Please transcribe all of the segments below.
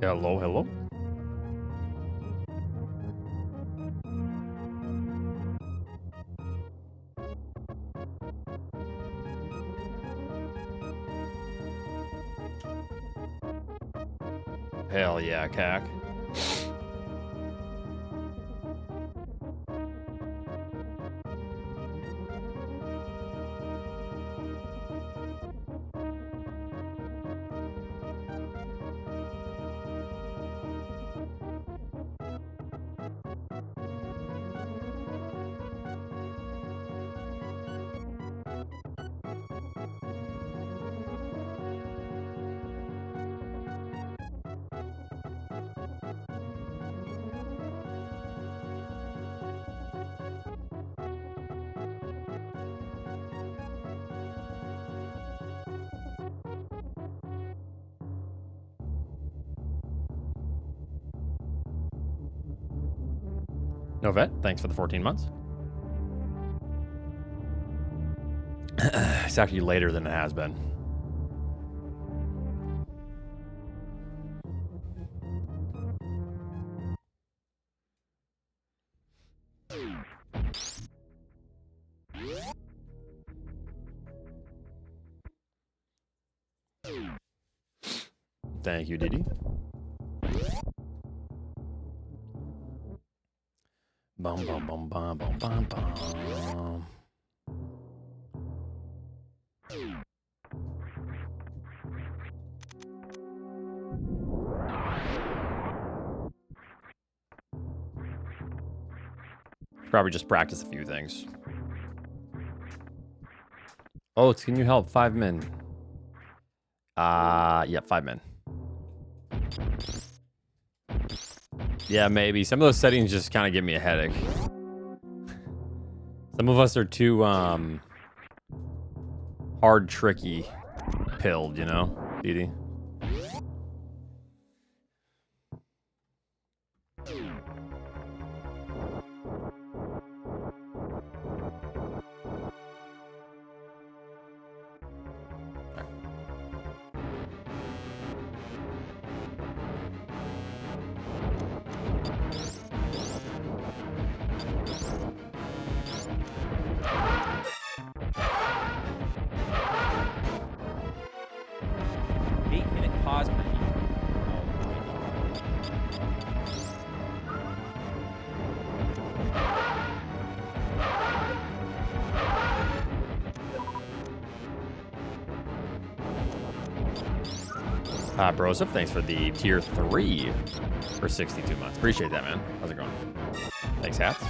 Hello, hello. Hell yeah, cack. Novette, thanks for the 14 months. It's actually later than it has been. Thank you, Didi. Bum bum bum bum bum bum bum. Probably just practice a few things. Oh, can you help 5 men? Yep, 5 men. Yeah, maybe. Some of those settings just kind of give me a headache. Some of us are too hard, tricky pilled, you know, Didi. Broseph, thanks for the tier 3 for 62 months. Appreciate that, man. How's it going? Thanks, Hats.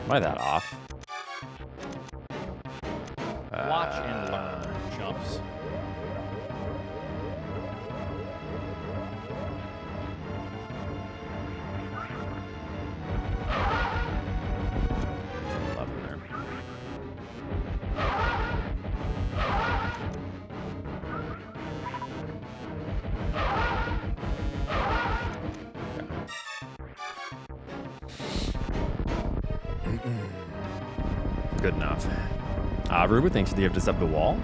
Why that off? Watch and learn jumps. Good enough. Ruben, thanks for the gift up the wall.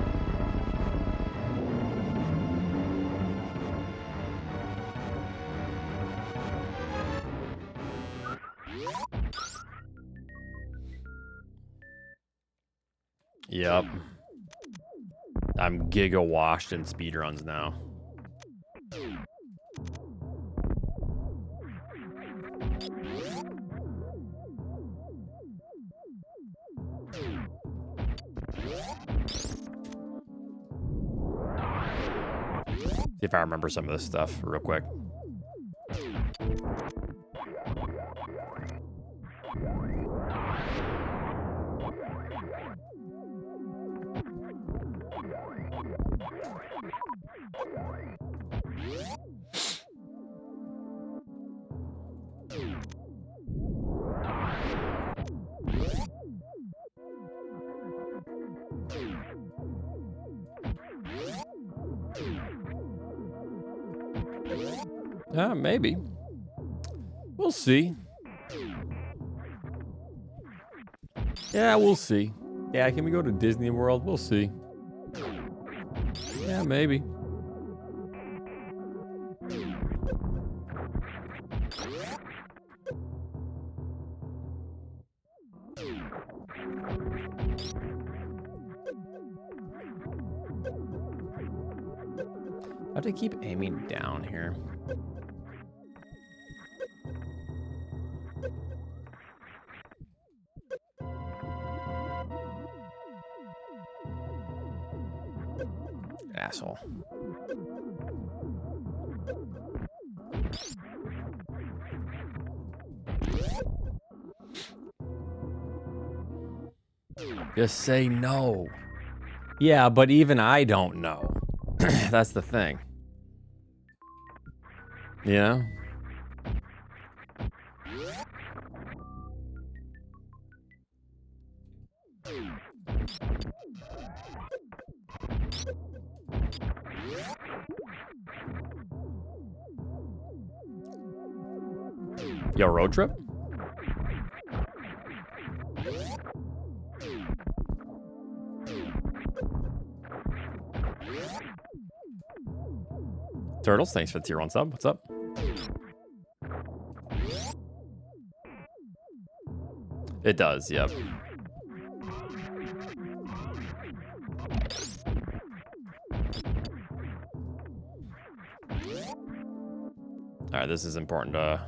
Yep. I'm giga washed in speedruns now. See if I remember some of this stuff real quick. Maybe. We'll see. Yeah, we'll see. Yeah, can we go to Disney World? We'll see. Yeah, maybe. I have to keep aiming down here. Asshole. Just say no. Yeah, but even I don't know. That's the thing. Yeah. Yo, road trip? Turtles, thanks for the tier 1 sub. What's up? It does, yep. All right, this is important to...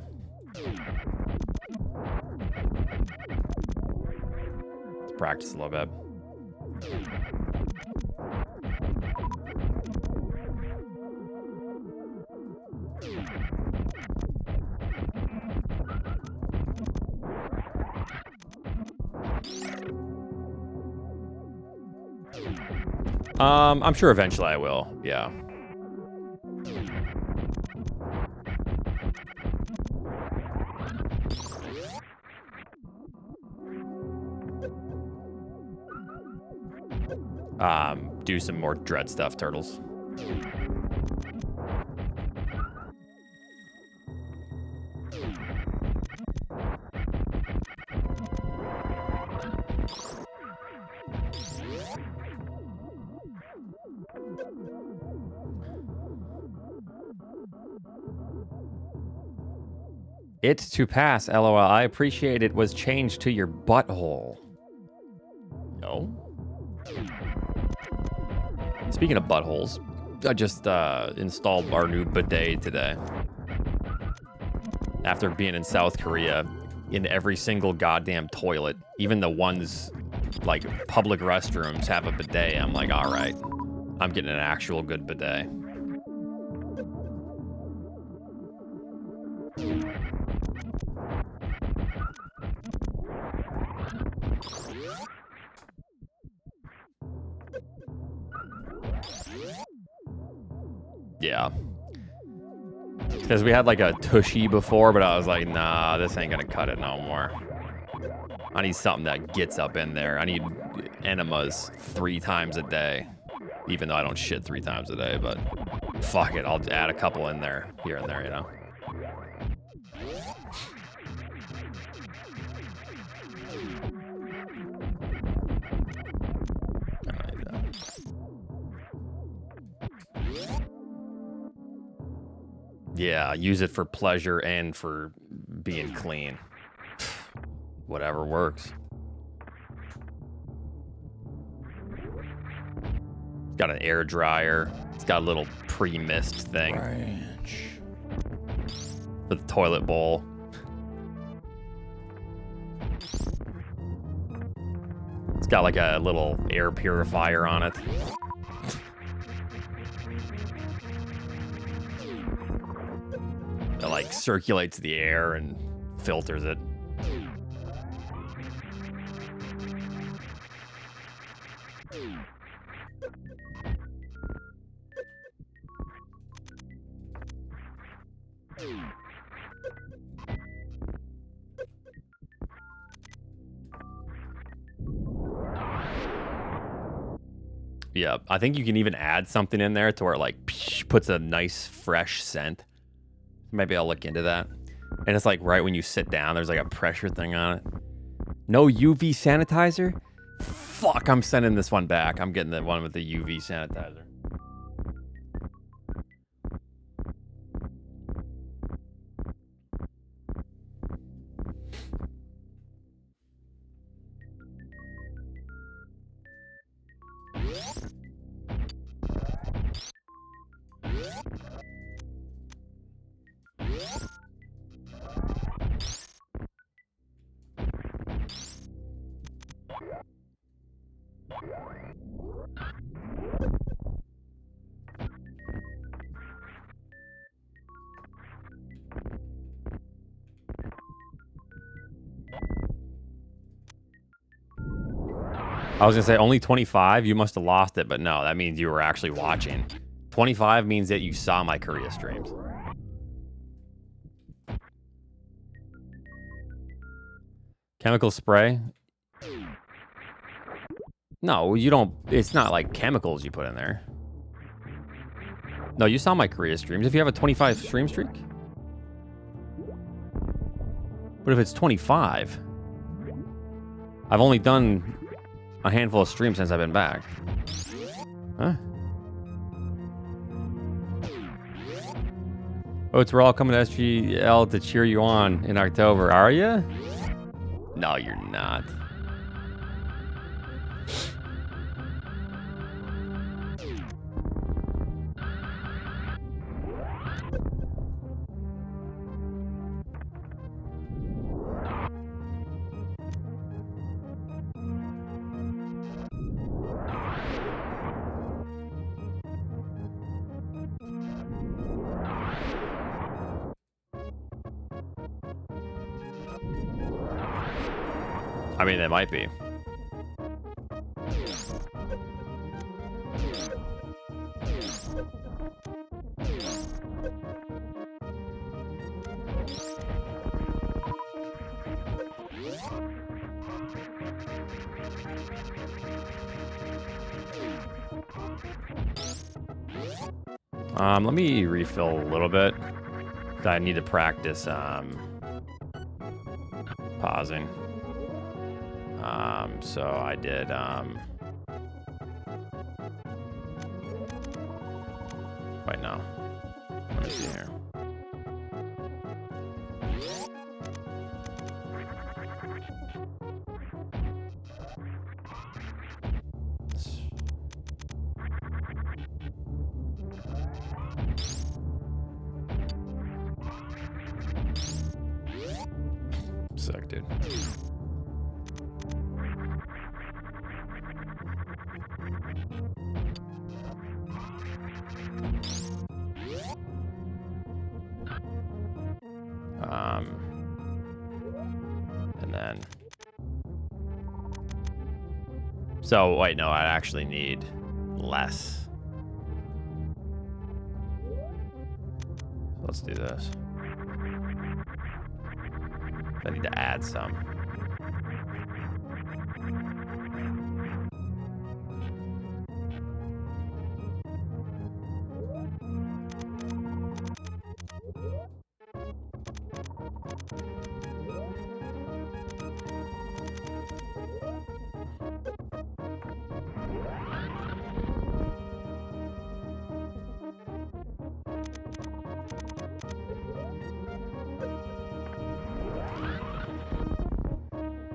Let's practice a little bit. I'm sure eventually I will, yeah. Do some more Dread stuff, Turtles. It to pass, LOL. I appreciate it was changed to your butthole. No. Speaking of buttholes, I just installed our new bidet today. After being in South Korea, in every single goddamn toilet, even the ones like public restrooms have a bidet. I'm like, all right, I'm getting an actual good bidet. Yeah. Because we had like a tushy before, but I was like, nah, this ain't gonna cut it no more. I need something that gets up in there. I need enemas 3 times a day. Even though I don't shit 3 times a day, but fuck it, I'll add a couple in there, here and there, you know? Yeah, use it for pleasure and for being clean. Whatever works. It's got an air dryer. It's got a little pre-mist thing. Ranch. For the toilet bowl. It's got like a little air purifier on it. It like circulates the air and filters it. Yeah, I think you can even add something in there to where it like puts a nice fresh scent. Maybe I'll look into that. And it's like right when you sit down, there's like a pressure thing on it. No UV sanitizer? Fuck, I'm sending this one back. I'm getting the one with the UV sanitizer. I was gonna say only 25. You must have lost it, but no, that means you were actually watching. 25 means that you saw my Korea streams. Chemical spray? No, you don't. It's not like chemicals you put in there. No, you saw my Korea streams. If you have a 25 stream streak? But if it's 25, I've only done a handful of streams since I've been back. Huh? Oats, we're all coming to SGL to cheer you on in October. Are you? No, you're not. I mean, they might be. Let me refill a little bit. I need to practice pausing. So I did wait, no. Let me see here. Sick, dude. And then so wait, no, I actually need less. Let's do this. I need to add some.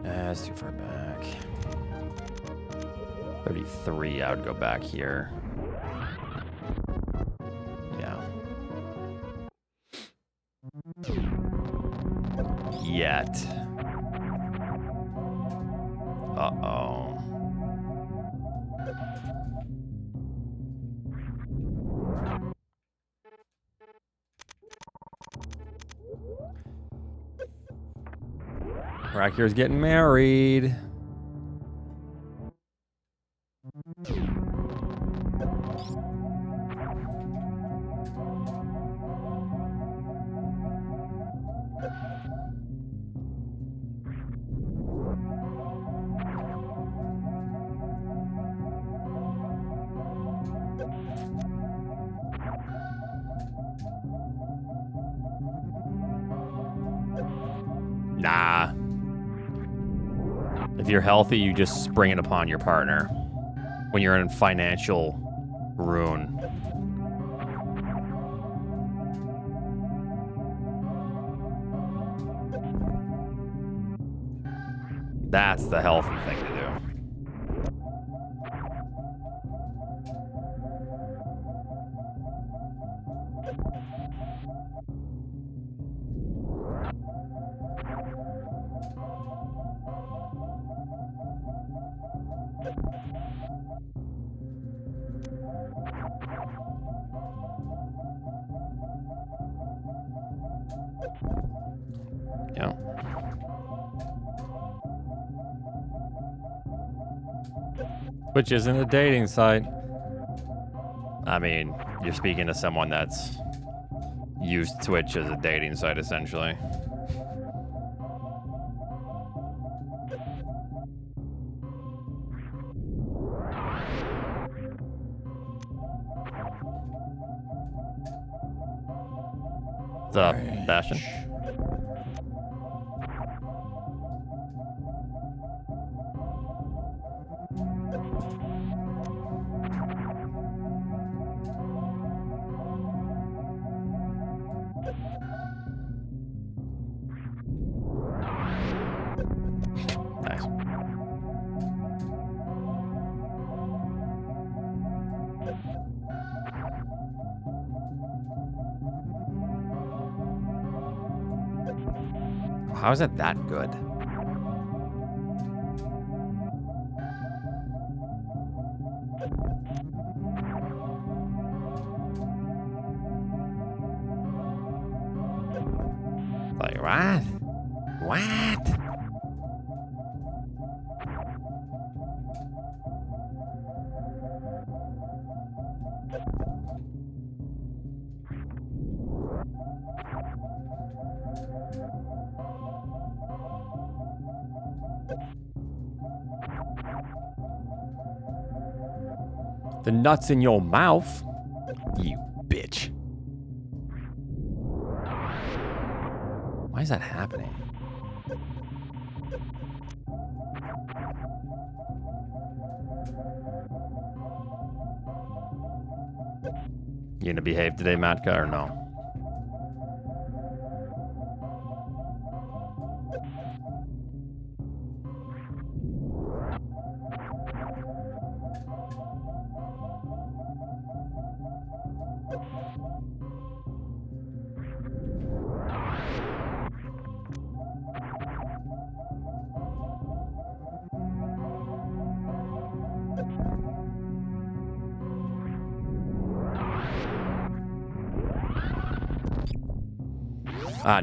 That's too far back. 33, I would go back here. Yeah. Yet. Uh-oh. Rackier's getting married. Nah. If you're healthy, you just spring it upon your partner when you're in financial ruin. That's the healthy thing to do. Yeah. Which isn't a dating site. I mean, you're speaking to someone that's used Twitch as a dating site, essentially. What's up, Bastion? Nice. How is it that good? Like, what? What? The nuts in your mouth? You bitch. Why is that happening? You gonna behave today, Matka, or no?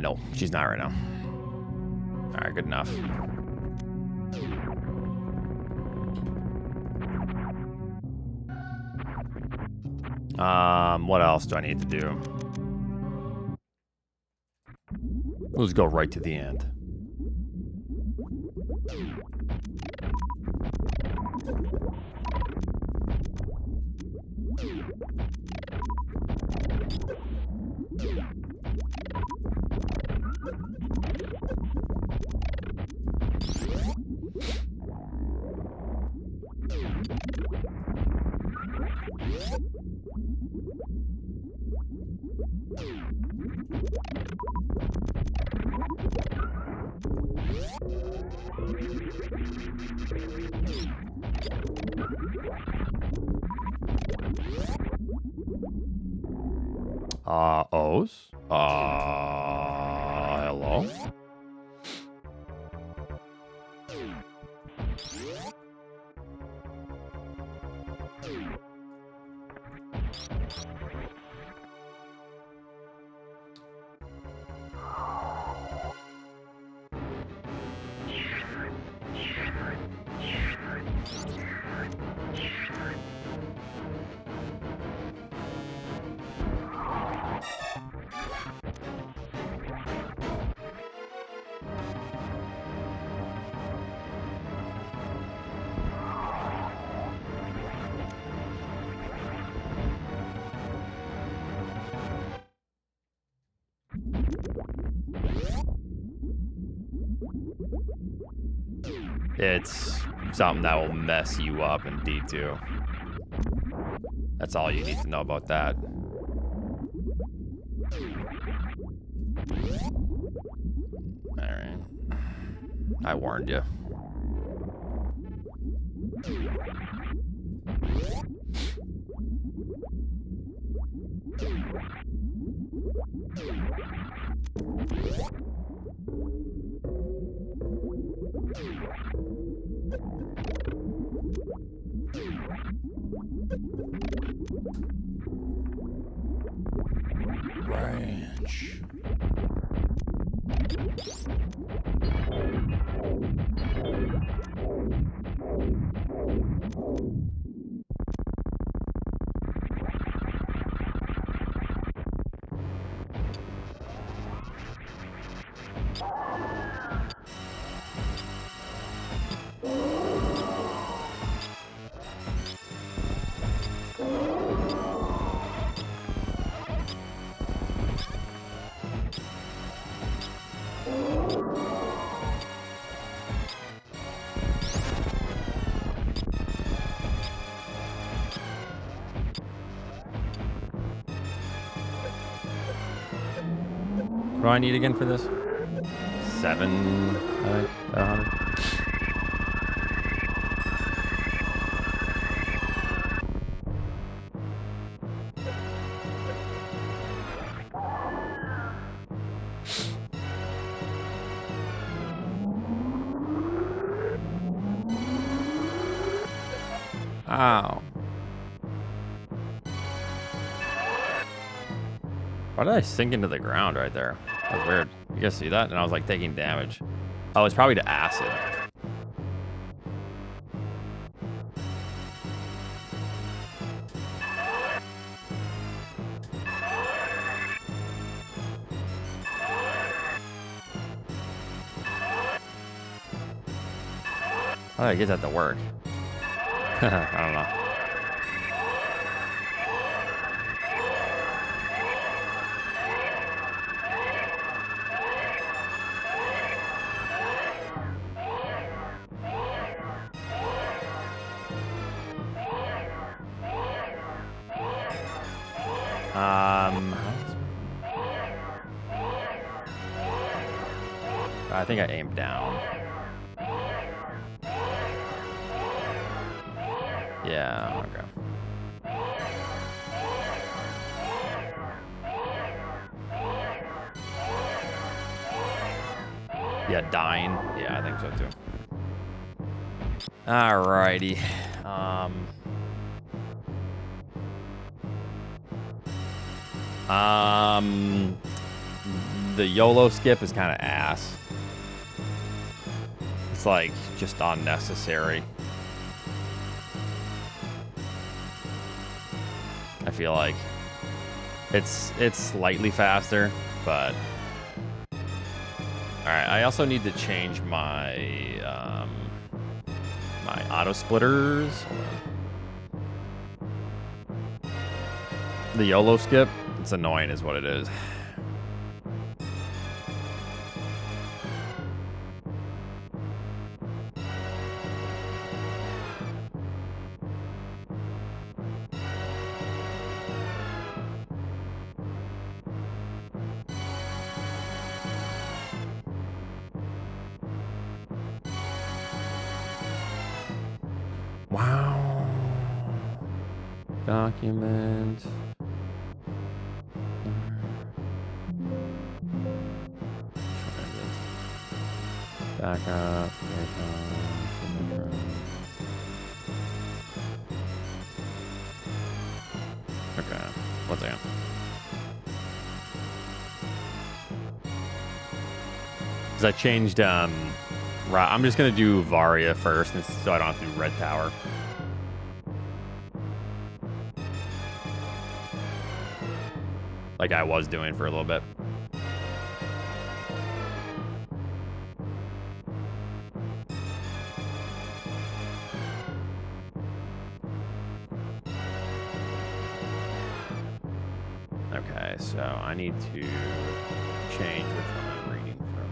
No, she's not right now. All right, good enough. What else do I need to do? Let's go right to the end. O's? Hello? It's something that will mess you up in D2. That's all you need to know about that. Alright. I warned you. Ranch. What do I need again for this? 7, I think. 700. Ow. Why did I sink into the ground right there? That was weird. You guys see that? And I was like taking damage. Oh, it's probably to acid. How did I get that to work? I don't know. I think I aimed down. Yeah, okay. Yeah, dying. Yeah, I think so too. Alrighty. The YOLO skip is kind of ass. It's like just unnecessary. I feel like it's slightly faster, but all right. I also need to change my my auto splitters. Hold on. The YOLO skip, it's annoying, is what it is. Wow. Document. Back up. Okay. 1 second. Because I changed, I'm just going to do Varia first, so I don't have to do Red Tower. Like I was doing for a little bit. Okay, so I need to change which one I'm reading from.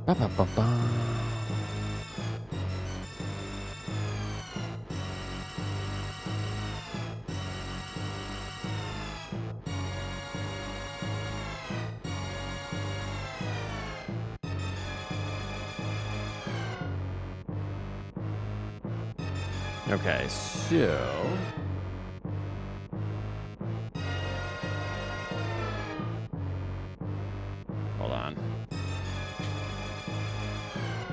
Ba, ba, ba, ba. Okay, so hold on.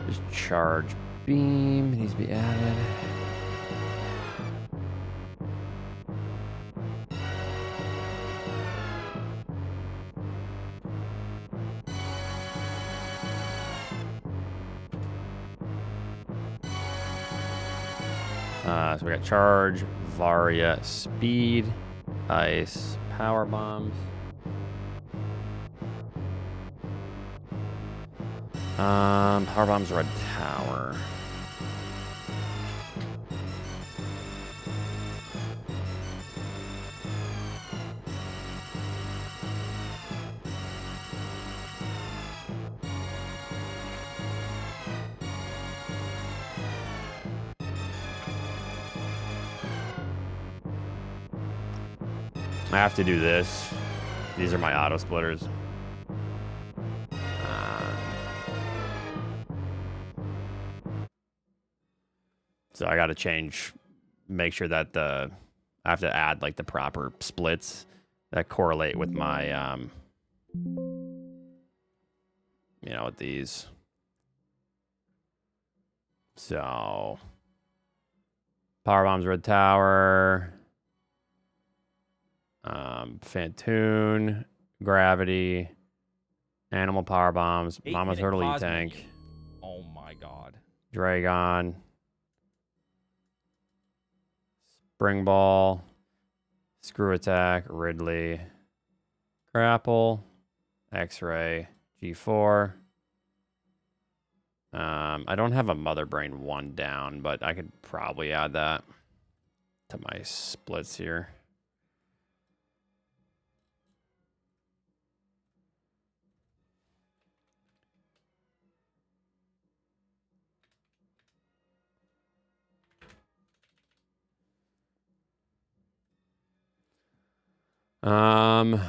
Just charge beam needs to be added. So we got charge, Varia, speed, ice, power bombs. Power bombs, red tower. I have to do this. These are my auto splitters. So I got to change, make sure that I have to add like the proper splits that correlate with my, you know, with these. So power bombs, red tower, Fantoon, gravity, animal power bombs, Mama Turtle E-Tank. Oh my god. Dragon. Spring Ball. Screw Attack. Ridley. Grapple. X-Ray. G4. I don't have a Mother Brain 1 down, but I could probably add that to my splits here.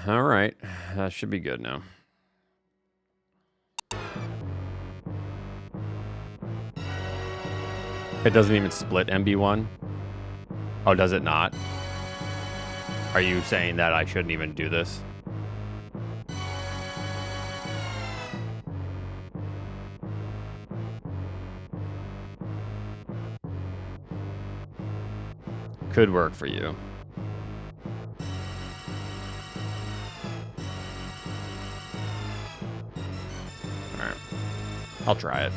All right. That should be good now. It doesn't even split MB1. Oh, does it not? Are you saying that I shouldn't even do this? Could work for you. All right. I'll try it.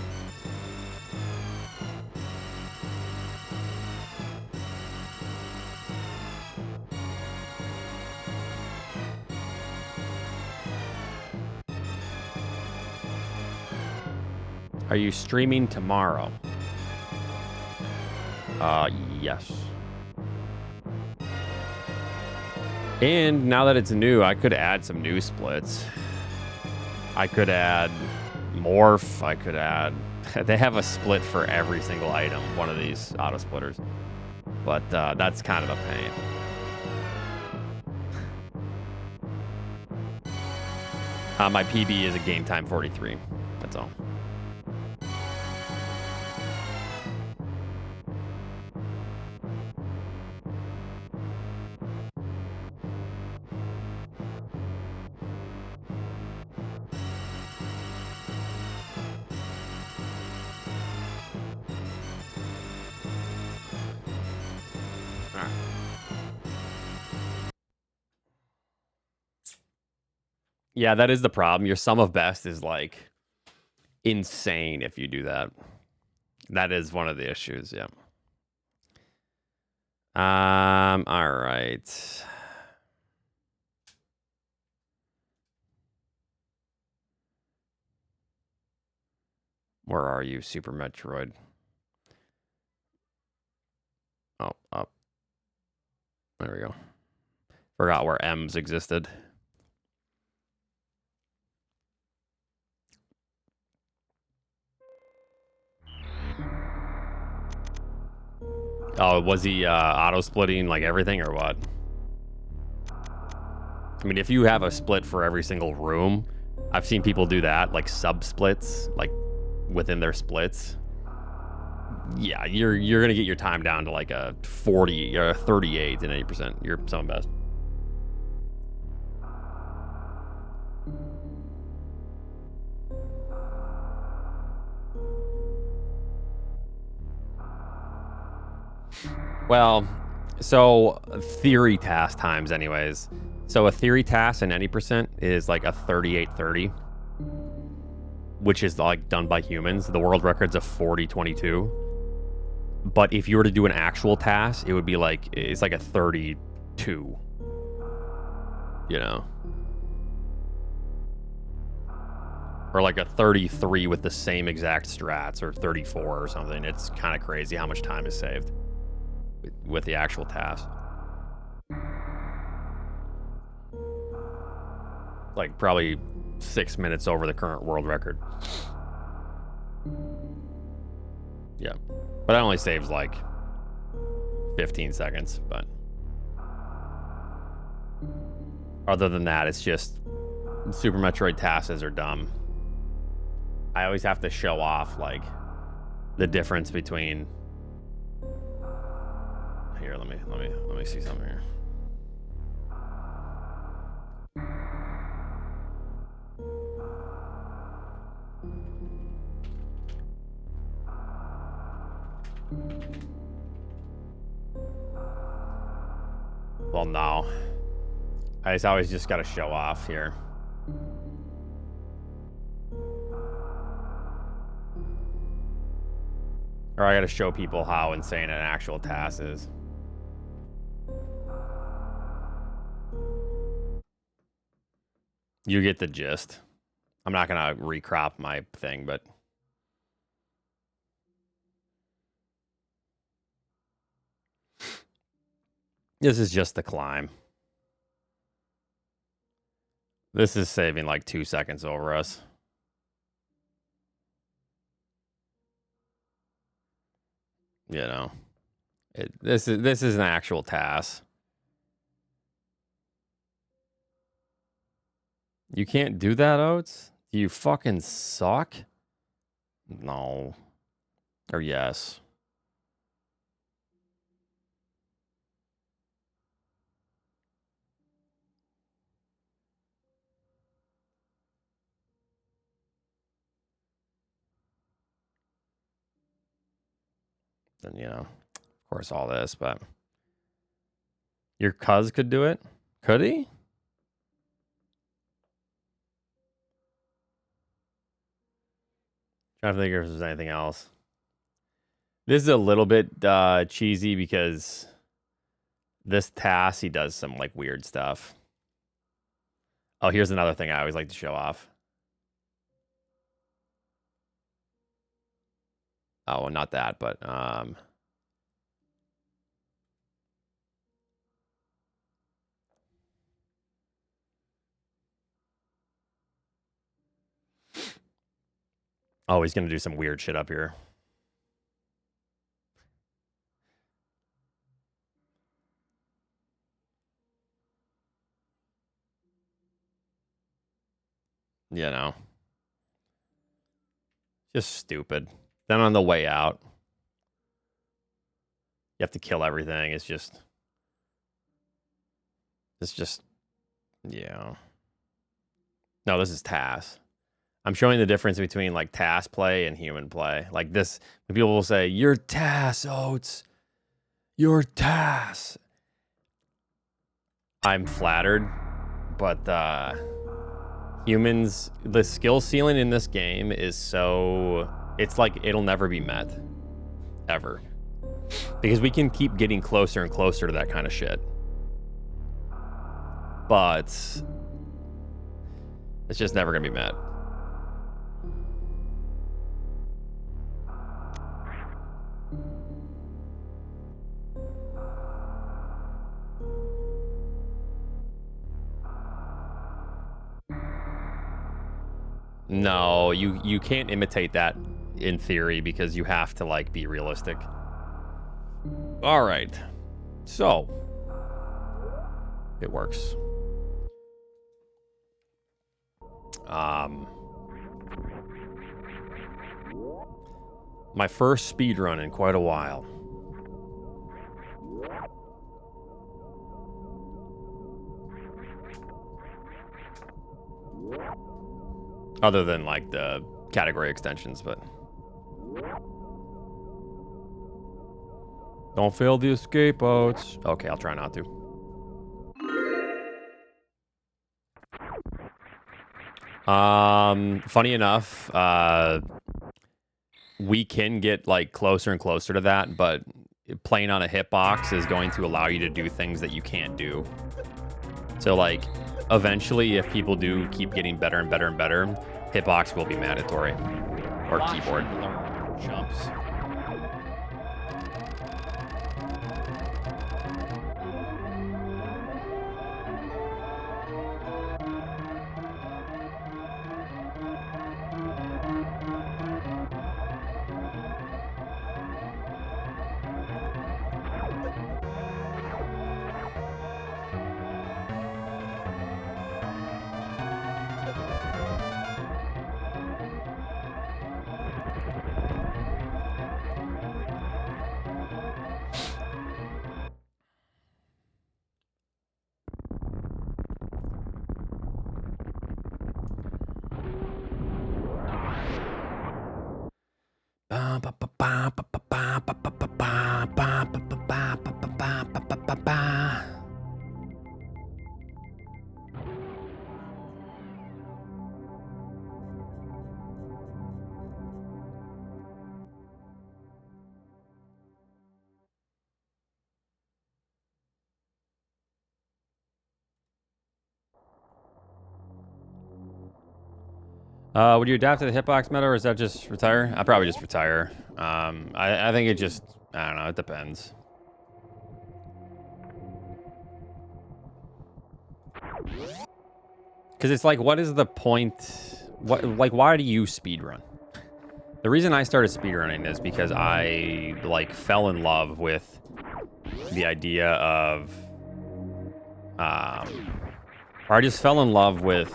Are you streaming tomorrow? Yes. And now that it's new, I could add some new splits. I could add morph. I could add... They have a split for every single item, one of these auto splitters. But that's kind of a pain. My PB is a game time 43. That's all. Yeah, that is the problem. Your sum of best is like insane if you do that. That is one of the issues, yeah. All right. Where are you, Super Metroid? Oh, up. There we go. Forgot where M's existed. Oh, was he auto-splitting like everything or what? I mean, if you have a split for every single room, I've seen people do that, like sub-splits, like within their splits. Yeah, you're gonna get your time down to like a 40 or a 38 and 80%. You're some best. Well, so theory task times anyways. So a theory task in any percent is like a 3830, which is like done by humans. The world record's a 4022. But if you were to do an actual task, it would be like, it's like a 32, you know? Or like a 33 with the same exact strats, or 34 or something. It's kind of crazy how much time is saved with the actual task. Like probably 6 minutes over the current world record. Yeah. But that only saves like 15 seconds, but other than that, it's just Super Metroid tasks are dumb. I always have to show off like the difference between. Here, let me see something here. Well, no. I always just got to show off here. Or I got to show people how insane an actual task is. You get the gist. I'm not going to recrop my thing, but this is just the climb. This is saving like 2 seconds over us. You know, this is an actual task. You can't do that, Oats? Do you fucking suck? No. Or yes. Then, you know, of course, all this, but your cuz could do it? Could he? Trying to think if there's anything else. This is a little bit cheesy because this task, he does some like weird stuff. Oh, here's another thing I always like to show off. Oh, well, not that, but oh, he's gonna do some weird shit up here. You know, just stupid. Then on the way out, you have to kill everything. It's just, yeah. No, this is task. I'm showing the difference between like task play and human play. Like this, when people will say, "Your task, Oats, your task." I'm flattered, but humans, the skill ceiling in this game is so, it's like it'll never be met, ever, because we can keep getting closer and closer to that kind of shit, but it's just never gonna be met. No, you can't imitate that in theory because you have to like be realistic. All right. So, it works. My first speed run in quite a while. Other than like the category extensions, but don't fail the escape outs. Okay, I'll try not to. Funny enough, we can get like closer and closer to that, but playing on a hitbox is going to allow you to do things that you can't do. So like eventually if people do keep getting better and better and better, hitbox will be mandatory. Or keyboard. Learn jumps. Would you adapt to the hitbox meta, or is that just retire? I'd probably just retire. I think it just, I don't know, it depends. Because it's like, what is the point? Like, why do you speedrun? The reason I started speedrunning is because I, like, fell in love with the idea of, or I just fell in love with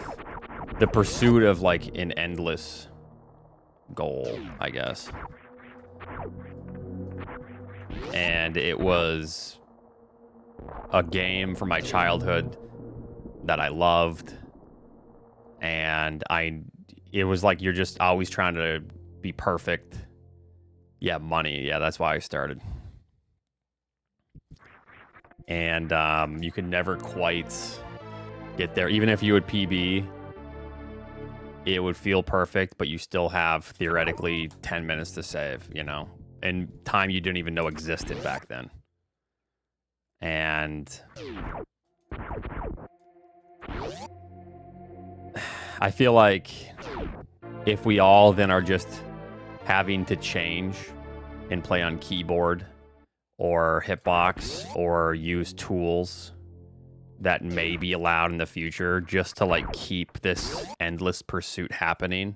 the pursuit of like an endless goal, I guess. And it was a game from my childhood that I loved. And it was like you're just always trying to be perfect. Yeah, money. Yeah, that's why I started. And you could never quite get there. Even if you would PB, it would feel perfect, but you still have theoretically 10 minutes to save, you know, and time you didn't even know existed back then. And I feel like if we all then are just having to change and play on keyboard or hitbox or use tools that may be allowed in the future just to like keep this endless pursuit happening.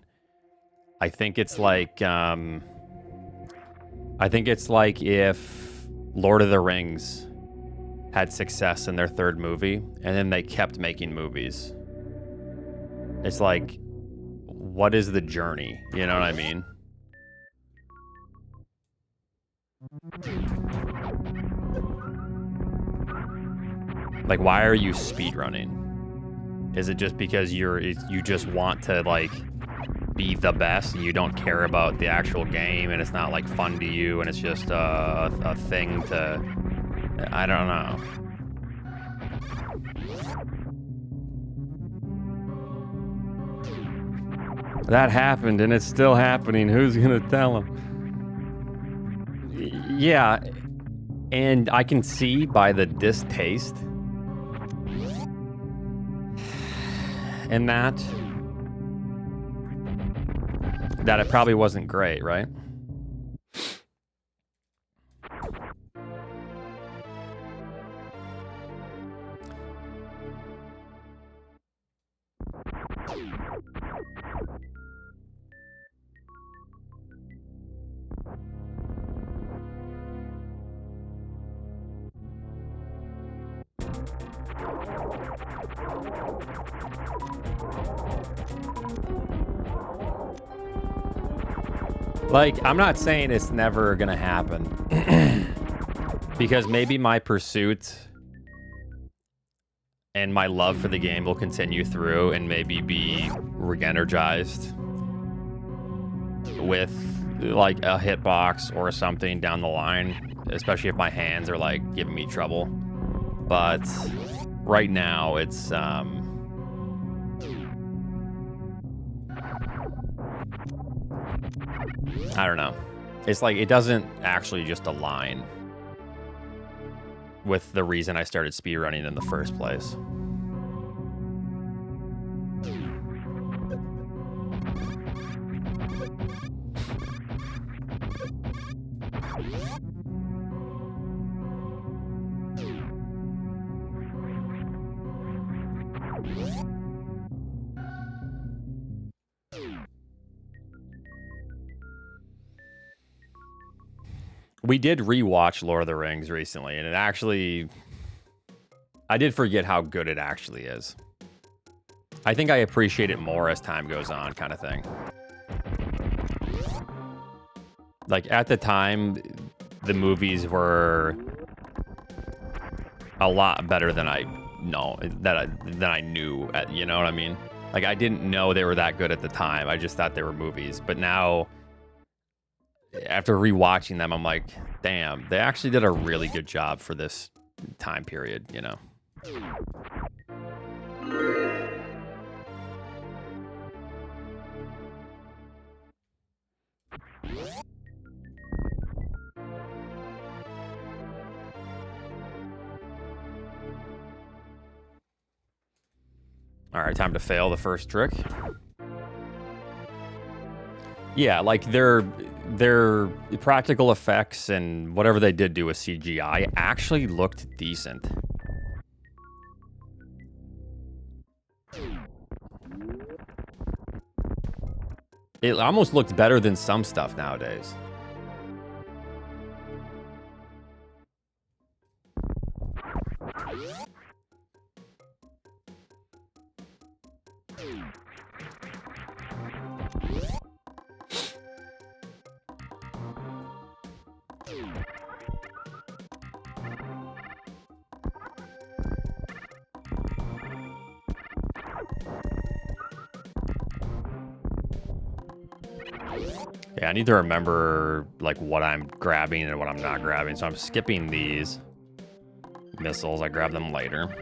I think it's like if Lord of the Rings had success in their third movie and then they kept making movies. It's like, what is the journey? You know what I mean? Like, why are you speedrunning? Is it just because you just want to like be the best and you don't care about the actual game and it's not like fun to you and it's just a thing to, I don't know. That happened and it's still happening. Who's gonna tell him? Yeah, and I can see by the distaste in that it probably wasn't great, right? Like, I'm not saying it's never gonna happen. Because maybe my pursuit and my love for the game will continue through and maybe be re-energized with like a hitbox or something down the line, especially if my hands are like giving me trouble. But right now it's I don't know. It's like it doesn't actually just align with the reason I started speedrunning in the first place. We did rewatch Lord of the Rings recently, and it actually... I did forget how good it actually is. I think I appreciate it more as time goes on, kind of thing. Like, at the time, the movies were a lot better than I know, than I knew, you know what I mean? Like, I didn't know they were that good at the time. I just thought they were movies. But now, after rewatching them, I'm like, damn, they actually did a really good job for this time period, you know? All right, time to fail the first trick. Yeah, like their practical effects and whatever they did do with CGI actually looked decent. It almost looked better than some stuff nowadays. Yeah, I need to remember like what I'm grabbing and what I'm not grabbing. So I'm skipping these missiles. I grab them later.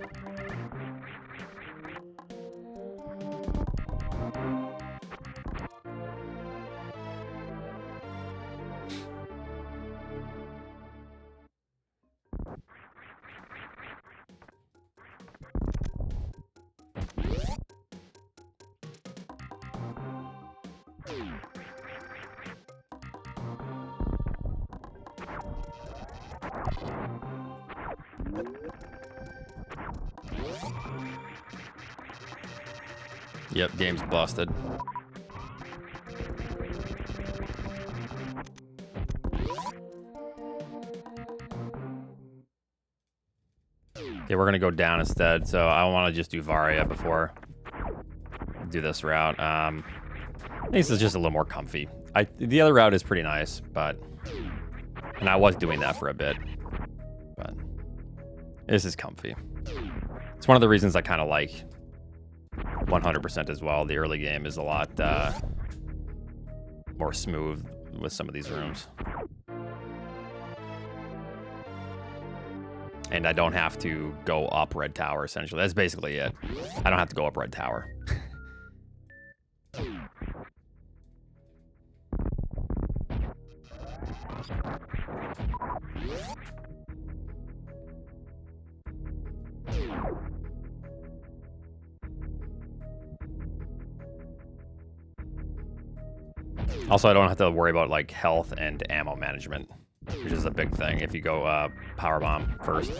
Yep, game's busted. Okay, we're gonna go down instead, so I want to just do Varia before I do this route. I think this is just a little more comfy. The other route is pretty nice, but... And I was doing that for a bit, but this is comfy. It's one of the reasons I kind of like 100% as well. The early game is a lot more smooth with some of these rooms. And I don't have to go up Red Tower, essentially. That's basically it. I don't have to go up Red Tower. Also, I don't have to worry about like health and ammo management, which is a big thing if you go power bomb first.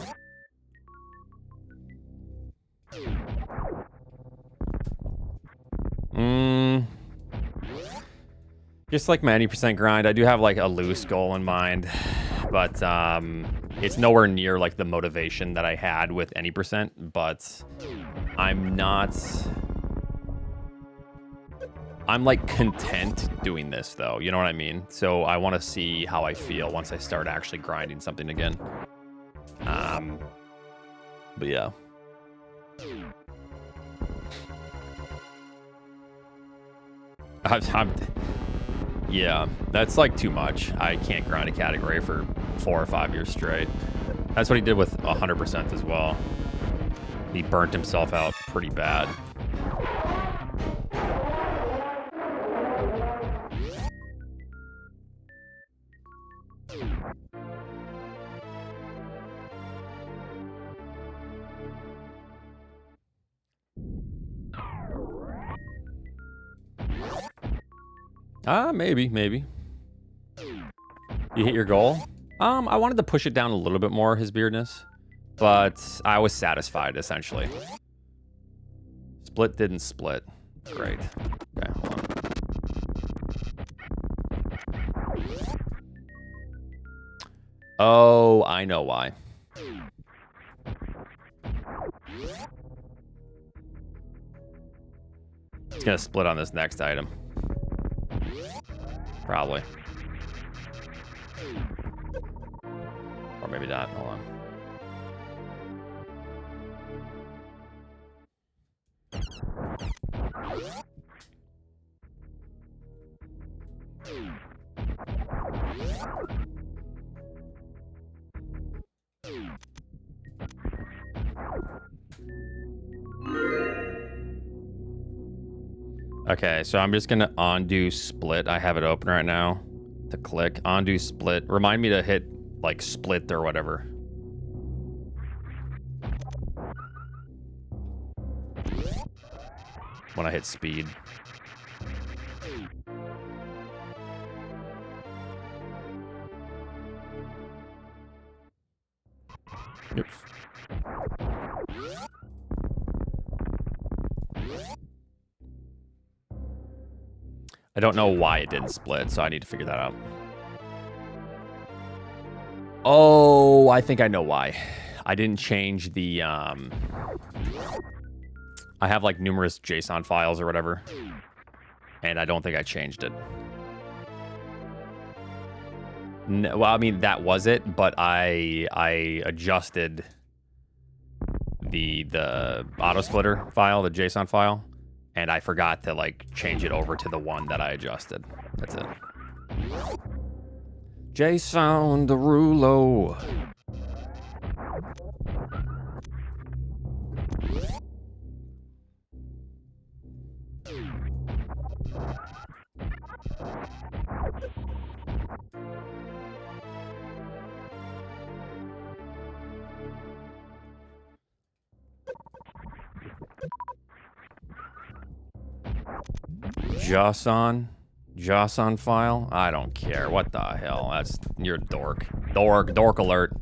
Just like my 90% grind, I do have like a loose goal in mind, but it's nowhere near like the motivation that I had with any percent. But I'm not I'm like content doing this though. You know what I mean? So I want to see how I feel once I start actually grinding something again. But yeah. Yeah, that's like too much. I can't grind a category for 4 or 5 years straight. That's what he did with 100% as well. He burnt himself out pretty bad. Maybe. You hit your goal? I wanted to push it down a little bit more, his weirdness, but I was satisfied, essentially. Split didn't split. Great. Okay, hold on. Oh, I know why. It's gonna split on this next item. Probably. Or maybe not. Hold on. Okay, so I'm just gonna undo split. I have it open right now to click undo split. Remind me to hit like split or whatever. When I hit speed. Oops. I don't know why it didn't split, so I need to figure that out. Oh, I think I know why. I didn't change the, I have like numerous JSON files or whatever, and I don't think I changed it. No, well, I mean, that was it, but I adjusted the auto splitter file, the JSON file, and I forgot to like change it over to the one that I adjusted. That's it. JSON Derulo. JSON file? I don't care. What the hell? That's, you're a dork. Dork alert.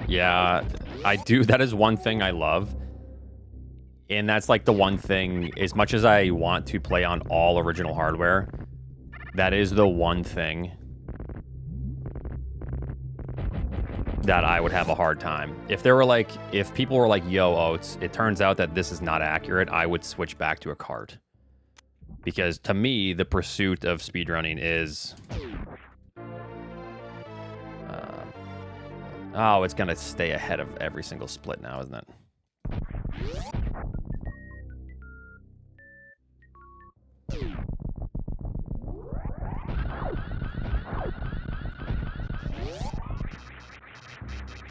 Yeah, I do. That is one thing I love. And that's like the one thing, as much as I want to play on all original hardware, that is the one thing that I would have a hard time. If there were like, if people were like, yo, Oats, it turns out that this is not accurate, I would switch back to a cart. Because to me, the pursuit of speedrunning is... oh, it's going to stay ahead of every single split now, isn't it?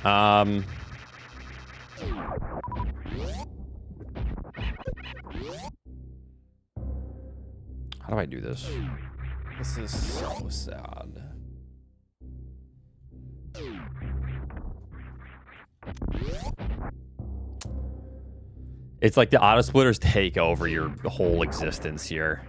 How do I do this? This is so sad. It's like the auto splitters take over your whole existence here.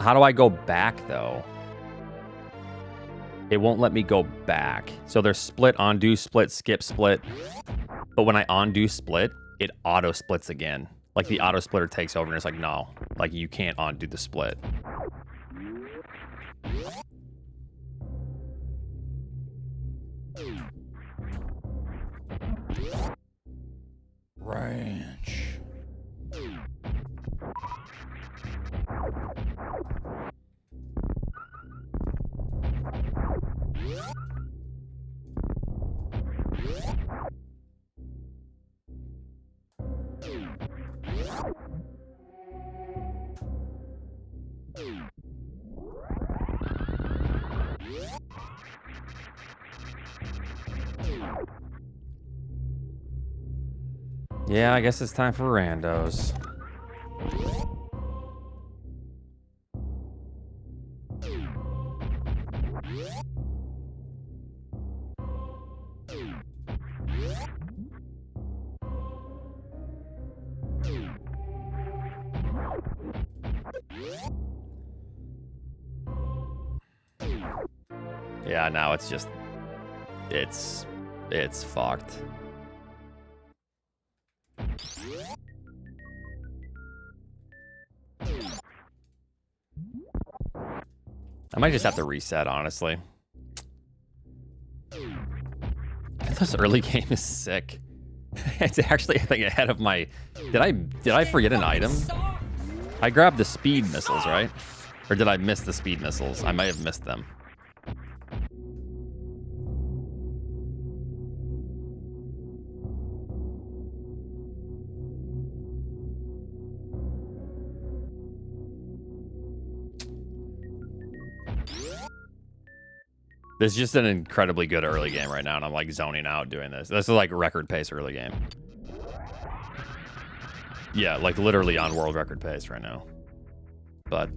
How do I go back, though? It won't let me go back. So there's split, undo, split, skip, split. But when I undo split, it auto splits again. Like the auto splitter takes over and it's like, no. Like you can't undo the split. Ranch. Yeah, I guess it's time for randos. Yeah, now it's just... It's fucked. I might just have to reset, honestly. This early game is sick. It's actually, I think, ahead of my... Did I forget an item? I grabbed the speed missiles, right? Or did I miss the speed missiles? I might have missed them. This is just an incredibly good early game right now, and I'm like zoning out doing this. This is like record pace early game. Yeah, like literally on world record pace right now. But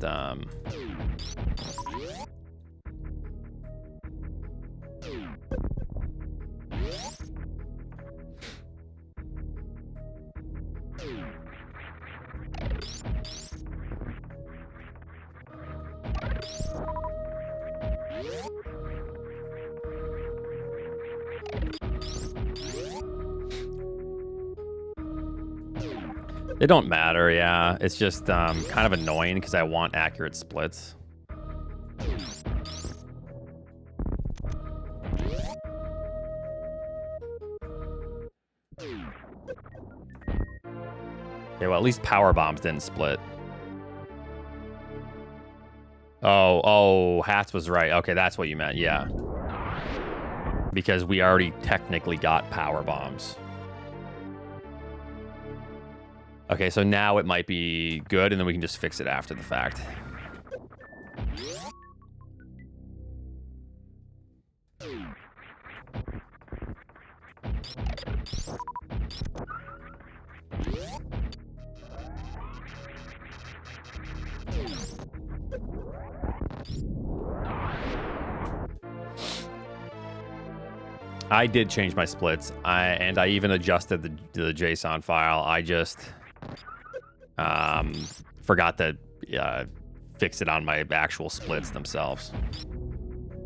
they don't matter, yeah. It's just kind of annoying because I want accurate splits. Okay, well, at least power bombs didn't split. Oh, Hats was right. Okay, that's what you meant, yeah. Because we already technically got power bombs. Okay, so now it might be good, and then we can just fix it after the fact. I did change my splits, and I even adjusted the JSON file. I just forgot to fix it on my actual splits themselves.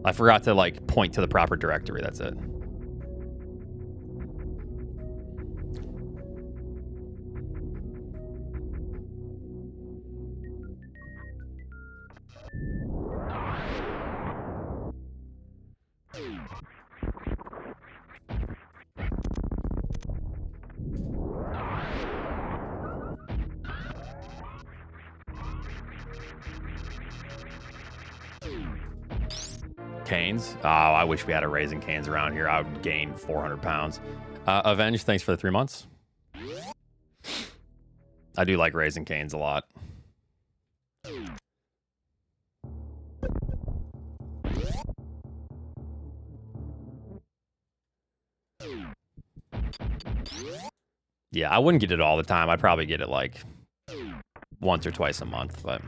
I forgot to like point to the proper directory. That's it. Canes? Oh, I wish we had a Raising Canes around here. I would gain 400 pounds. Avenge, thanks for the 3 months. I do like Raising Canes a lot. Yeah, I wouldn't get it all the time. I'd probably get it like once or twice a month, but...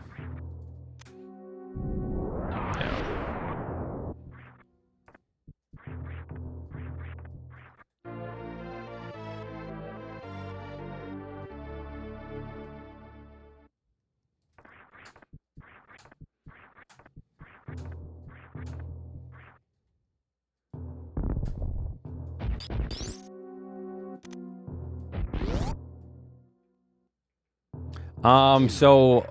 So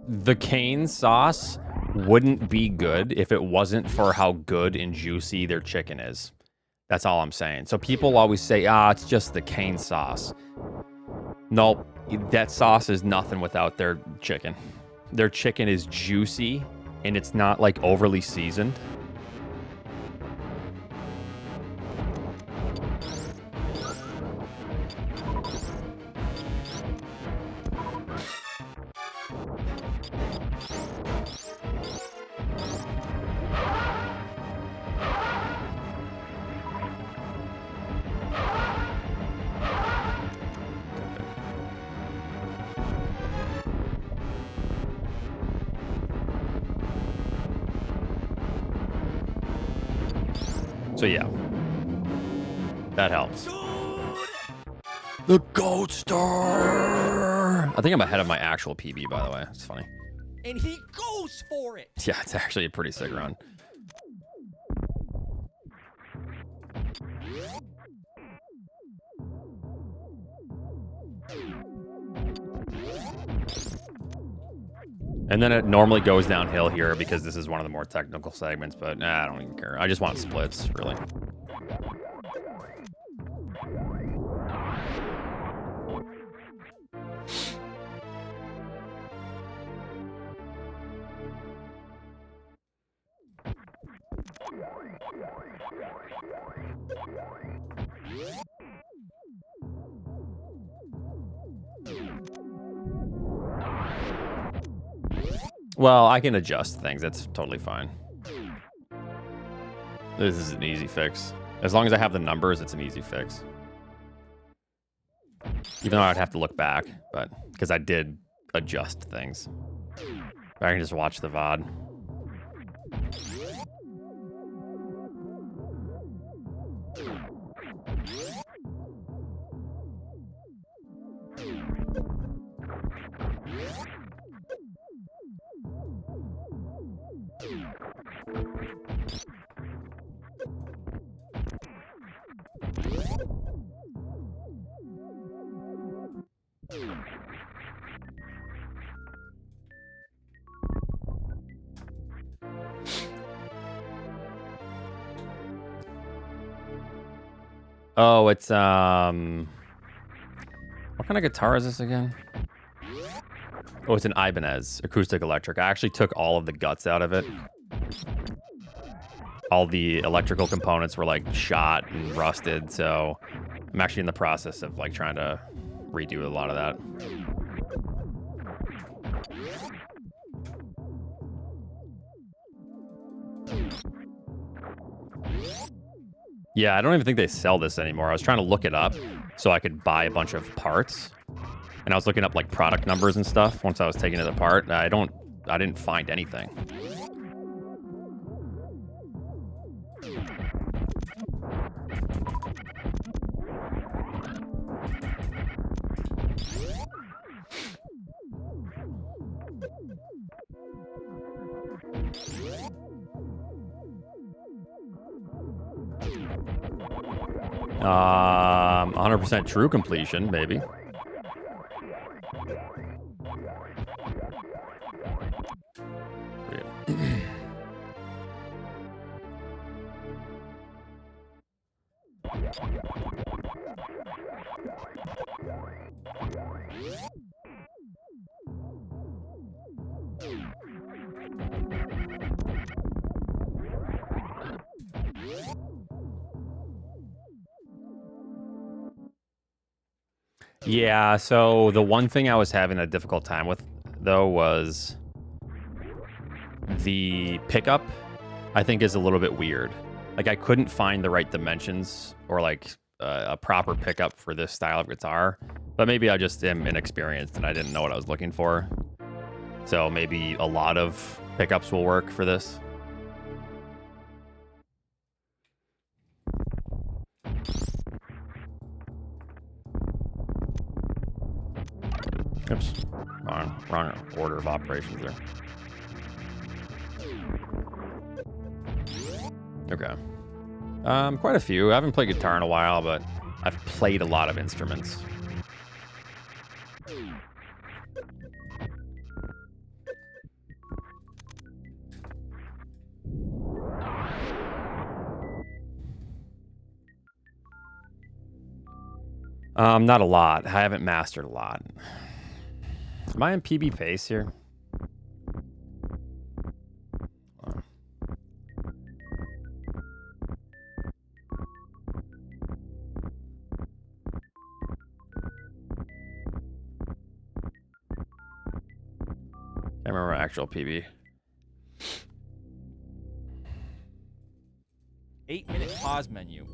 the cane sauce wouldn't be good if it wasn't for how good and juicy their chicken is. That's all I'm saying. So people always say, it's just the cane sauce. Nope, that sauce is nothing without their chicken. Their chicken is juicy and it's not like overly seasoned. So yeah, that helps. The goat star. I think I'm ahead of my actual PB, by the way. It's funny. And he goes for it. Yeah, it's actually a pretty sick run. And then it normally goes downhill here because this is one of the more technical segments, but I don't even care. I just want splits, really. Well, I can adjust things. That's totally fine. This is an easy fix. As long as I have the numbers, it's an easy fix. Even though I'd have to look back, but because I did adjust things. But I can just watch the VOD. Oh, it's what kind of guitar is this again? Oh, it's an Ibanez acoustic electric. I actually took all of the guts out of it. All the electrical components were like shot and rusted, so I'm actually in the process of like trying to redo a lot of that. Yeah, I don't even think they sell this anymore. I was trying to look it up so I could buy a bunch of parts. And I was looking up like product numbers and stuff once I was taking it apart. I didn't find anything. Um, 100% true completion, maybe. Yeah, so the one thing I was having a difficult time with, though, was the pickup, I think, is a little bit weird. Like, I couldn't find the right dimensions or, like, a proper pickup for this style of guitar. But maybe I just am inexperienced and I didn't know what I was looking for. So maybe a lot of pickups will work for this. Oops, wrong order of operations there. Okay. Quite a few. I haven't played guitar in a while, but I've played a lot of instruments. Not a lot. I haven't mastered a lot. Am I in PB pace here? I remember actual PB. 8-minute pause menu.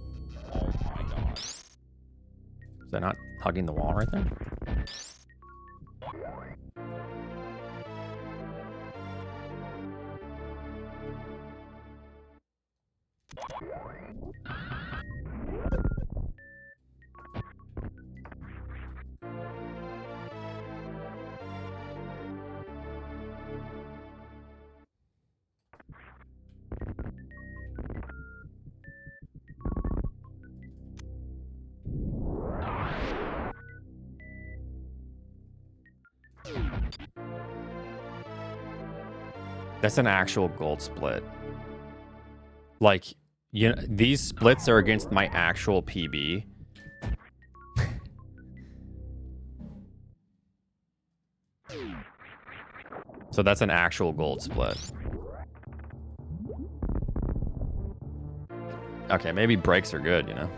Oh my god. Is that not hugging the wall right there? That's an actual gold split. Like, you know, these splits are against my actual PB. So that's an actual gold split. Okay, maybe breaks are good, you know?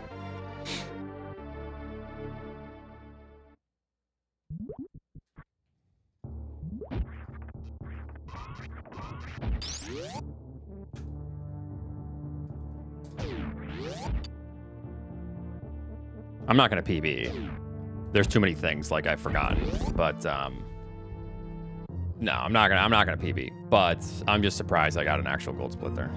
I'm not gonna PB. There's too many things like I've forgotten, but no, I'm not gonna PB. But I'm just surprised I got an actual gold split there.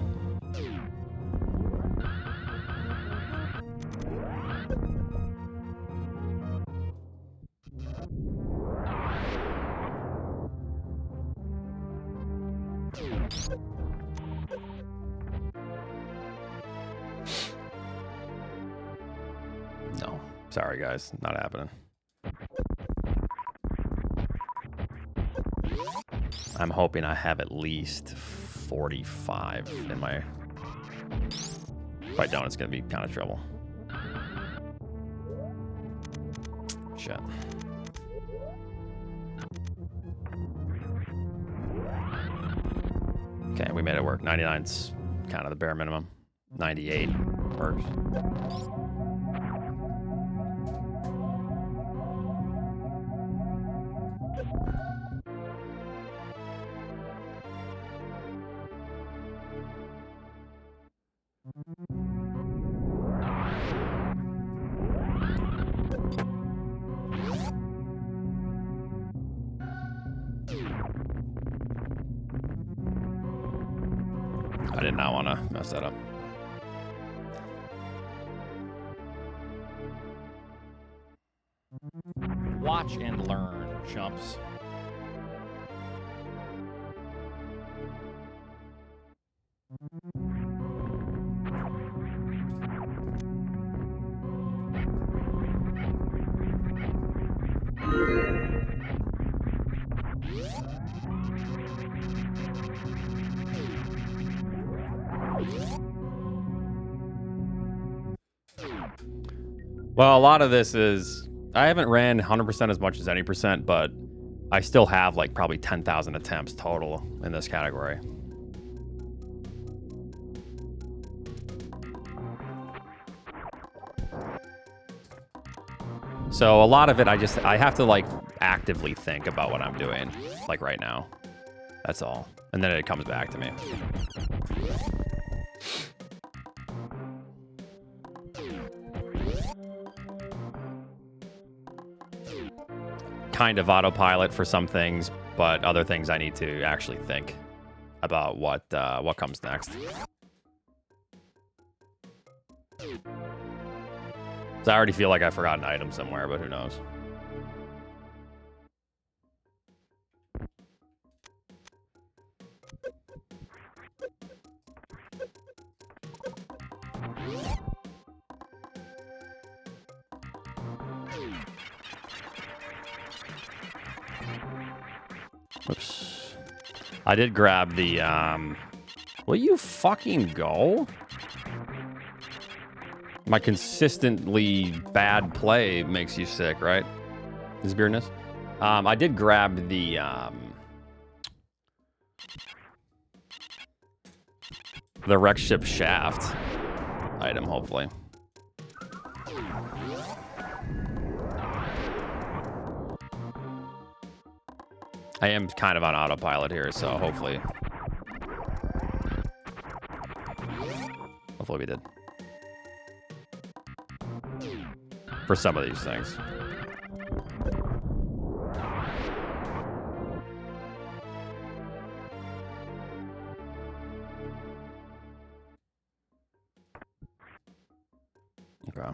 No, sorry guys, not happening. I'm hoping I have at least 45 in my... If I don't, it's gonna be kind of trouble. Shit. Okay, we made it work. 99's kind of the bare minimum. 98 works. I did not want to mess that up. Watch and learn, chumps. Well, a lot of this is... I haven't ran 100% as much as any percent, but I still have like probably 10,000 attempts total in this category. So a lot of it, I have to like actively think about what I'm doing, like right now. That's all. And then it comes back to me. Kind of autopilot for some things, but other things I need to actually think about what comes next. So I already feel like I forgot an item somewhere, but who knows? Oops. I did grab the, will you fucking go? My consistently bad play makes you sick, right? Is beerness? I did grab the, wreck ship shaft item, hopefully. I am kind of on autopilot here, so hopefully we did. For some of these things. Okay.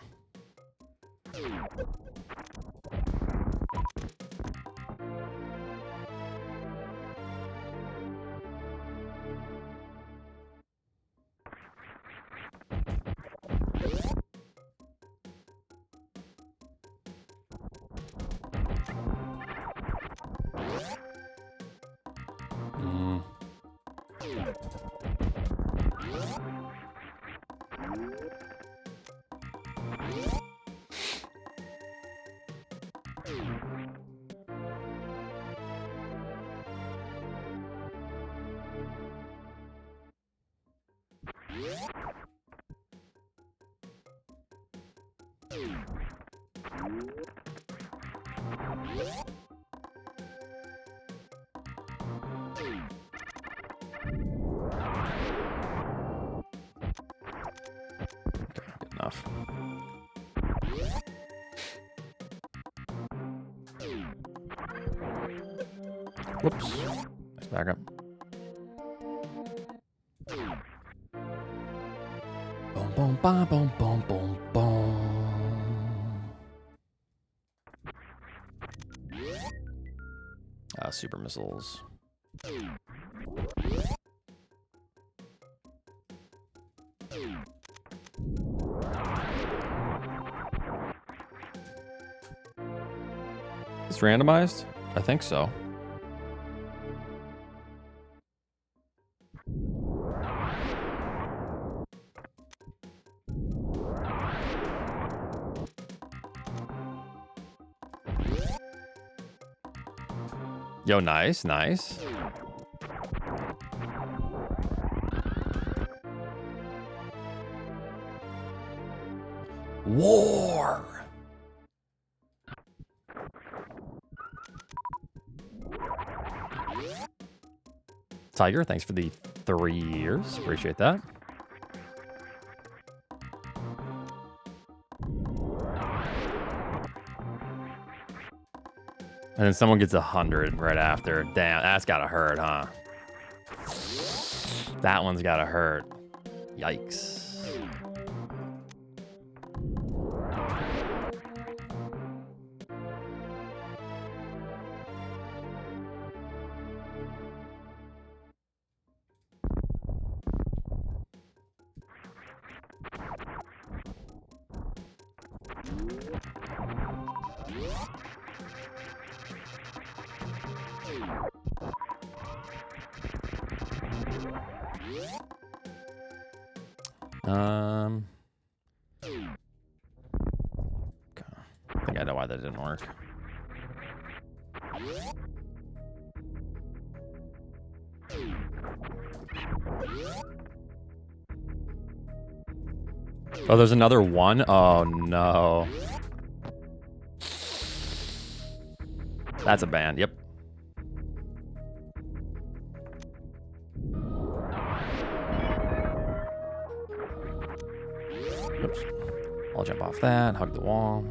Enough. Whoops. Let's back up. Boom, boom, ba, boom, boom, boom, boom. Super missiles. It's randomized? I think so. Yo, nice, nice. War. Tiger, thanks for the 3 years. Appreciate that. And then someone gets 100 right after. Damn, that's gotta hurt, huh? That one's gotta hurt. Yikes. Okay. I think I know why that didn't work. Oh, there's another one? Oh, no. That's a ban, yep. Oops. I'll jump off that, hug the wall.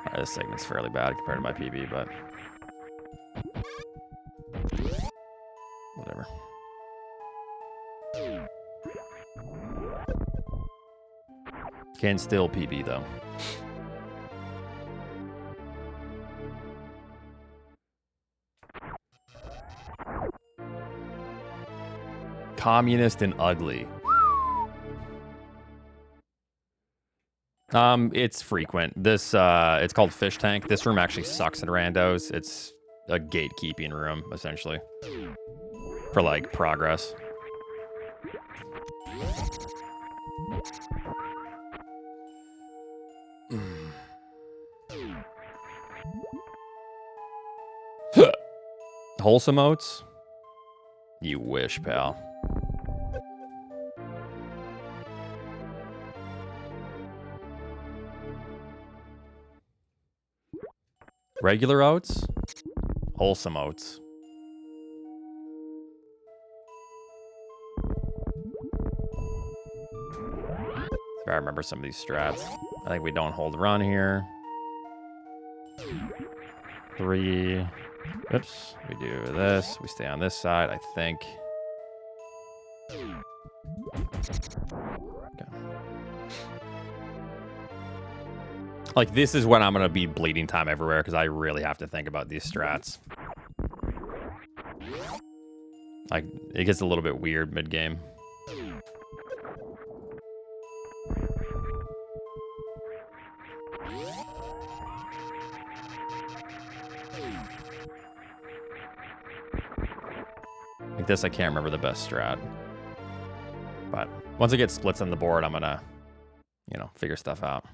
Alright, this segment's fairly bad compared to my PB, but whatever. Can still PB though. Communist and ugly. It's frequent. This it's called Fish Tank. This room actually sucks in randos. It's a gatekeeping room, essentially. For like progress. Wholesome oats? You wish, pal. Regular oats? Wholesome oats. If I remember some of these strats. I think we don't hold run here. 3. Oops. We do this. We stay on this side, I think. Okay. Like, this is when I'm going to be bleeding time everywhere because I really have to think about these strats. Like, it gets a little bit weird mid-game. Like this, I can't remember the best strat. But once I get splits on the board, I'm going to, you know, figure stuff out.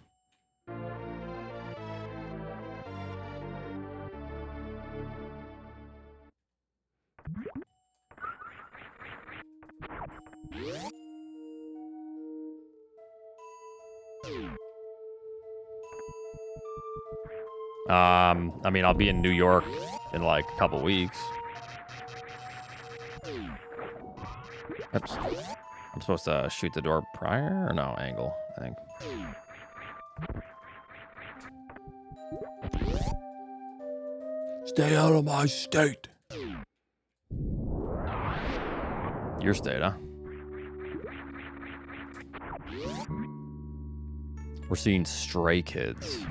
I mean, I'll be in New York in like a couple weeks. Oops. I'm supposed to shoot the door prior or no angle, I think. Stay out of my state. Your state, huh? We're seeing Stray Kids.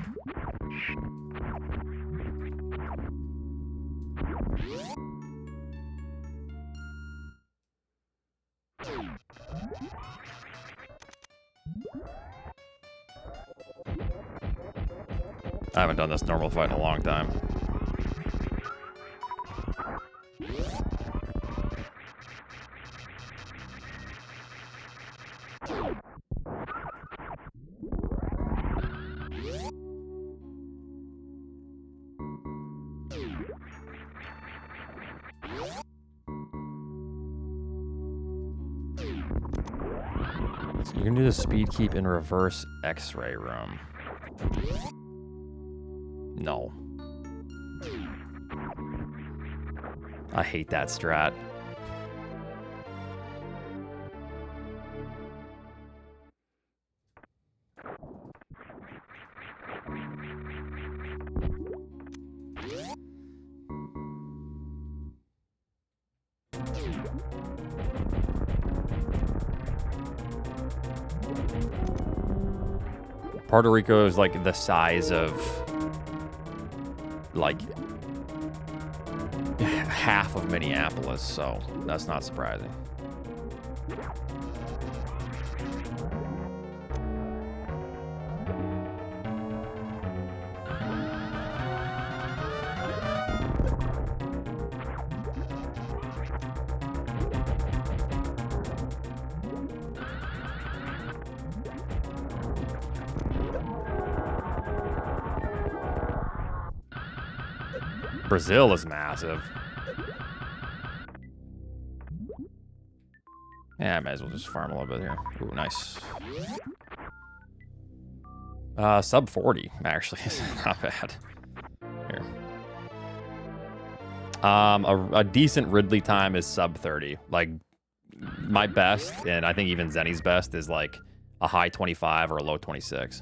I haven't done this normal fight in a long time. So you can do the speed keep in reverse X-ray room. No. I hate that strat. Puerto Rico is like the size of like half of Minneapolis, so that's not surprising. Brazil is massive. Yeah, I might as well just farm a little bit here. Ooh, nice. Sub 40, actually, is not bad. Here. A decent Ridley time is sub 30. Like, my best, and I think even Zenny's best, is like a high 25 or a low 26.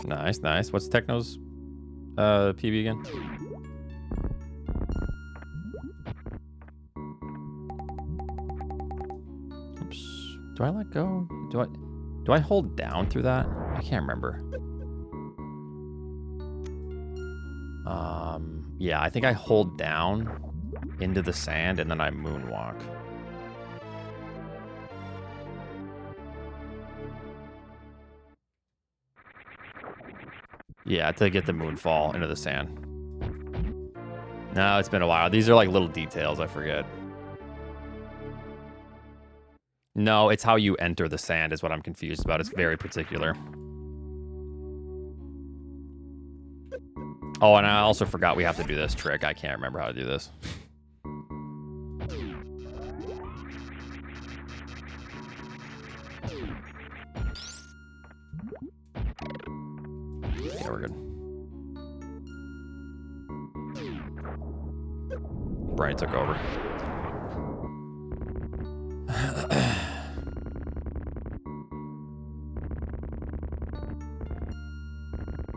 Nice, nice. What's Techno's PB again? Oops. Do I let go? Do I hold down through that? I can't remember. Yeah, I think I hold down into the sand and then I moonwalk. Yeah, to get the moonfall into the sand. No, it's been a while. These are like little details, I forget. No, it's how you enter the sand is what I'm confused about. It's very particular. Oh, and I also forgot we have to do this trick. I can't remember how to do this. Yeah, we're good. Brian took over.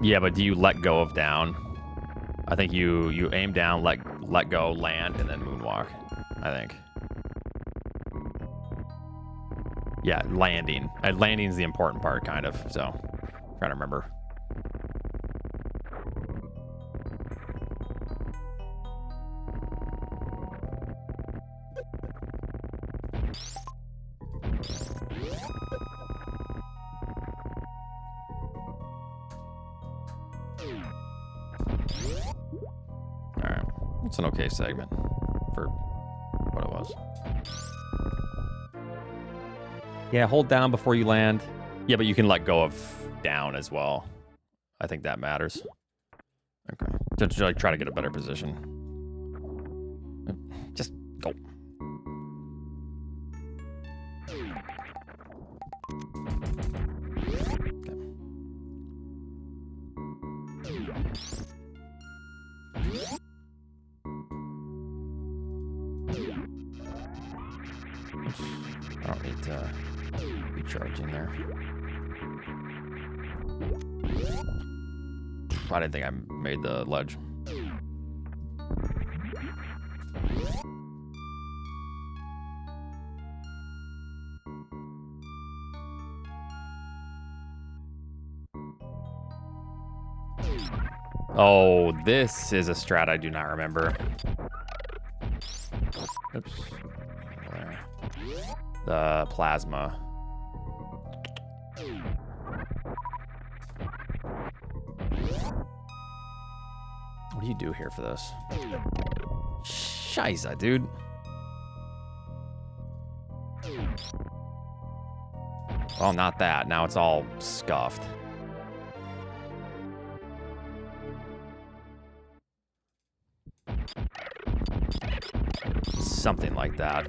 Yeah, but do you let go of down? I think you aim down, let go, land, and then moonwalk. I think. Yeah, landing. Landing is the important part, kind of. So, trying to remember. Alright. It's an okay segment for what it was. Yeah, hold down before you land. Yeah, but you can let go of down as well. I think that matters. Okay. Just like try to get a better position. Just go. I don't need to be charging there. I didn't think I made the ledge. Oh, this is a strat I do not remember. Oops. There. The plasma. What do you do here for this? Shiza, dude. Well, not that. Now it's all scuffed. Something like that.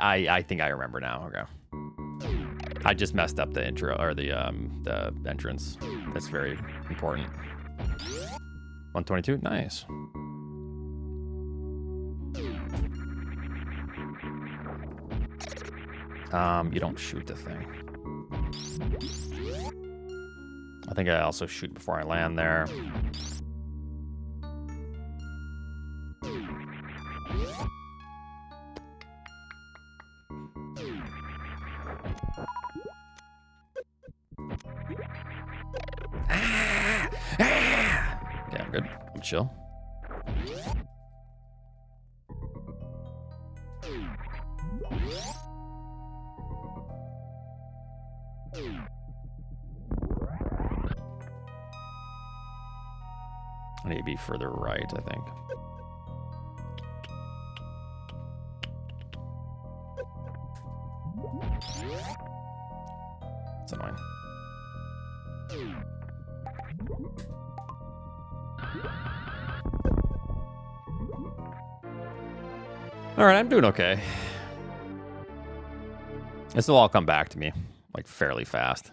I think I remember now. Okay. I just messed up the intro or the entrance. That's very important. 122, nice. You don't shoot the thing. I think I also shoot before I land there. Yeah, I'm good. I'm chill. I need to be further right, I think. It's annoying. All right, I'm doing okay. This will all come back to me, like, fairly fast.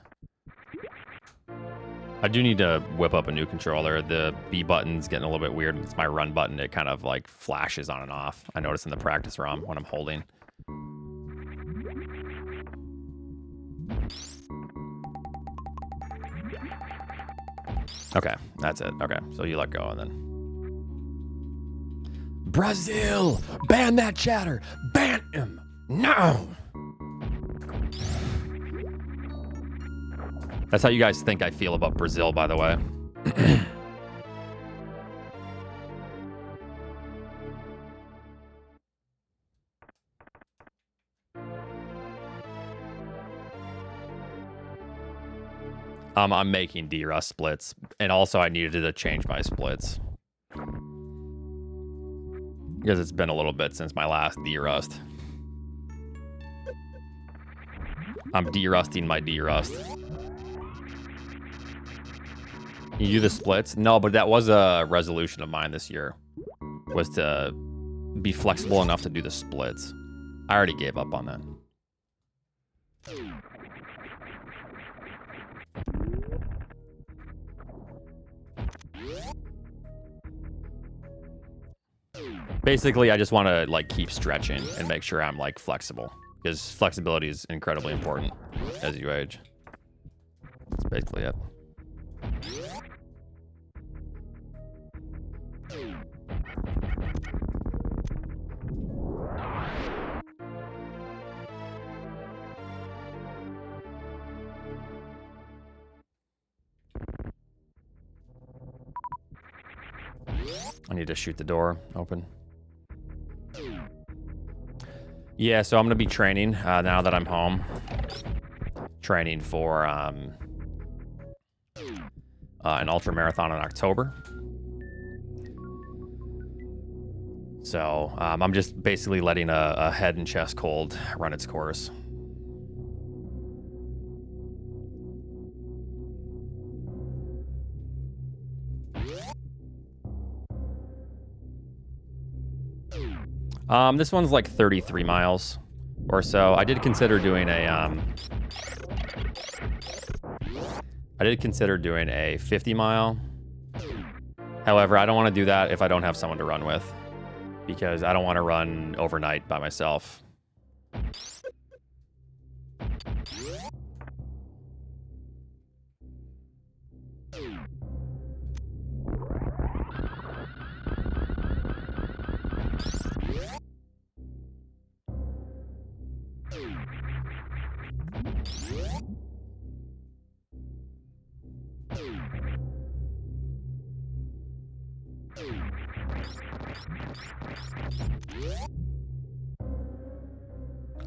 I do need to whip up a new controller. The B button's getting a little bit weird. It's my run button. It kind of, like, flashes on and off. I notice in the practice ROM when I'm holding. Okay, that's it. Okay, so you let go and then. Brazil! Ban that chatter! Ban him! No! That's how you guys think I feel about Brazil, by the way. I'm making D-Rust splits, and also I needed to change my splits. Because it's been a little bit since my last D-Rust. I'm D-Rusting my D-Rust. You do the splits? No, but that was a resolution of mine this year. Was to be flexible enough to do the splits. I already gave up on that. Basically, I just want to like keep stretching and make sure I'm like flexible, because flexibility is incredibly important as you age. That's basically it. I need to shoot the door open. Yeah, so I'm going to be training now that I'm home. Training for an ultra marathon in October. So I'm just basically letting a head and chest cold run its course. This one's like 33 miles or so. I did consider doing a 50 mile. However, I don't want to do that if I don't have someone to run with, because I don't want to run overnight by myself.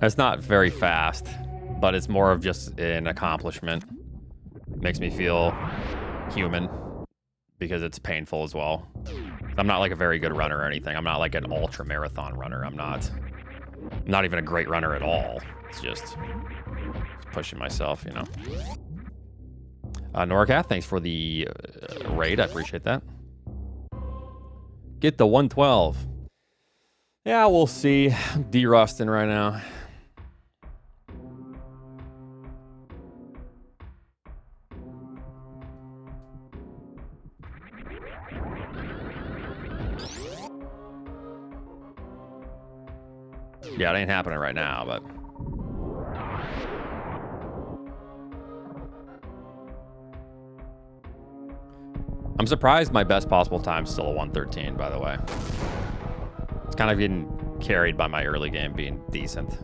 It's not very fast, but it's more of just an accomplishment. Makes me feel human, because it's painful as well. I'm not like a very good runner or anything. I'm not like an ultra marathon runner. I'm not even a great runner at all. It's just pushing myself, you know. Norcath, thanks for the raid. I appreciate that. Get the 112. Yeah, we'll see. I'm de-rusting right now. Yeah, it ain't happening right now, but... I'm surprised my best possible time's still a 113, by the way. It's kind of getting carried by my early game being decent.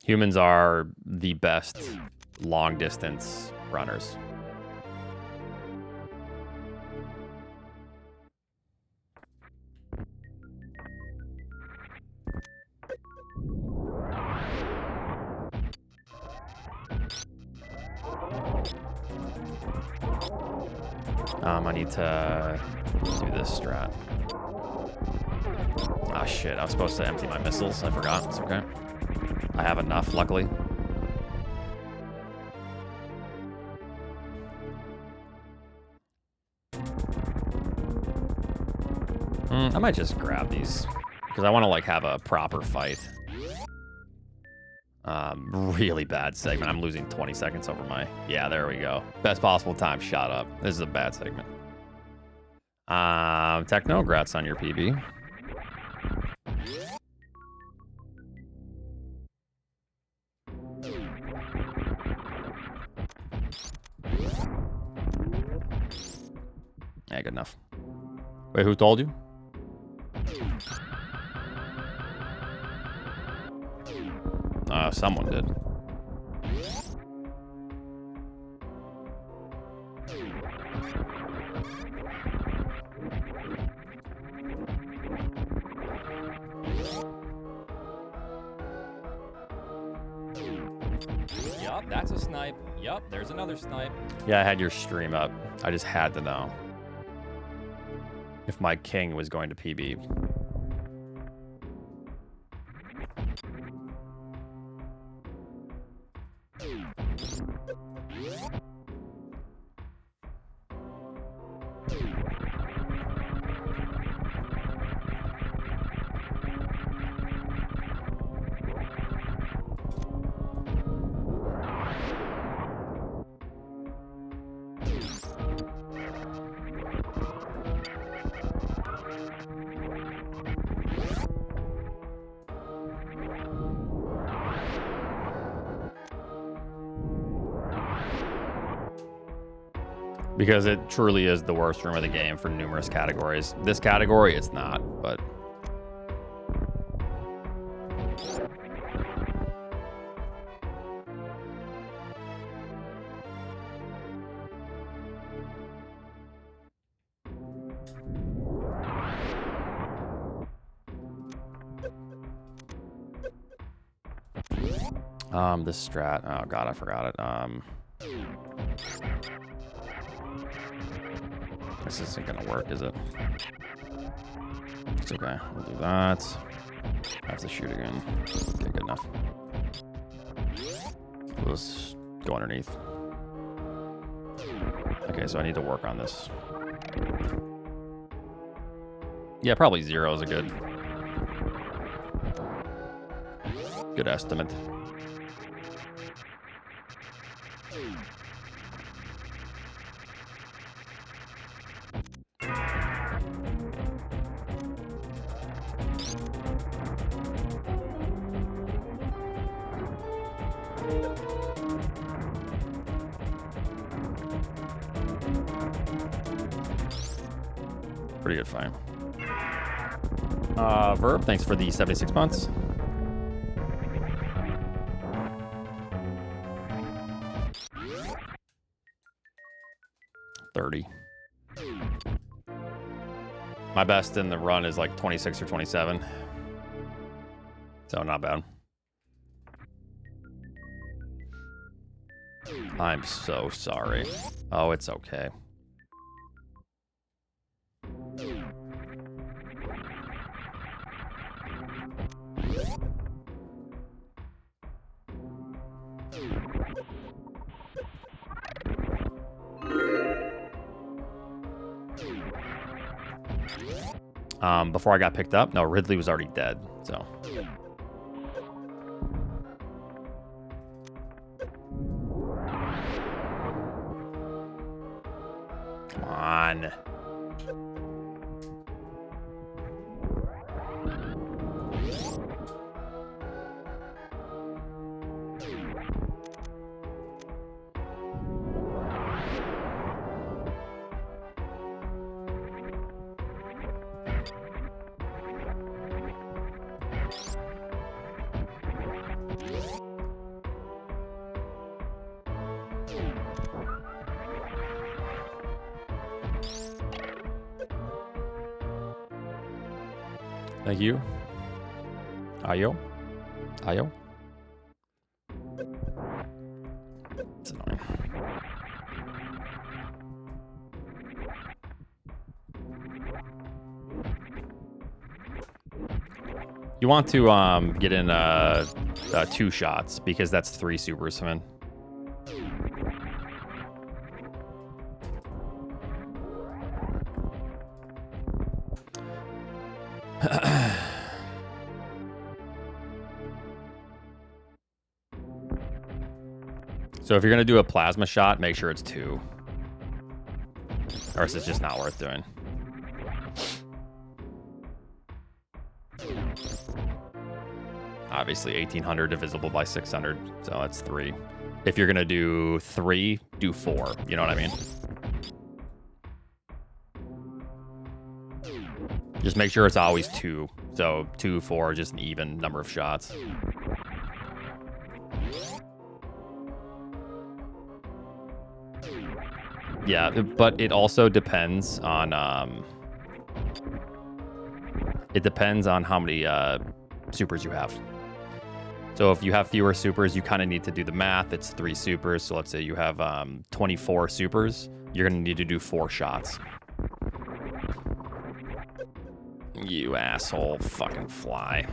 Humans are the best long distance runners. I need to do this strat. Ah, shit. I was supposed to empty my missiles. I forgot. It's okay. I have enough, luckily. I might just grab these, because I want to, like, have a proper fight. Really bad segment. I'm losing 20 seconds over my... Yeah, there we go. Best possible time shot up. This is a bad segment. Technograts on your PB. Yeah, good enough. Wait, who told you? Someone did. Yup, that's a snipe. Yup, there's another snipe. Yeah, I had your stream up. I just had to know if my king was going to PB. Because it truly is the worst room of the game for numerous categories. This category, it's not, but... this strat. Oh god, I forgot it. This isn't gonna work, is it? It's okay. We'll do that. I have to shoot again. Okay, good enough. Let's go underneath. Okay, so I need to work on this. Yeah, probably 0 is a good estimate. Pretty good fight. Verb, thanks for the 76 months. $30. My best in the run is like 26 or 27. So not bad. I'm so sorry. Oh, it's okay. Before I got picked up, no, Ridley was already dead, so. Come on. Thank you. Ayo. Ayo. It's annoying. You want to get in 2 shots because that's 3 super summon. So if you're going to do a plasma shot, make sure it's 2. Or else it's just not worth doing. Obviously 1800 divisible by 600, so that's 3. If you're gonna do 3, do 4. You know what I mean? Just make sure it's always 2. So 2, 4, just an even number of shots. Yeah, but it also depends on how many supers you have. So if you have fewer supers, you kind of need to do the math. It's 3 supers. So let's say you have 24 supers. You're going to need to do 4 shots. You asshole fucking fly.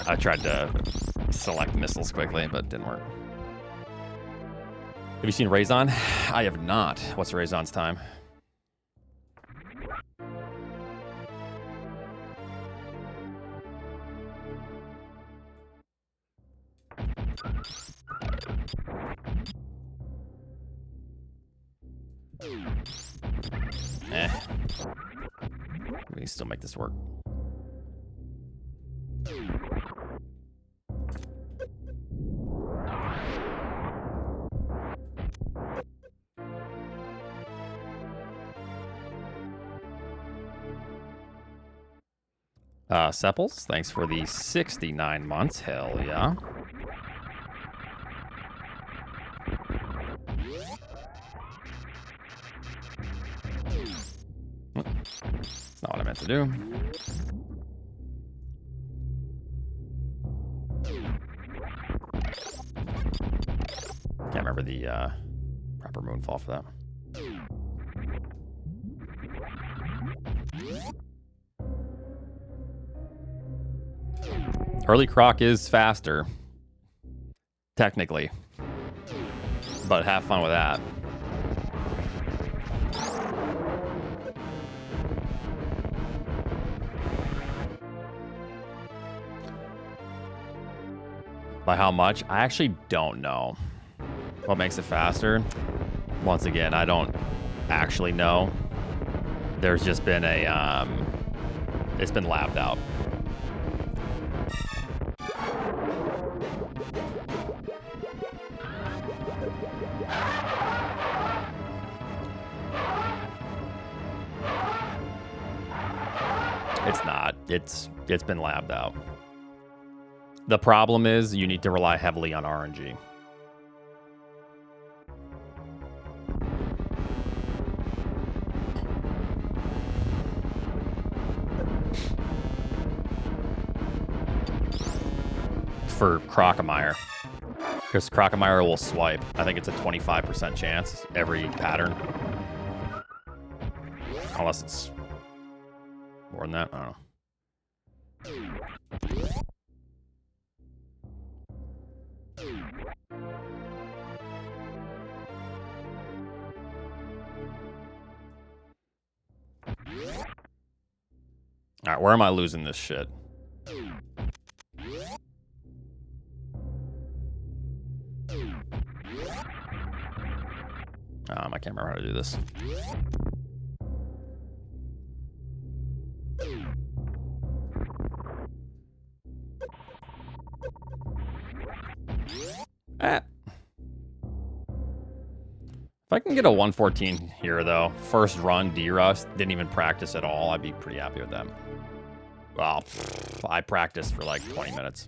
I tried to select missiles quickly, but it didn't work. Have you seen Raison? I have not. What's Raison's time? We can still make this work. Sepples, thanks for the 69 months. Hell yeah. That's not what I meant to do. Can't remember the proper moonfall for that. Early Croc is faster, technically, but have fun with that. By how much? I actually don't know what makes it faster. Once again, I don't actually know. There's just been a, it's been labbed out. It's not. It's been labbed out. The problem is you need to rely heavily on RNG. For Crocomire. Because Crocomire will swipe. I think it's a 25% chance every pattern. Unless it's more than that. I don't know. All right, where am I losing this shit? I can't remember how to do this. If I can get a 114 here, though, first run D-Rust, didn't even practice at all, I'd be pretty happy with that. Well, I practiced for like 20 minutes.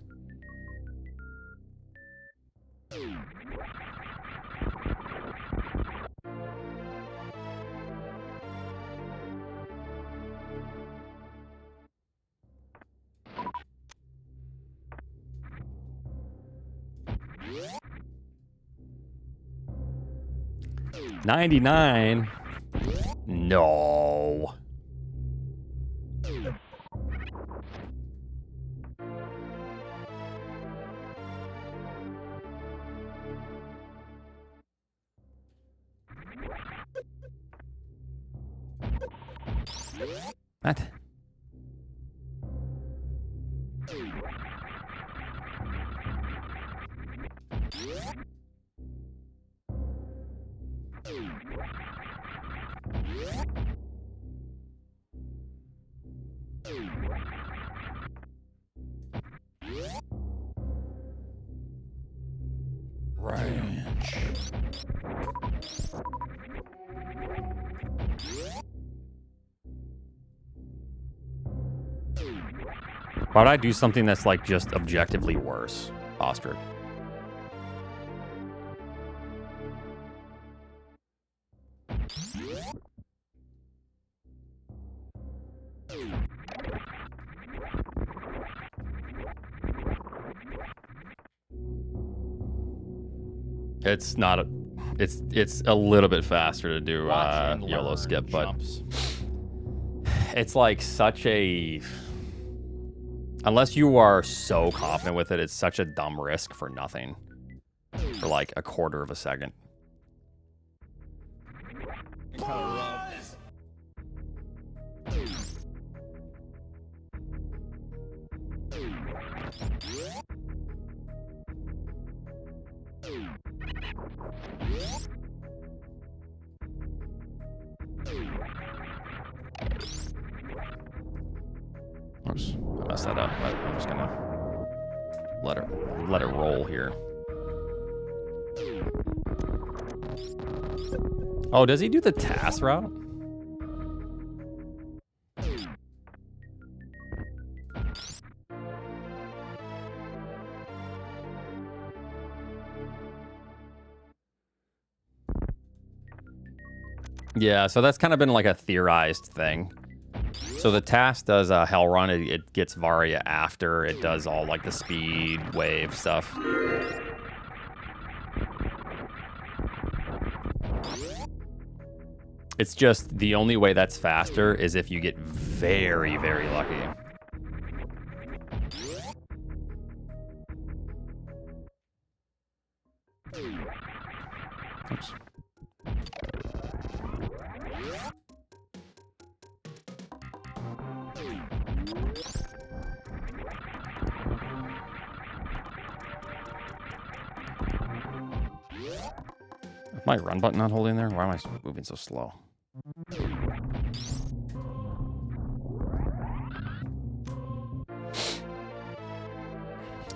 $99. No. What? Ranch. Why would I do something that's like just objectively worse? Ostrich. It's not a... It's a little bit faster to do Watch and YOLO learn skip, but jumps. it's like such a... Unless you are so confident with it, it's such a dumb risk for nothing. For like a quarter of a second. Kinda rough. Oops, I messed that up, but I'm just gonna let it roll here. Oh, does he do the task route? Yeah, so that's kind of been like a theorized thing. So the task does a hell run. It gets Varia after it does all like the speed wave stuff. It's just the only way that's faster is if you get very, very lucky. Oops. Is my run button not holding there? Why am I moving so slow?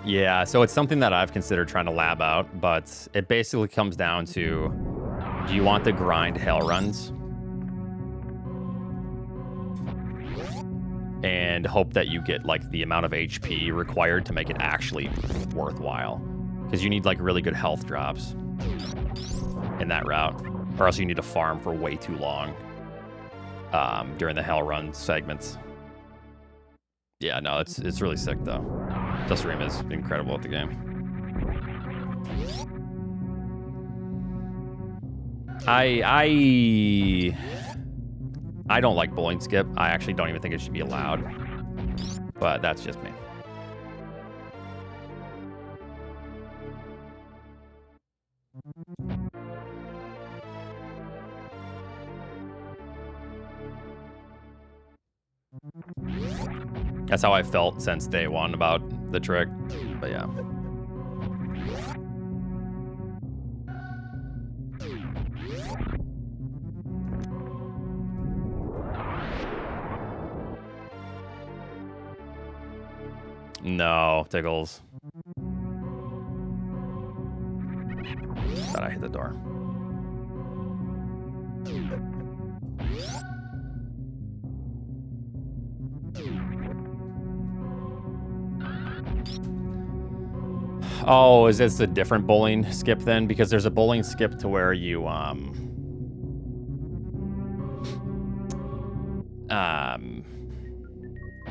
Yeah, so it's something that I've considered trying to lab out, but it basically comes down to, do you want to grind hell runs and hope that you get like the amount of HP required to make it actually worthwhile? Because you need like really good health drops in that route, or else you need to farm for way too long during the hell run segments. Yeah, no, it's really sick though. Dustream is incredible at the game. I don't like bowling skip. I actually don't even think it should be allowed. But that's just me. That's how I felt since day one about the trick. But yeah. No, Tickles. Thought I hit the door. Oh, is this a different bowling skip then? Because there's a bowling skip to where you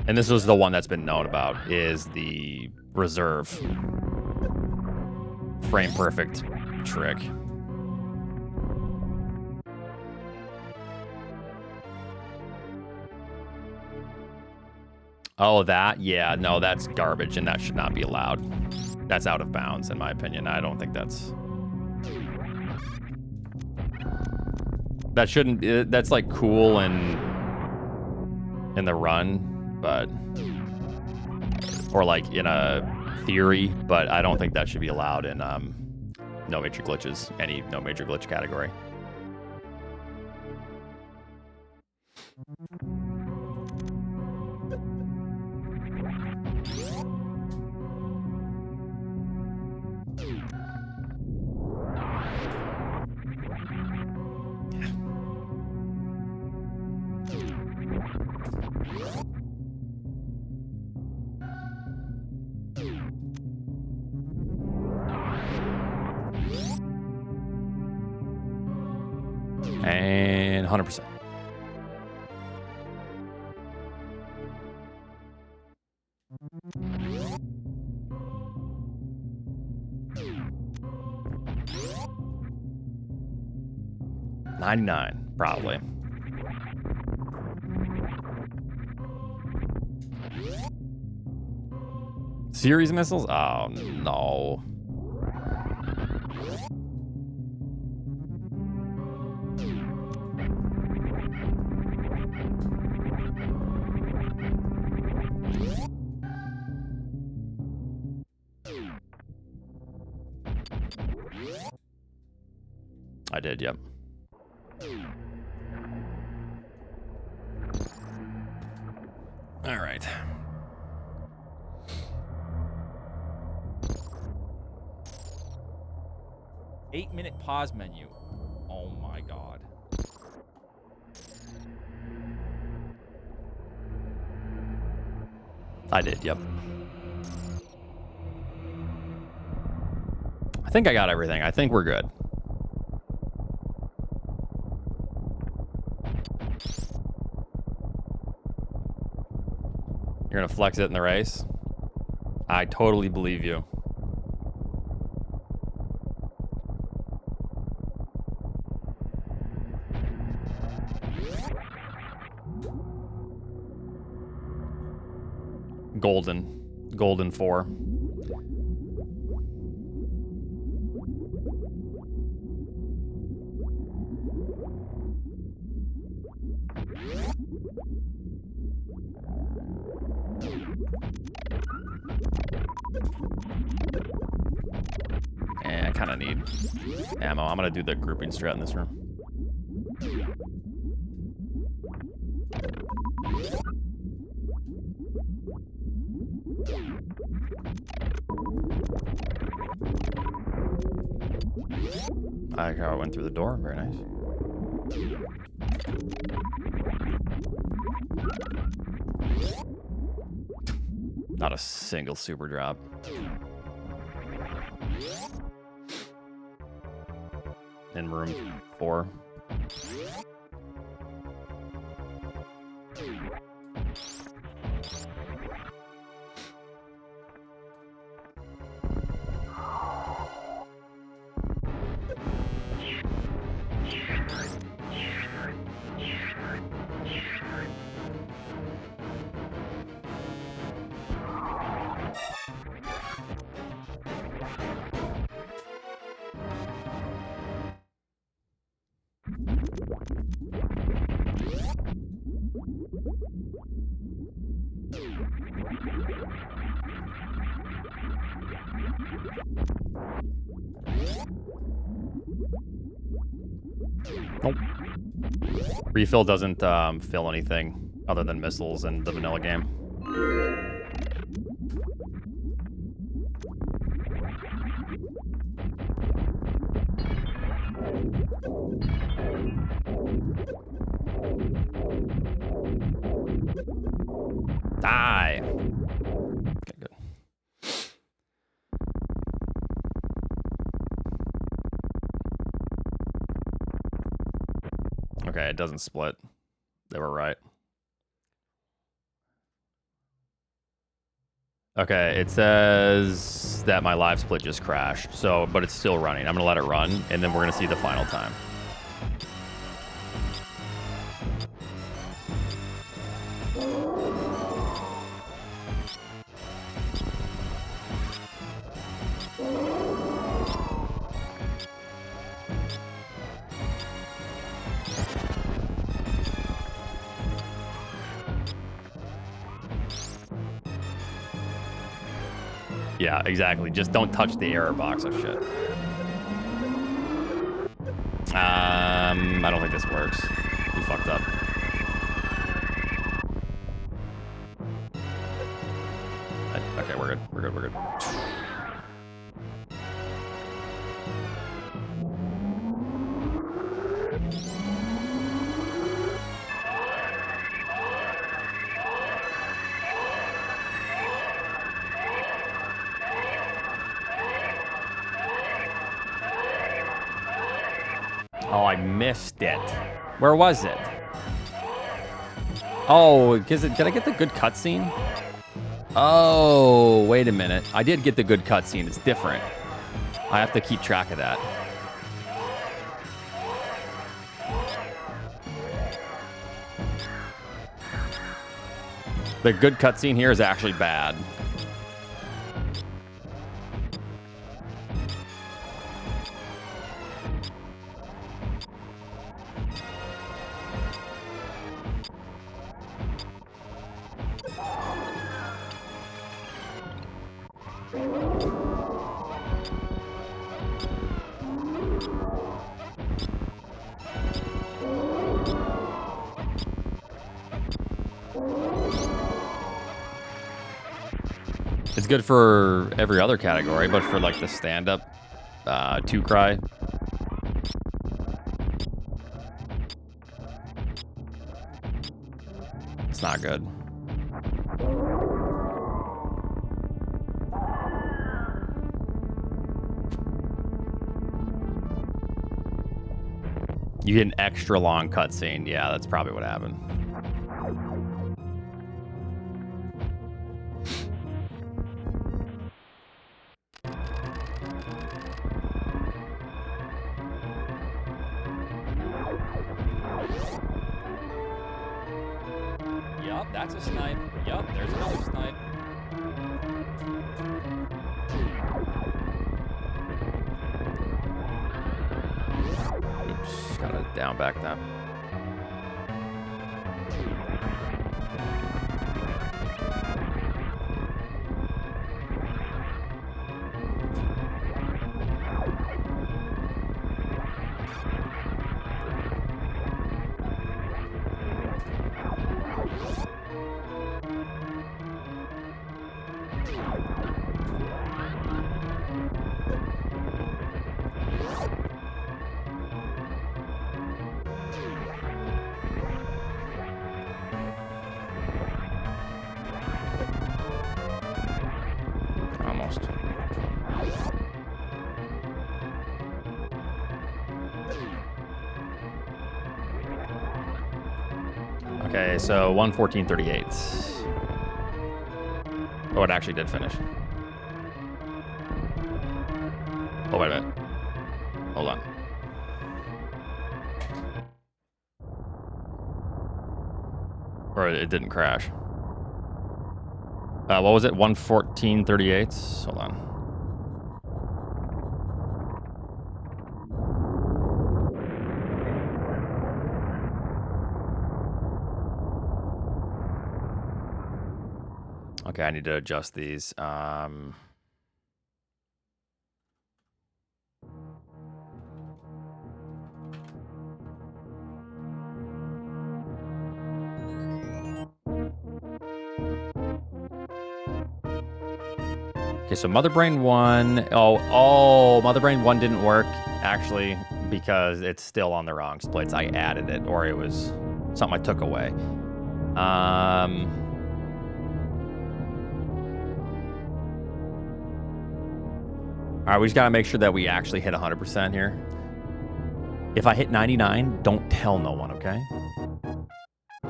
and this was the one that's been known about, is the reserve frame perfect trick. Oh, that? Yeah, no, that's garbage, and that should not be allowed. That's out of bounds, in my opinion. I don't think that's... That shouldn't... That's, like, cool and... in the run, but... Or, like, in a theory, but I don't think that should be allowed in, no major glitches. Any no major glitch category. And 100%. $99, probably. Series missiles? Oh, no. I did, yep. All right. Eight-minute pause menu. Oh my god. I did, yep. I think I got everything. I think we're good. You're gonna flex it in the race? I totally believe you. Golden 4. And I kind of need ammo. I'm gonna do the grouping strat in this room. I went through the door. Very nice. Not a single super drop. In room 4. Nope. Refill doesn't fill anything other than missiles in the vanilla game. Die. Okay, good. Okay, it doesn't split. They were right. Okay, it says that my live split just crashed, so, but it's still running. I'm gonna let it run, and then we're gonna see the final time. Yeah, exactly. Just don't touch the error box of shit. I don't think this works. We fucked up. Okay, we're good. We're good. We're good. Oh, I missed it. Where was it? Oh, did I get the good cutscene? Oh, wait a minute. I did get the good cutscene. It's different. I have to keep track of that. The good cutscene here is actually bad. It's good for every other category, but for like the stand-up 2 cry. It's not good. You get an extra long cutscene. Yeah, that's probably what happened. Yup, that's a snipe. Yup, there's another snipe. Oops, gotta down back that. Almost. Okay, so 1:14:38. Oh, it actually did finish. Oh, wait a minute. Hold on. Or it didn't crash. What was it? 1:14:38. Hold on. Okay, I need to adjust these. Okay, so Mother Brain 1. Oh, Mother Brain 1 didn't work, actually, because it's still on the wrong splits. I added it, or it was something I took away. All right, we just got to make sure that we actually hit 100% here. If I hit 99, don't tell no one, okay?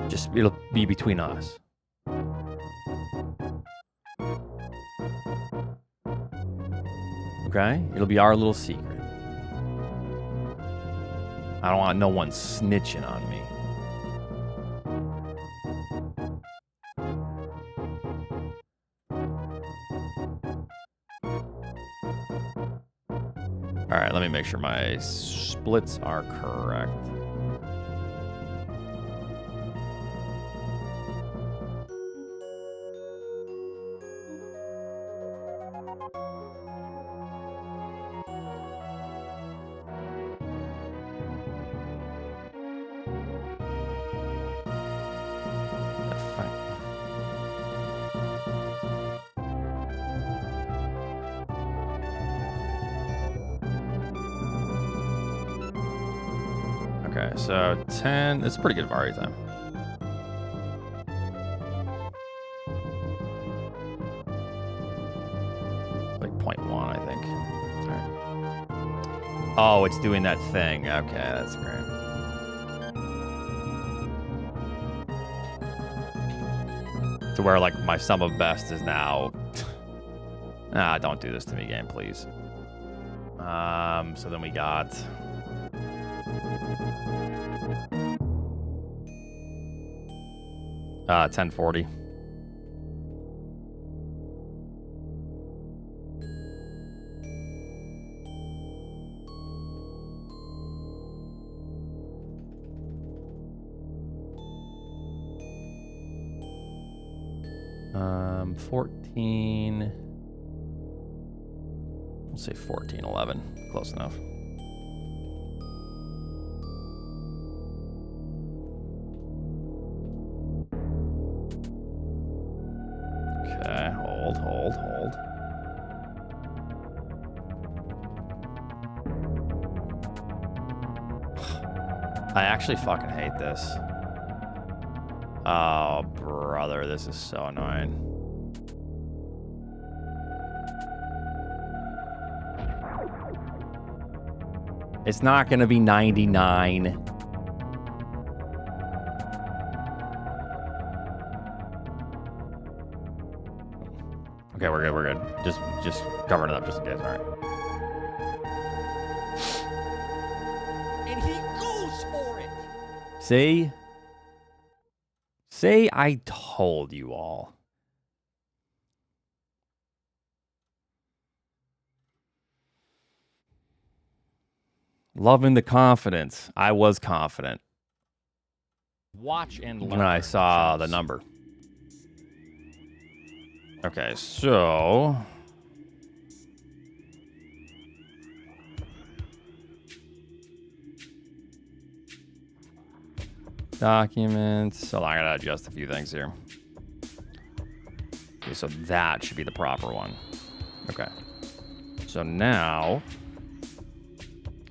Just, it'll be between us. Okay? It'll be our little secret. I don't want no one snitching on me. All right, let me make sure my splits are correct. Okay, so 10. It's pretty good variety time. Like 0.1, I think. All right. Oh, it's doing that thing. Okay, that's great. To where, like, my sum of best is now... Ah, don't do this to me, game, please. So then we got... 1040. Um, 14. We'll say 1411. Close enough. Okay, hold. I actually fucking hate this. Oh, brother, this is so annoying. It's not gonna be 99. Okay, we're good. Just covering it up just in case, all right. And he goes for it. See? See, I told you all. Loving the confidence. I was confident Watch and learn. when I saw the number. Okay, so... Documents. So I gotta adjust a few things here. Okay, so that should be the proper one. Okay. So now...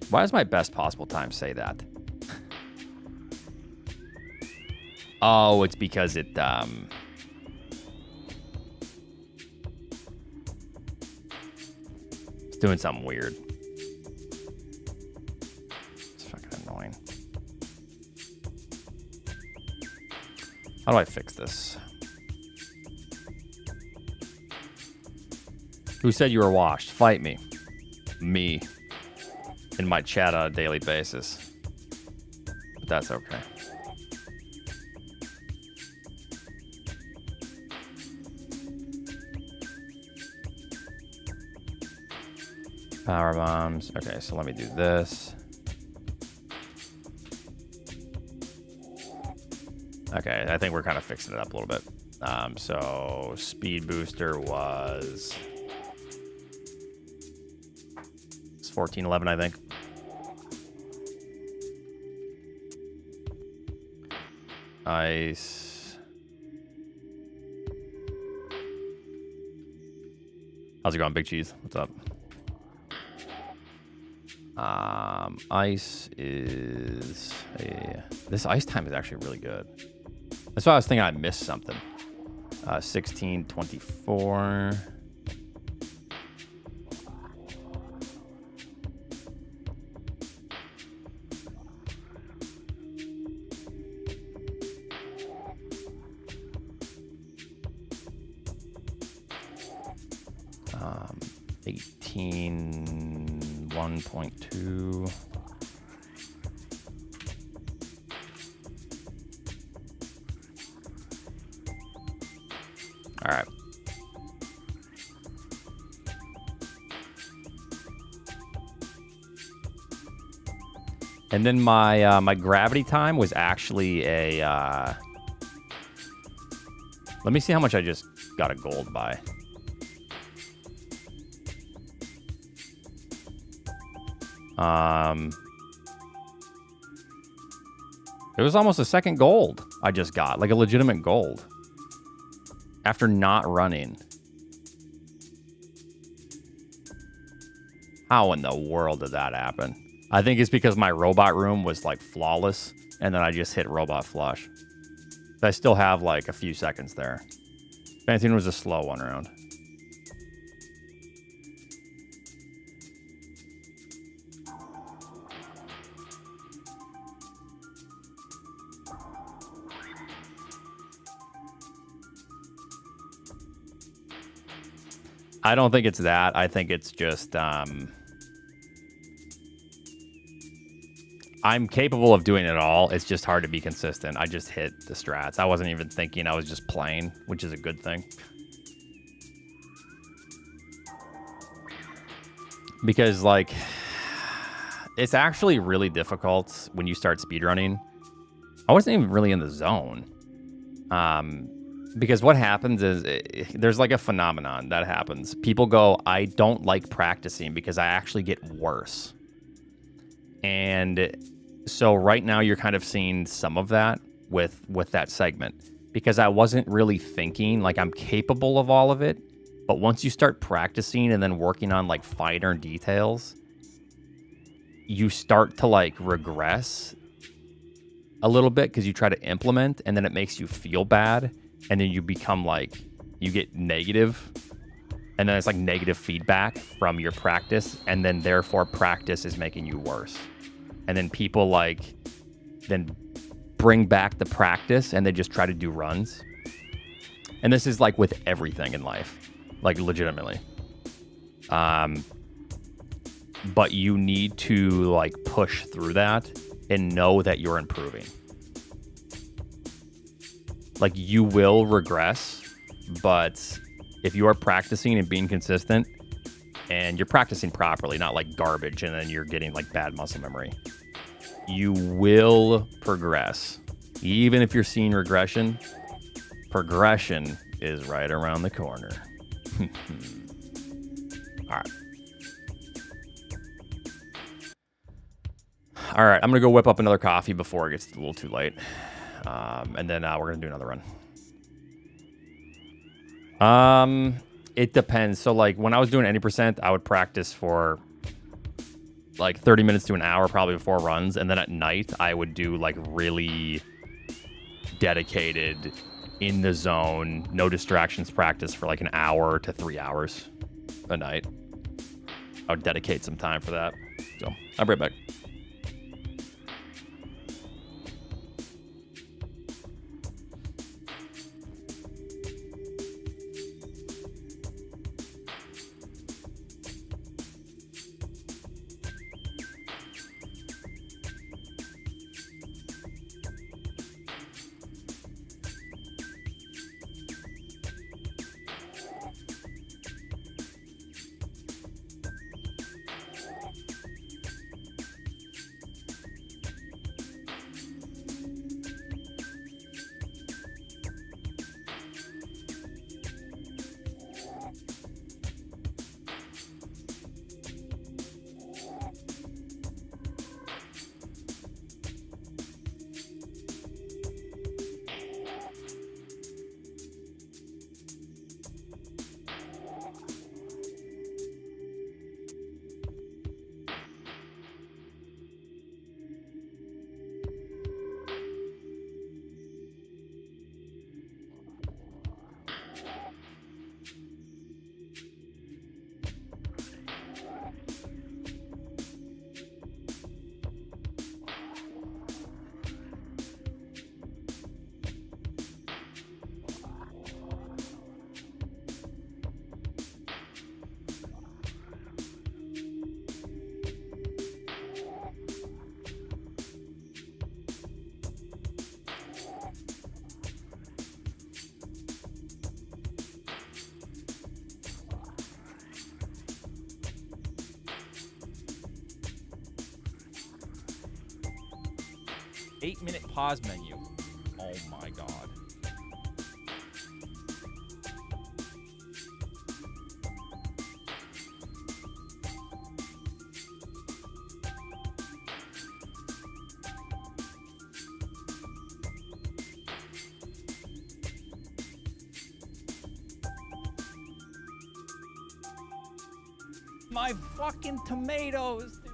Why does my best possible time say that? Oh, it's because it, it's doing something weird. It's fucking annoying. How do I fix this? Who said you were washed? Fight me. Me. In my chat on a daily basis. But that's okay. Power bombs. Okay, so let me do this. Okay, I think we're kind of fixing it up a little bit. So speed booster was 1411, I think. Ice. How's it going, Big Cheese? What's up? Ice is this ice time is actually really good. That's why I was thinking I missed something. 1624. Um, 18 1.2. All right. And then my my gravity time was actually a let me see how much I just got a gold by. It was almost a second gold I just got, like a legitimate gold. After not running. How in the world did that happen? I think it's because my robot room was like flawless, and then I just hit robot flush. I still have like a few seconds there. Fantasy was a slow one round. I don't think it's that. I think it's just I'm capable of doing it all. It's just hard to be consistent. I just hit the strats. I wasn't even thinking. I was just playing, which is a good thing. Because, like, it's actually really difficult when you start speedrunning. I wasn't even really in the zone. Because what happens is there's like a phenomenon that happens. People go, I don't like practicing because I actually get worse. And so right now you're kind of seeing some of that with that segment, because I wasn't really thinking like I'm capable of all of it. But once you start practicing and then working on like finer details, you start to like regress a little bit because you try to implement, and then it makes you feel bad. And then you become like, you get negative, and then it's like negative feedback from your practice. And then therefore practice is making you worse. And then people like then bring back the practice and they just try to do runs. And this is like with everything in life, like legitimately. But you need to like push through that and know that you're improving. Like, you will regress, but if you are practicing and being consistent, and you're practicing properly, not like garbage, and then you're getting like bad muscle memory, you will progress. Even if you're seeing regression, progression is right around the corner. All right. All right, I'm going to go whip up another coffee before it gets a little too late. And then we're going to do another run. It depends. So, like, when I was doing any percent, I would practice for like 30 minutes to an hour probably before runs. And then at night, I would do like really dedicated, in the zone, no distractions practice for like an hour to 3 hours a night. I would dedicate some time for that. So, I'll be right back. Eight-minute pause menu. Oh my god. My fucking tomatoes, dude.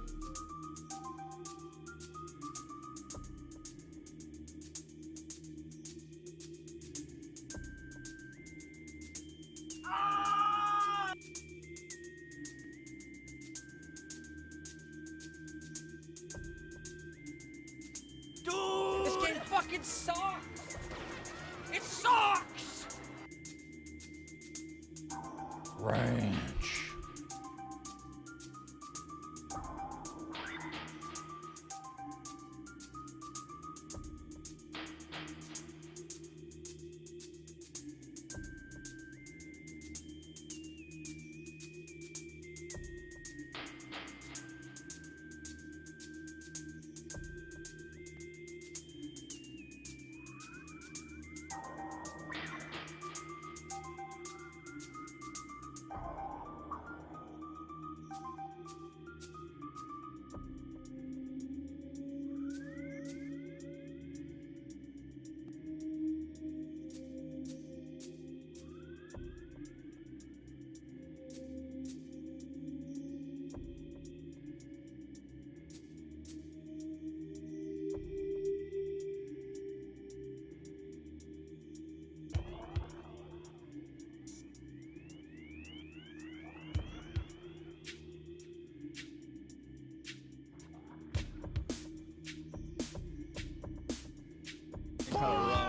It sucks! It sucks! Ranch. Kind of rough.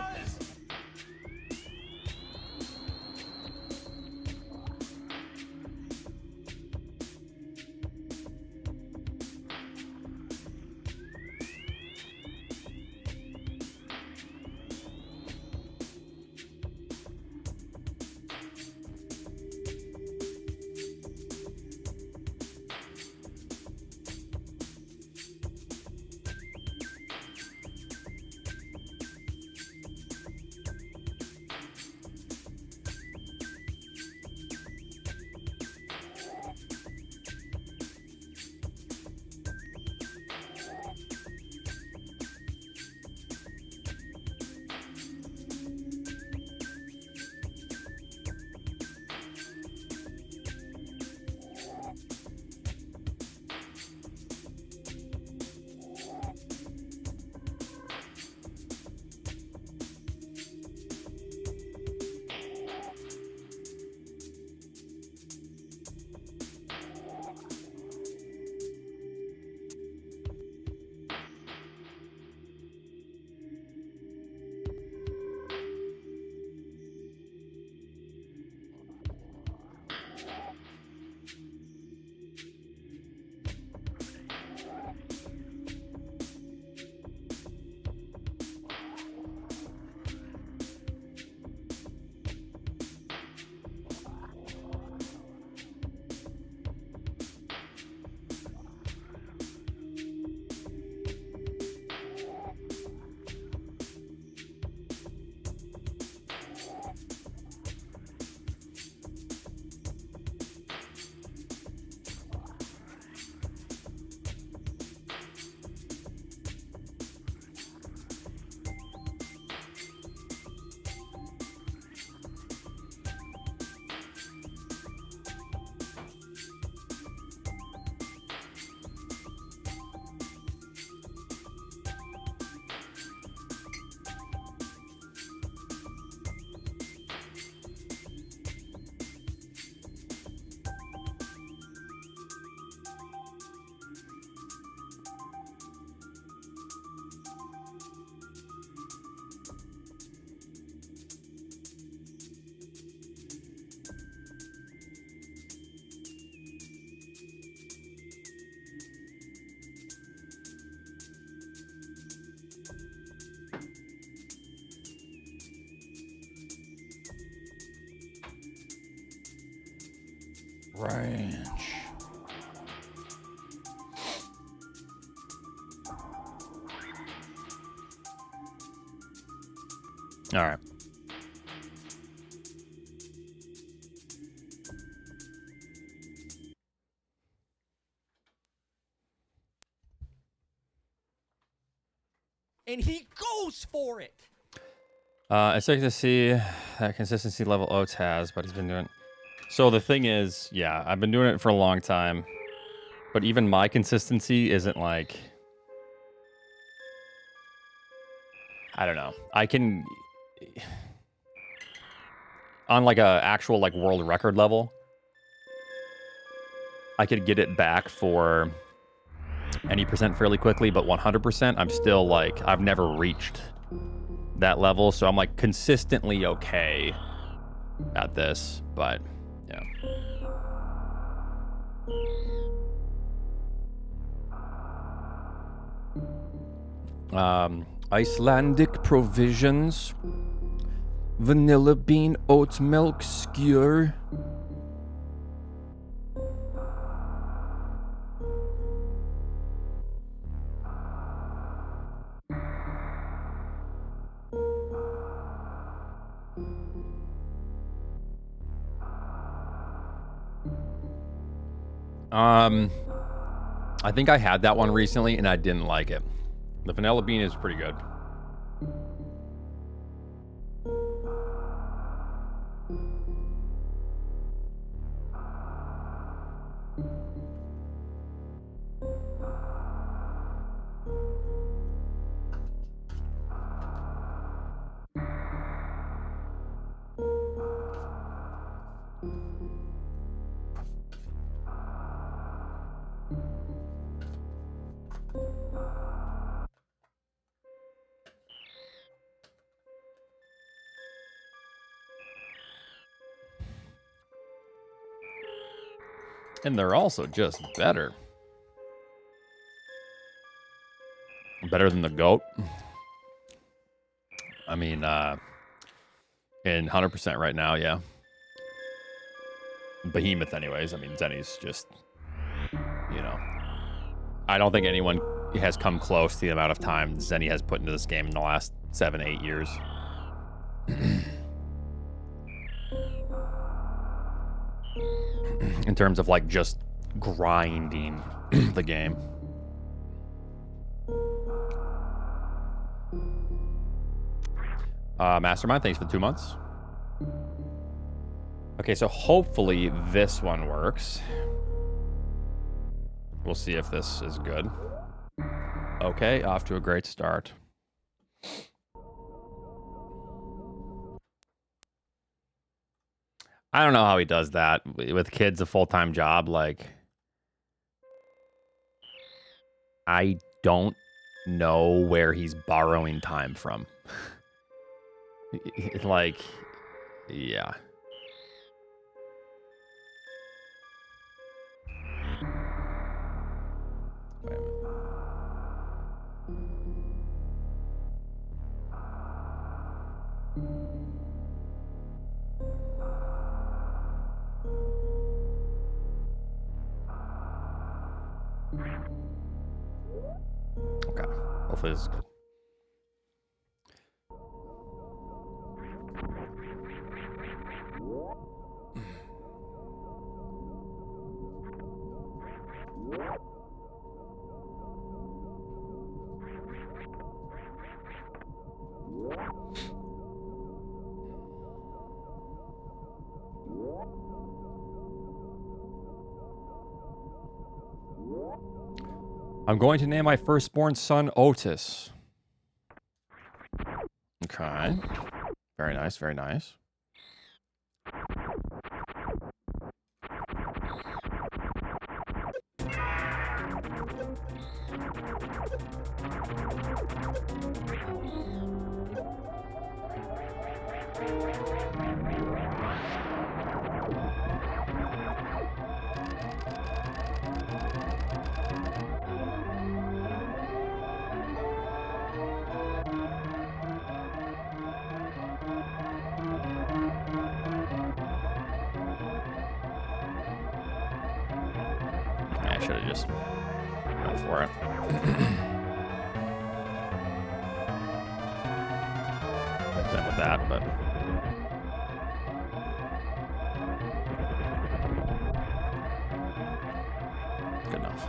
Ranch. All right. And he goes for it. It's like to see that consistency level Oates has, but he's been doing. So the thing is, yeah, I've been doing it for a long time, but even my consistency isn't like. I don't know. I can on like a actual like world record level, I could get it back for any percent fairly quickly, but 100%, I'm still like I've never reached that level, so I'm like consistently okay at this, but yeah. Icelandic provisions, vanilla bean oat milk skewer. I think I had that one recently and I didn't like it. The vanilla bean is pretty good. And they're also just better. Better than the goat. I mean, in 100% right now, yeah. Behemoth anyways. I mean, Zenny's just, you know. I don't think anyone has come close to the amount of time Zenny has put into this game in the last 7-8 years. In terms of like just grinding the game. Mastermind, thanks for the 2 months. Okay, so hopefully this one works. We'll see if this is good. Okay, off to a great start. I don't know how he does that with kids, a full-time job. Like, I don't know where he's borrowing time from. Like, yeah. Wait a minute. Okay, hopefully this is good. I'm going to name my firstborn son Otis. Okay. Very nice, very nice. I should have just went for it. Same with that, but good enough.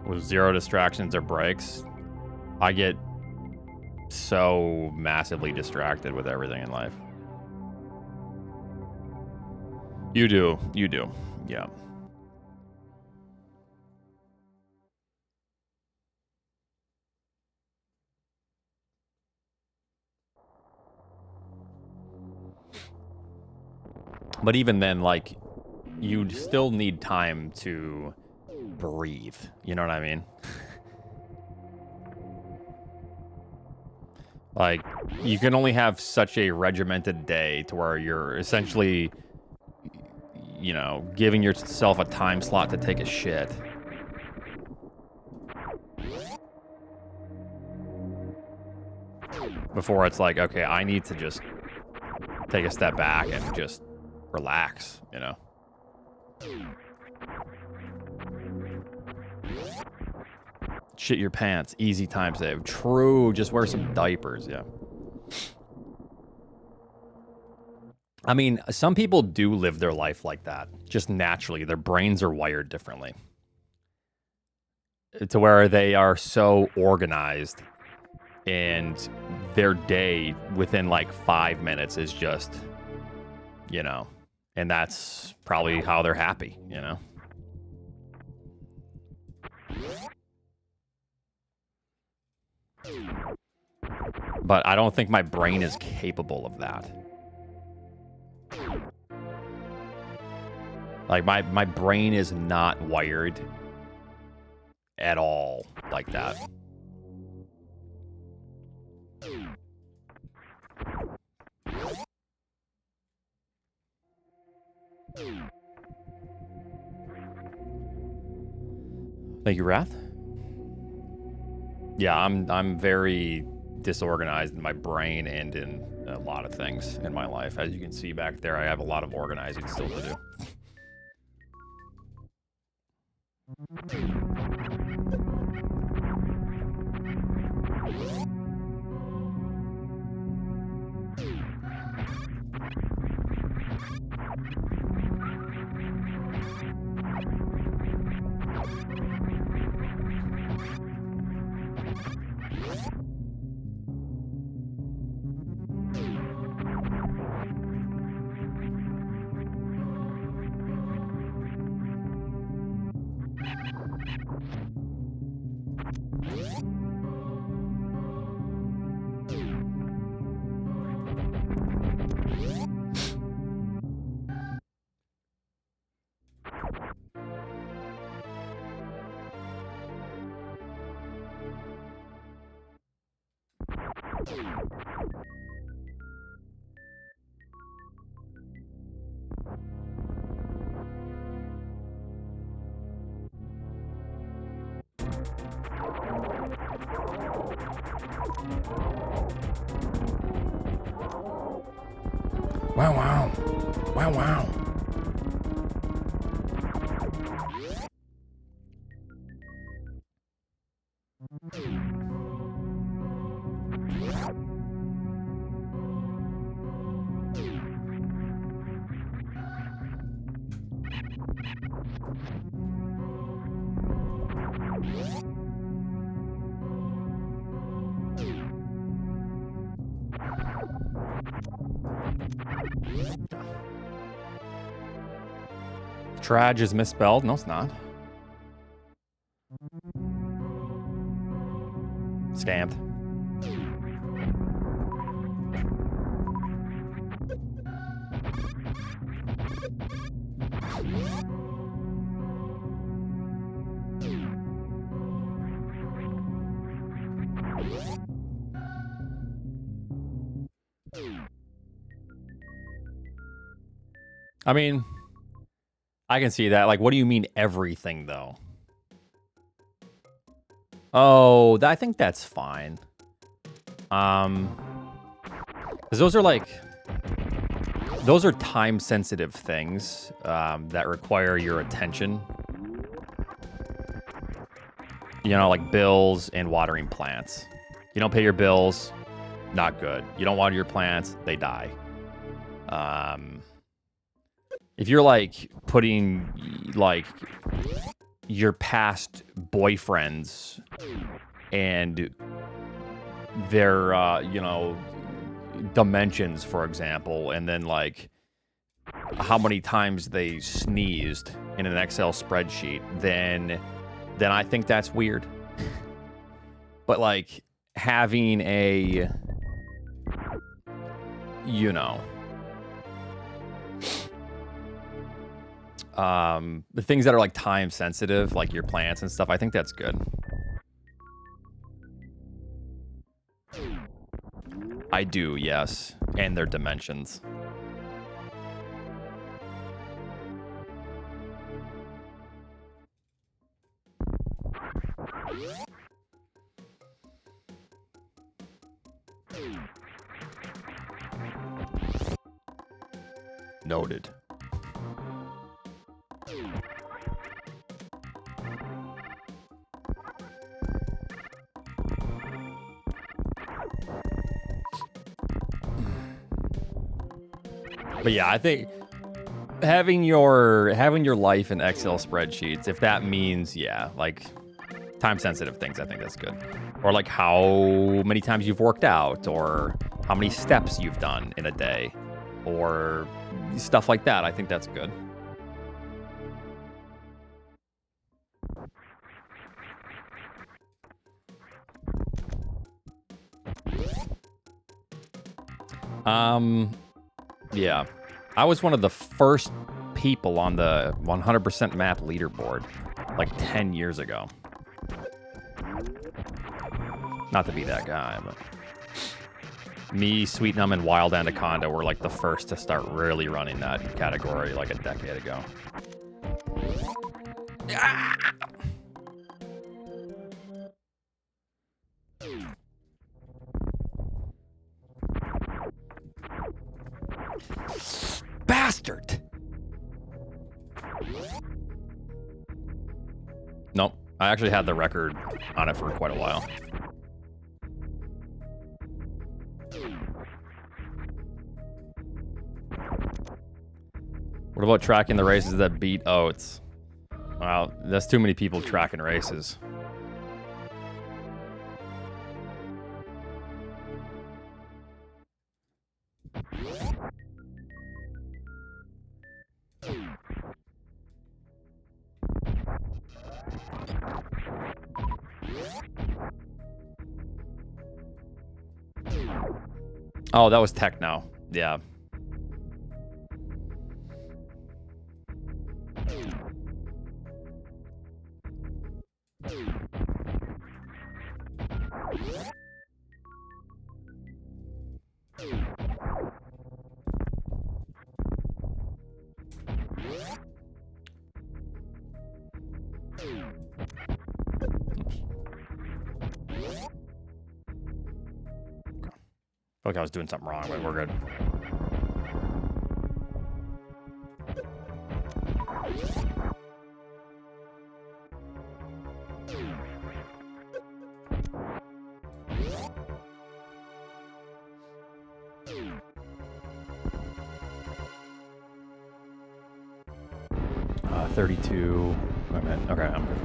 With 0 distractions or breaks, I get so massively distracted with everything in life. You do. Yeah. But even then, like, you still need time to breathe. You know what I mean? Like, you can only have such a regimented day to where you're essentially, you know, giving yourself a time slot to take a shit. Before it's like, okay, I need to just take a step back and just relax, you know? Shit your pants. Easy time save. True. Just wear some diapers. Yeah. I mean, some people do live their life like that. Just naturally. Their brains are wired differently. To where they are so organized and their day within like 5 minutes is just, you know, and that's probably how they're happy, you know? But I don't think my brain is capable of that. Like, my brain is not wired at all like that. Thank you, Wrath. Yeah, I'm very disorganized in my brain and in a lot of things in my life. As you can see back there, I have a lot of organizing still to do. Wow, wow. Wow, wow. Trage is misspelled. No, it's not. Scammed. I mean, I can see that. Like, what do you mean everything, though? Oh, I think that's fine. Because those are like, those are time-sensitive things that require your attention. You know, like bills and watering plants. You don't pay your bills, not good. You don't water your plants, they die. If you're like putting like your past boyfriends and their you know, dimensions, for example, and then like how many times they sneezed in an Excel spreadsheet, then I think that's weird. But like having a, you know, The things that are like time sensitive, like your plants and stuff, I think that's good. I do, yes. And their dimensions. Noted. But yeah, I think having your life in Excel spreadsheets, if that means, yeah, like time sensitive things, I think that's good. Or like how many times you've worked out, or how many steps you've done in a day, or stuff like that. I think that's good. Yeah. I was one of the first people on the 100% map leaderboard like 10 years ago. Not to be that guy, but me, Sweetnum, and Wild Anaconda were like the first to start really running that category like a decade ago. Ah! Bastard! Nope. I actually had the record on it for quite a while. What about tracking the races that beat Oats? Wow, that's too many people tracking races. Oh, that was Techno. Yeah. I feel like I was doing something wrong, but we're good. Uh, 32. Wait a minute. Okay, I'm good.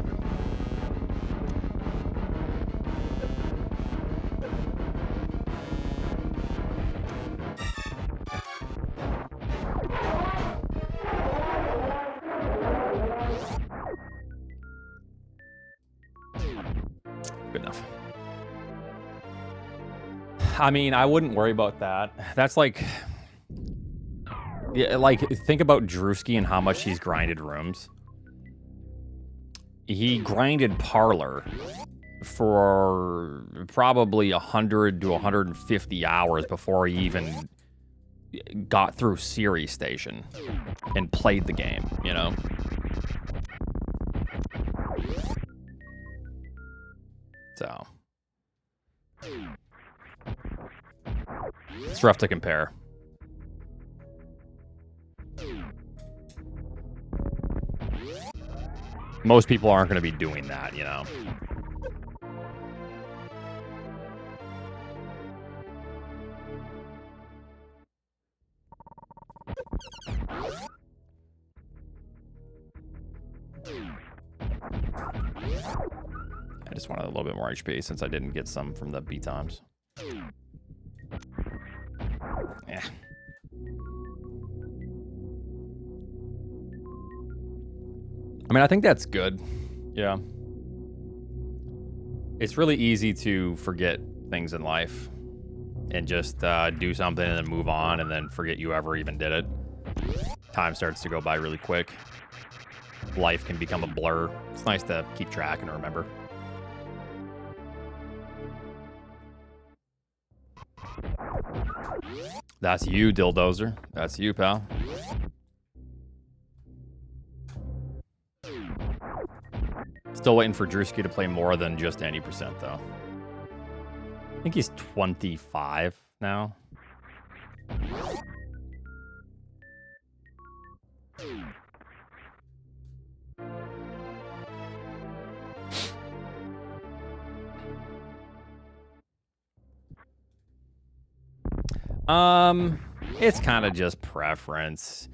Good enough. I mean, I wouldn't worry about that. That's like... Yeah, like, think about Drewski and how much he's grinded rooms. He grinded Parlor for probably 100 to 150 hours before he even got through Siri Station and played the game, you know? So... it's rough to compare. Most people aren't going to be doing that, you know? I just wanted a little bit more HP since I didn't get some from the B-Times. Yeah. I mean, I think that's good. Yeah. It's really easy to forget things in life and just do something and then move on and then forget you ever even did it. time starts to go by really quick. Life can become a blur. It's nice to keep track and remember. That's you, Dildozer. That's you, pal. Still waiting for Drewski to play more than just any percent, though. I think he's 25 now. It's kind of just preference.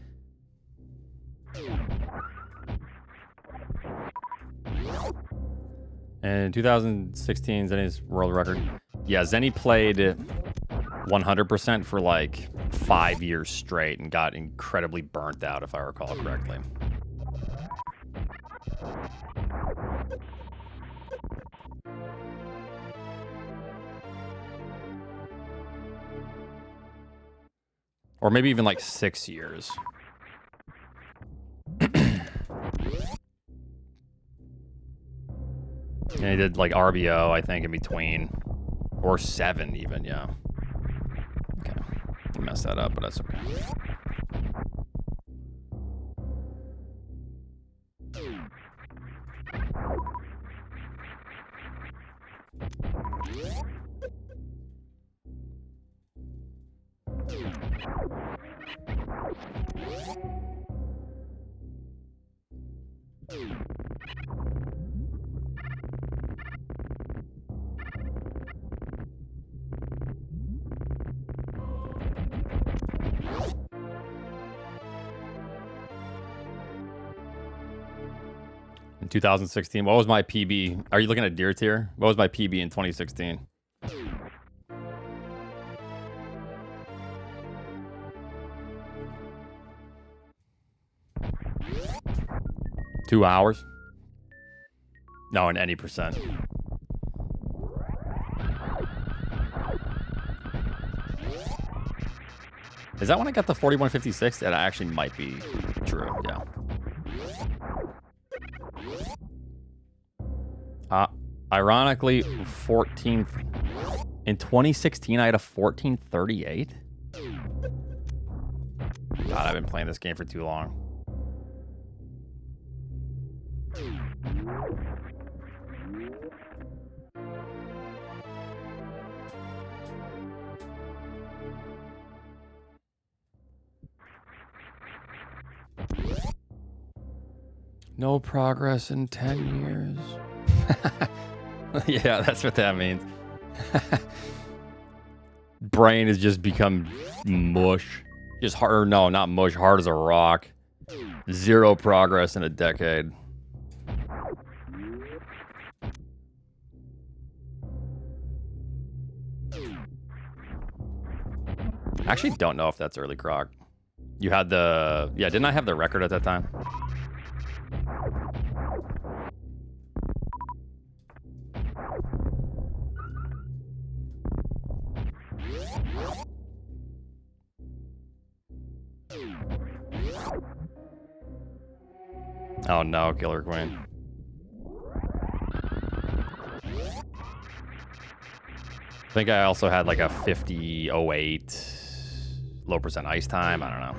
And 2016, Zenny's world record. Yeah, Zenny played 100% for like 5 years straight and got incredibly burnt out, if I recall correctly. Or maybe even like 6 years. And he did like RBO, I think, in between. Or 7 even, yeah. Okay. I messed that up, but that's okay. In 2016, what was my PB? Are you looking at Deer Tier? What was my PB in 2016? 2 hours? No, in any percent. Is that when I got the 4156? That actually might be true, yeah. Ironically, 14th. In 2016, I had a 1438? God, I've been playing this game for too long. No progress in 10 years. Yeah, that's what that means. Brain has just become mush. Just hard, no, not mush, hard as a rock. 0 progress in a decade. I actually don't know if that's early croc. You had the... Yeah, didn't I have the record at that time? Oh no, Killer Queen. I think I also had like a 5008 low percent ice time. I don't know.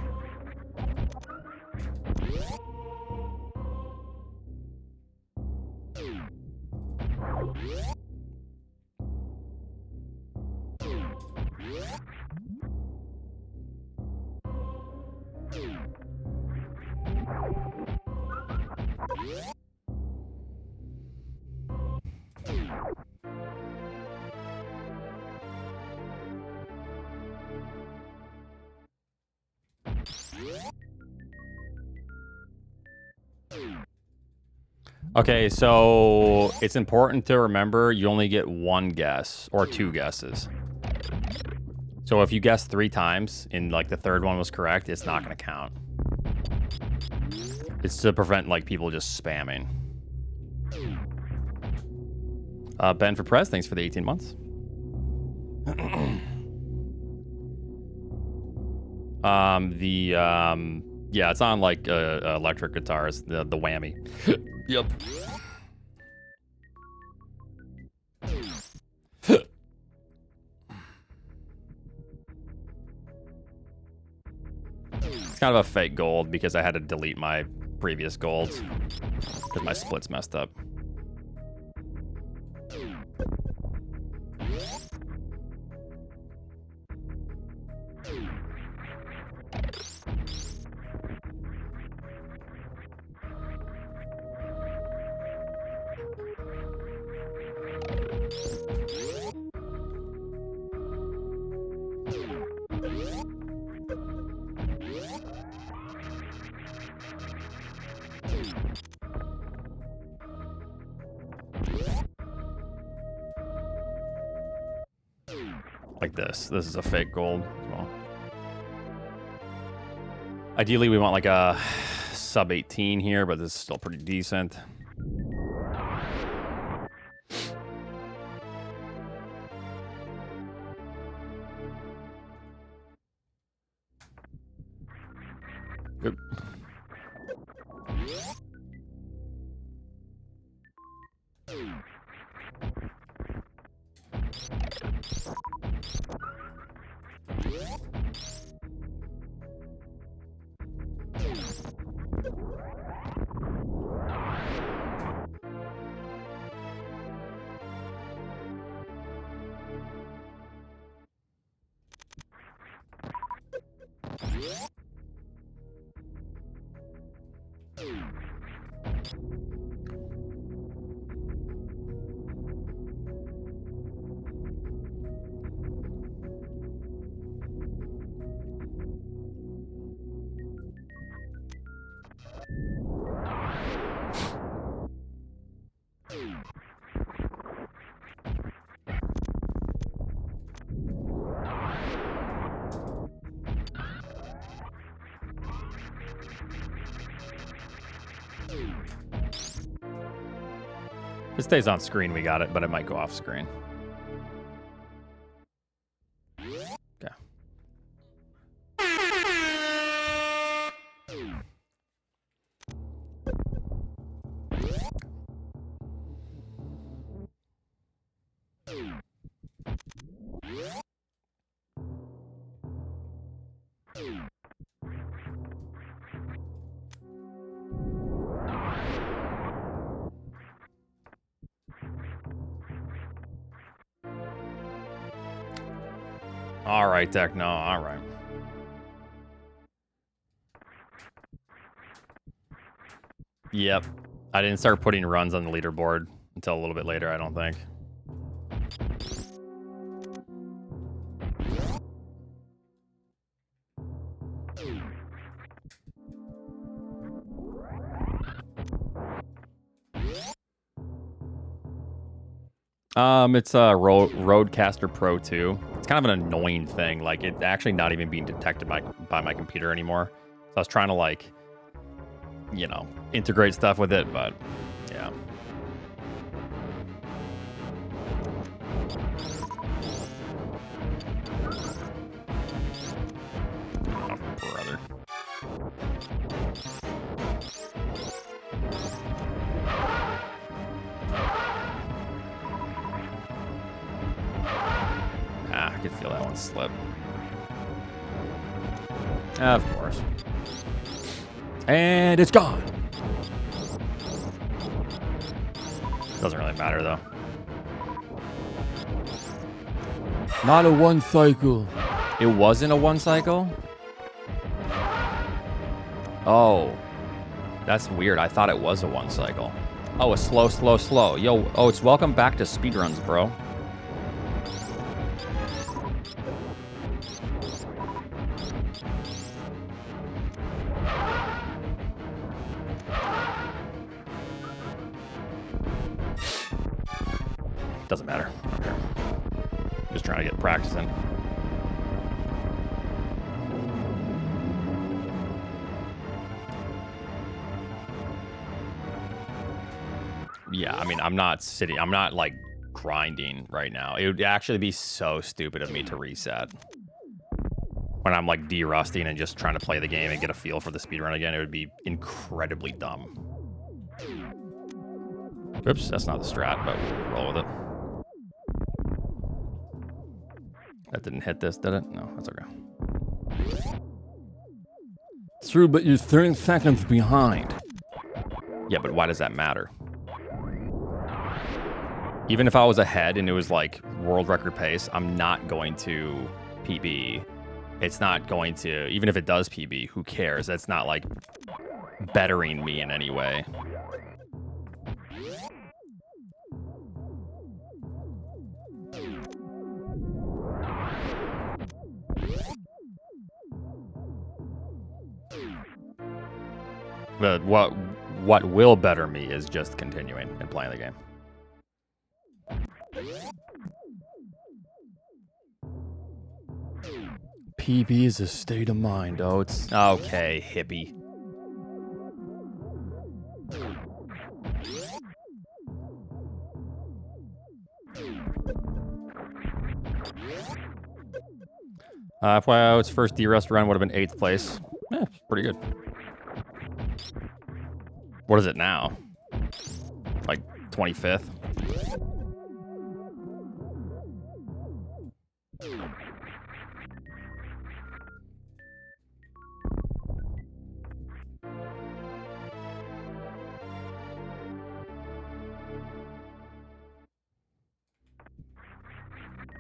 Okay, so it's important to remember you only get 1 guess or 2 guesses. So if you guess 3 times and like the 3rd one was correct, it's not going to count. It's to prevent like people just spamming. Ben for Prez, thanks for the 18 months. Yeah, it's on like electric guitars, the whammy. Yep. It's kind of a fake gold because I had to delete my previous golds because my splits messed up. Like this. This is a fake gold as well. Ideally, we want like a sub 18 here, but this is still pretty decent. Good. If it stays on screen, we got it, but it might go off screen. Okay. All right, Techno. All right. Yep. I didn't start putting runs on the leaderboard until a little bit later, I don't think. It's a Roadcaster Pro 2. It's kind of an annoying thing. Like, it's actually not even being detected by my computer anymore. So I was trying to, like, you know, integrate stuff with it, but yeah. Oh, brother. I could feel that one slip. Of course. And it's gone. Doesn't really matter, though. Not a one cycle. It wasn't a one cycle? Oh. That's weird. I thought it was a one cycle. Oh, a slow, slow, slow. Yo, oh, it's welcome back to speedruns, bro. Doesn't matter. Okay. Just trying to get practice in. Yeah, I mean, I'm not like grinding right now. It would actually be so stupid of me to reset. when I'm like de-rusting and just trying to play the game and get a feel for the speedrun again, it would be incredibly dumb. Oops, that's not the strat, but we'll roll with it. That didn't hit this, did it? No, that's okay. True, but you're 30 seconds behind. Yeah, but why does that matter? Even if I was ahead and it was like world record pace, I'm not going to PB. It's not going to, even if it does PB, who cares? That's not like bettering me in any way. But what will better me is just continuing and playing the game. PB is a state of mind, Oats. Okay, hippie. FYI, Oats' first D-Rust run would have been 8th place. Yeah, pretty good. What is it now? Like 25th?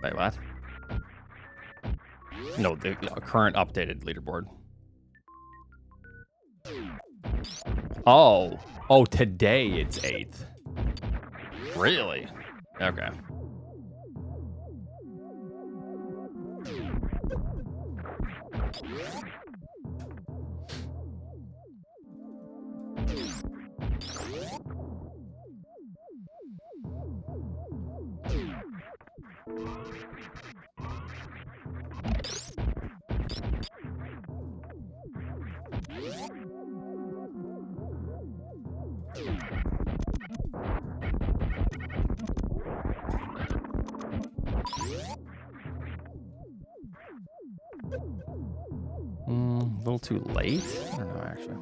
Wait, what? No, the current updated leaderboard. Oh. Oh, today it's 8th. Really? Okay. A little too late? I don't know, actually.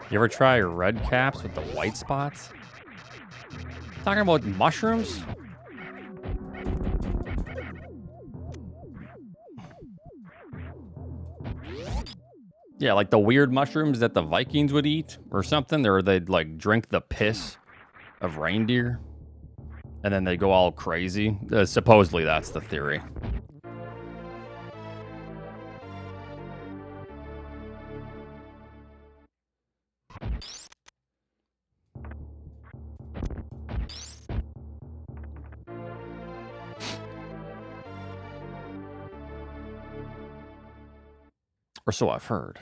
You ever try red caps with the white spots? Talking about mushrooms? Yeah, like the weird mushrooms that the Vikings would eat or something, or they'd like drink the piss of reindeer and then they go all crazy. Supposedly that's the theory. Or so I've heard.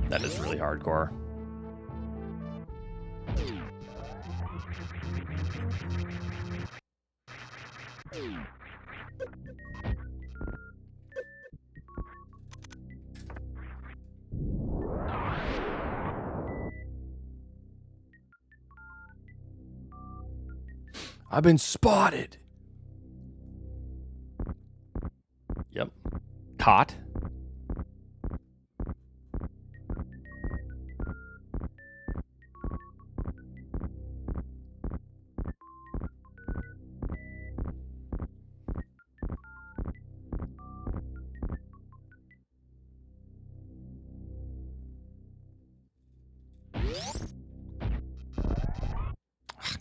That is really hardcore. I've been spotted. Yep. Caught.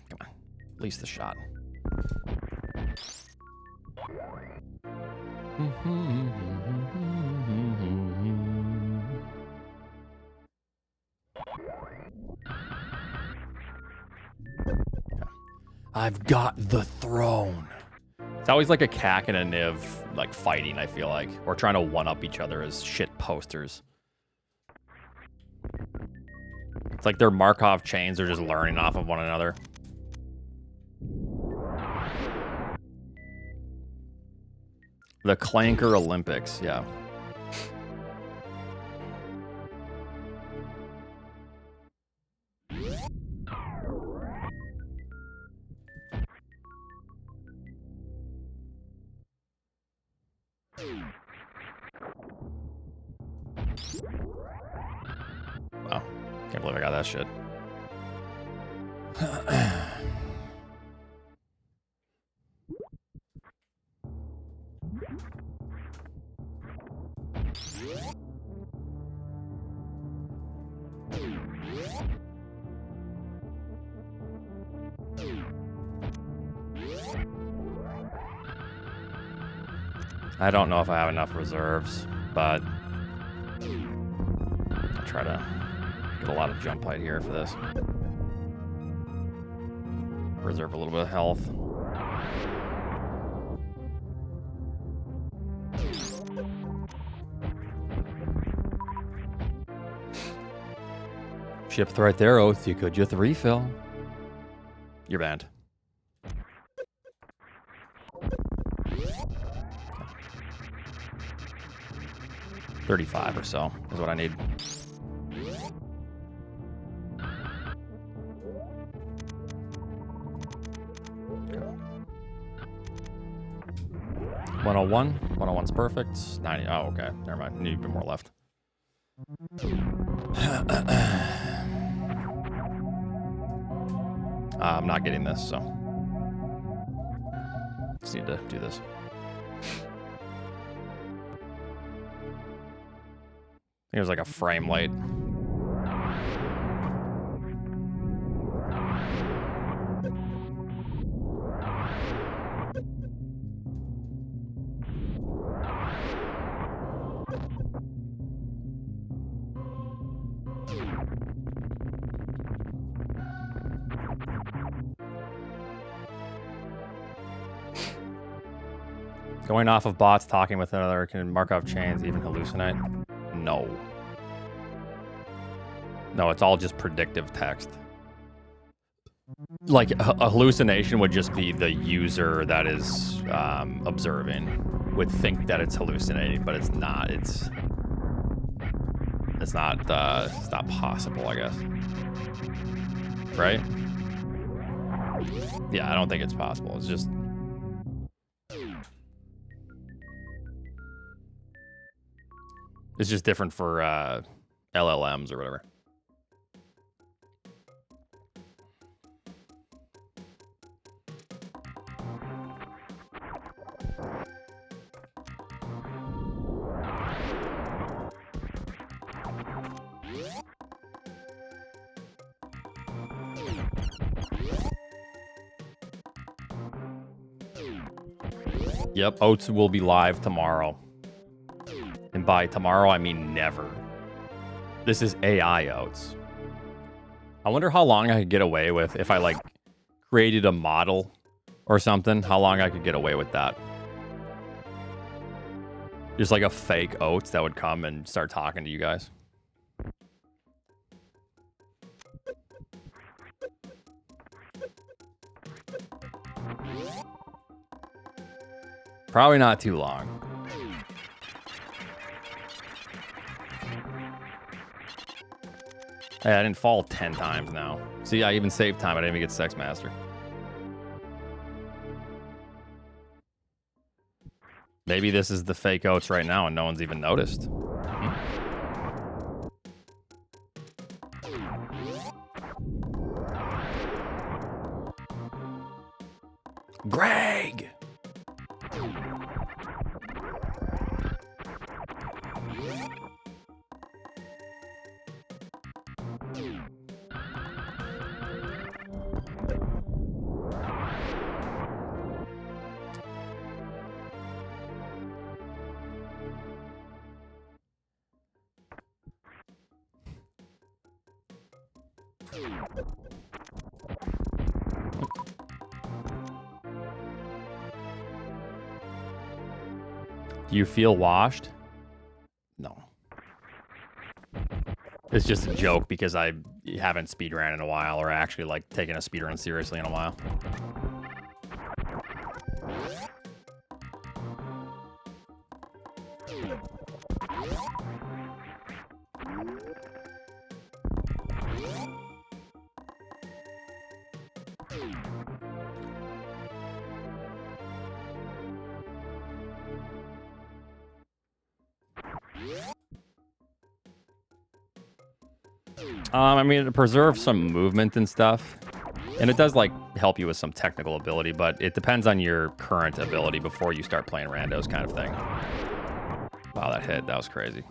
Come on. At least the shot. I've got the throne. It's always like a Kak and a Niv like fighting, I feel like. Or trying to one-up each other as shit posters. It's like their Markov chains are just learning off of one another. The Clanker Olympics, yeah. Wow. Can't believe I got that shit. I don't know if I have enough reserves, but I'll try to get a lot of jump height here for this. Reserve a little bit of health. Ship's right there, Oath. You could just refill. You're banned. $35 or so is what I need. Okay. 101. 101's perfect. 90. Oh, okay. Never mind. Need a bit more left. I'm not getting this, so just need to do this. I think it was like a frame late. Going off of bots, talking with another, can Markov chains even hallucinate? No. No, it's all just predictive text. Like, a hallucination would just be the user that is observing would think that it's hallucinating, but it's not. It's not possible, I guess. Right? Yeah, I don't think it's possible. It's just... It's just different for LLMs or whatever. Yep, Oats will be live tomorrow. And by tomorrow, I mean never. This is AI Oats. I wonder how long I could get away with if I, like, created a model or something. How long I could get away with that. Just like a fake Oats that would come and start talking to you guys. Probably not too long. Hey, I didn't fall 10 times now. See, I even saved time. I didn't even get Sex Master. Maybe this is the fake Oats right now and no one's even noticed. Greg! Do you feel washed? No. It's just a joke because I haven't speedrun in a while, or actually like taken a speedrun seriously in a while. I mean, it preserves some movement and stuff, and it does like help you with some technical ability, but it depends on your current ability before you start playing randos, kind of thing. Wow, that hit, that was crazy.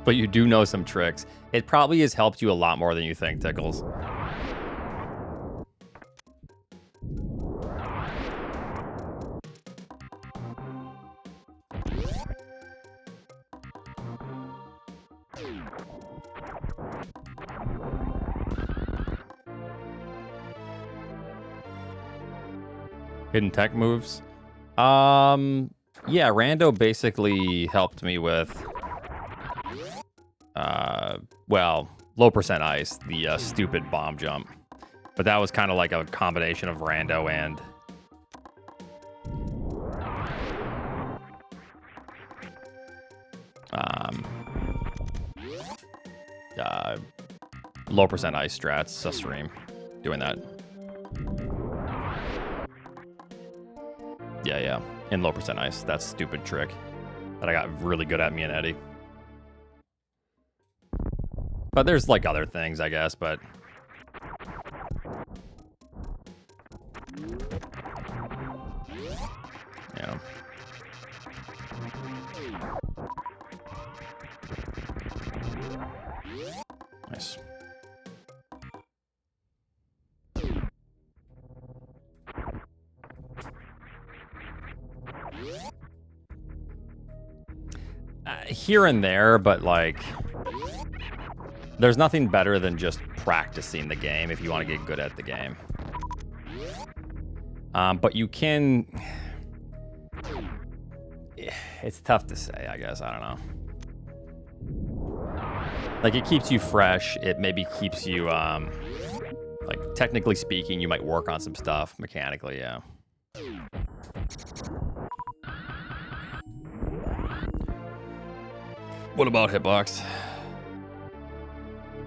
But you do know some tricks. It probably has helped you a lot more than you think, Tickles. Hidden tech moves. Yeah, Rando basically helped me with well, low percent ice, the stupid bomb jump. But that was kind of like a combination of Rando and low percent ice strats, stream doing that. Yeah, in low percent ice. That stupid trick that I got really good at, me and Eddie. But there's like other things, I guess, but yeah. Nice. Here and there, but like there's nothing better than just practicing the game if you want to get good at the game. But you can... It's tough to say, I guess. I don't know. Like, it keeps you fresh. It maybe keeps you, like, technically speaking, you might work on some stuff mechanically, yeah. What about Hitbox?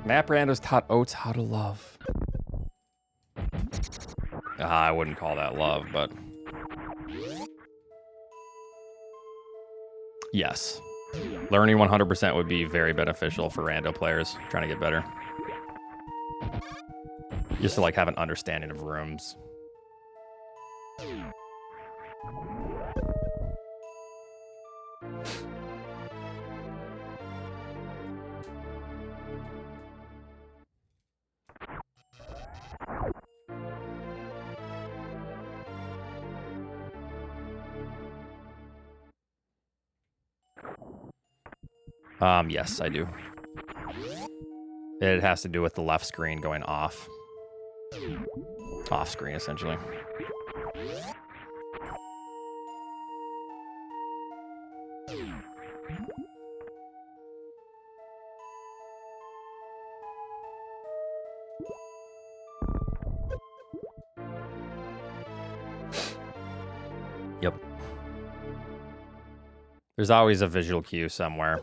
Map Randos taught Oats how to love. I wouldn't call that love, but... Yes. Learning 100% would be very beneficial for rando players trying to get better. Just to, like, have an understanding of rooms. Yes, I do. It has to do with the left screen going off. Off screen, essentially. Yep. There's always a visual cue somewhere.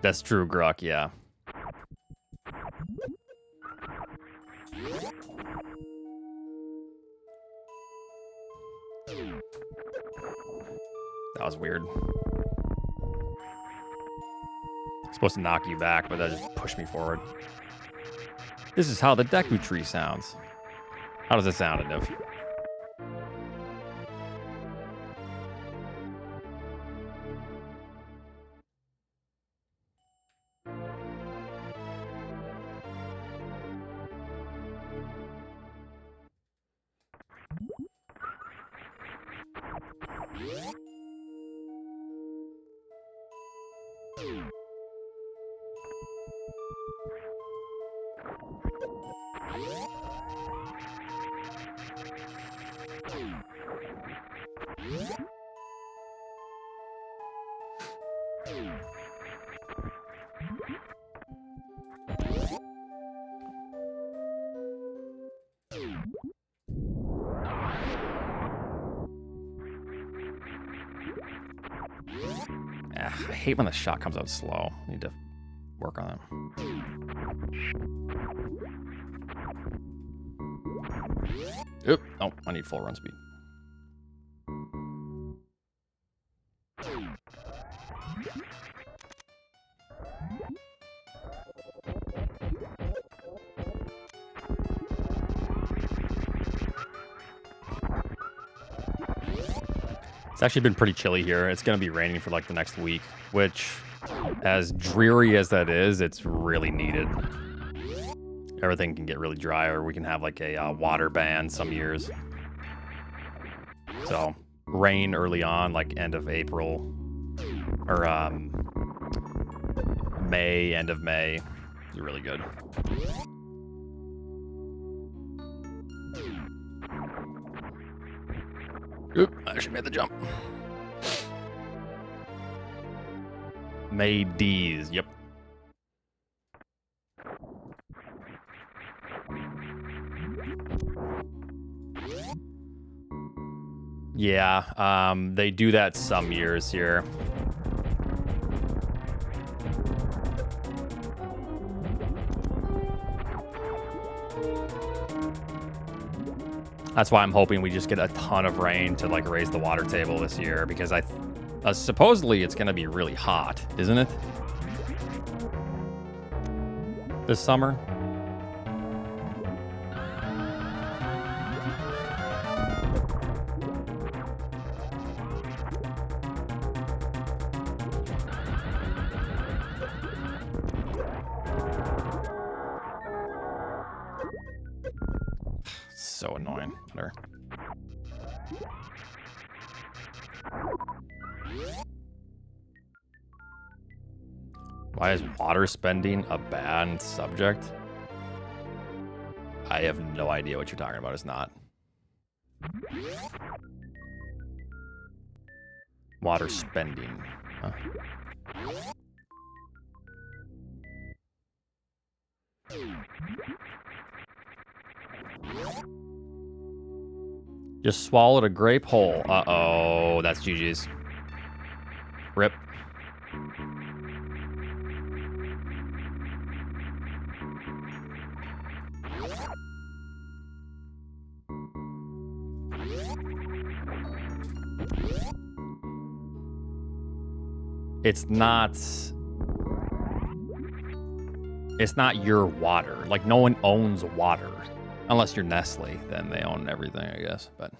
That's true, Gruck, yeah. That was weird. Supposed to knock you back, but that just pushed me forward. This is how the Deku tree sounds. How does it sound, Niv? I hate when the shot comes out slow. Need to work on it. Oop. Oh, I need full run speed. It's actually been pretty chilly here. It's going to be raining for like the next week, which, as dreary as that is, it's really needed. Everything can get really dry, or we can have like a water ban some years. So rain early on, like end of April, or May, end of May, is really good. Oop, I actually made the jump. Made D's, yep. Yeah, they do that some years here. That's why I'm hoping we just get a ton of rain to like raise the water table this year, because supposedly it's going to be really hot, isn't it? This summer. So annoying. Whatever. Why is water spending a banned subject? I have no idea what you're talking about. It's not. Water spending. Huh? Just swallowed a grape whole. Uh-oh, that's GG's. Rip. It's not your water. Like, no one owns water. Unless you're Nestle, then they own everything, I guess. But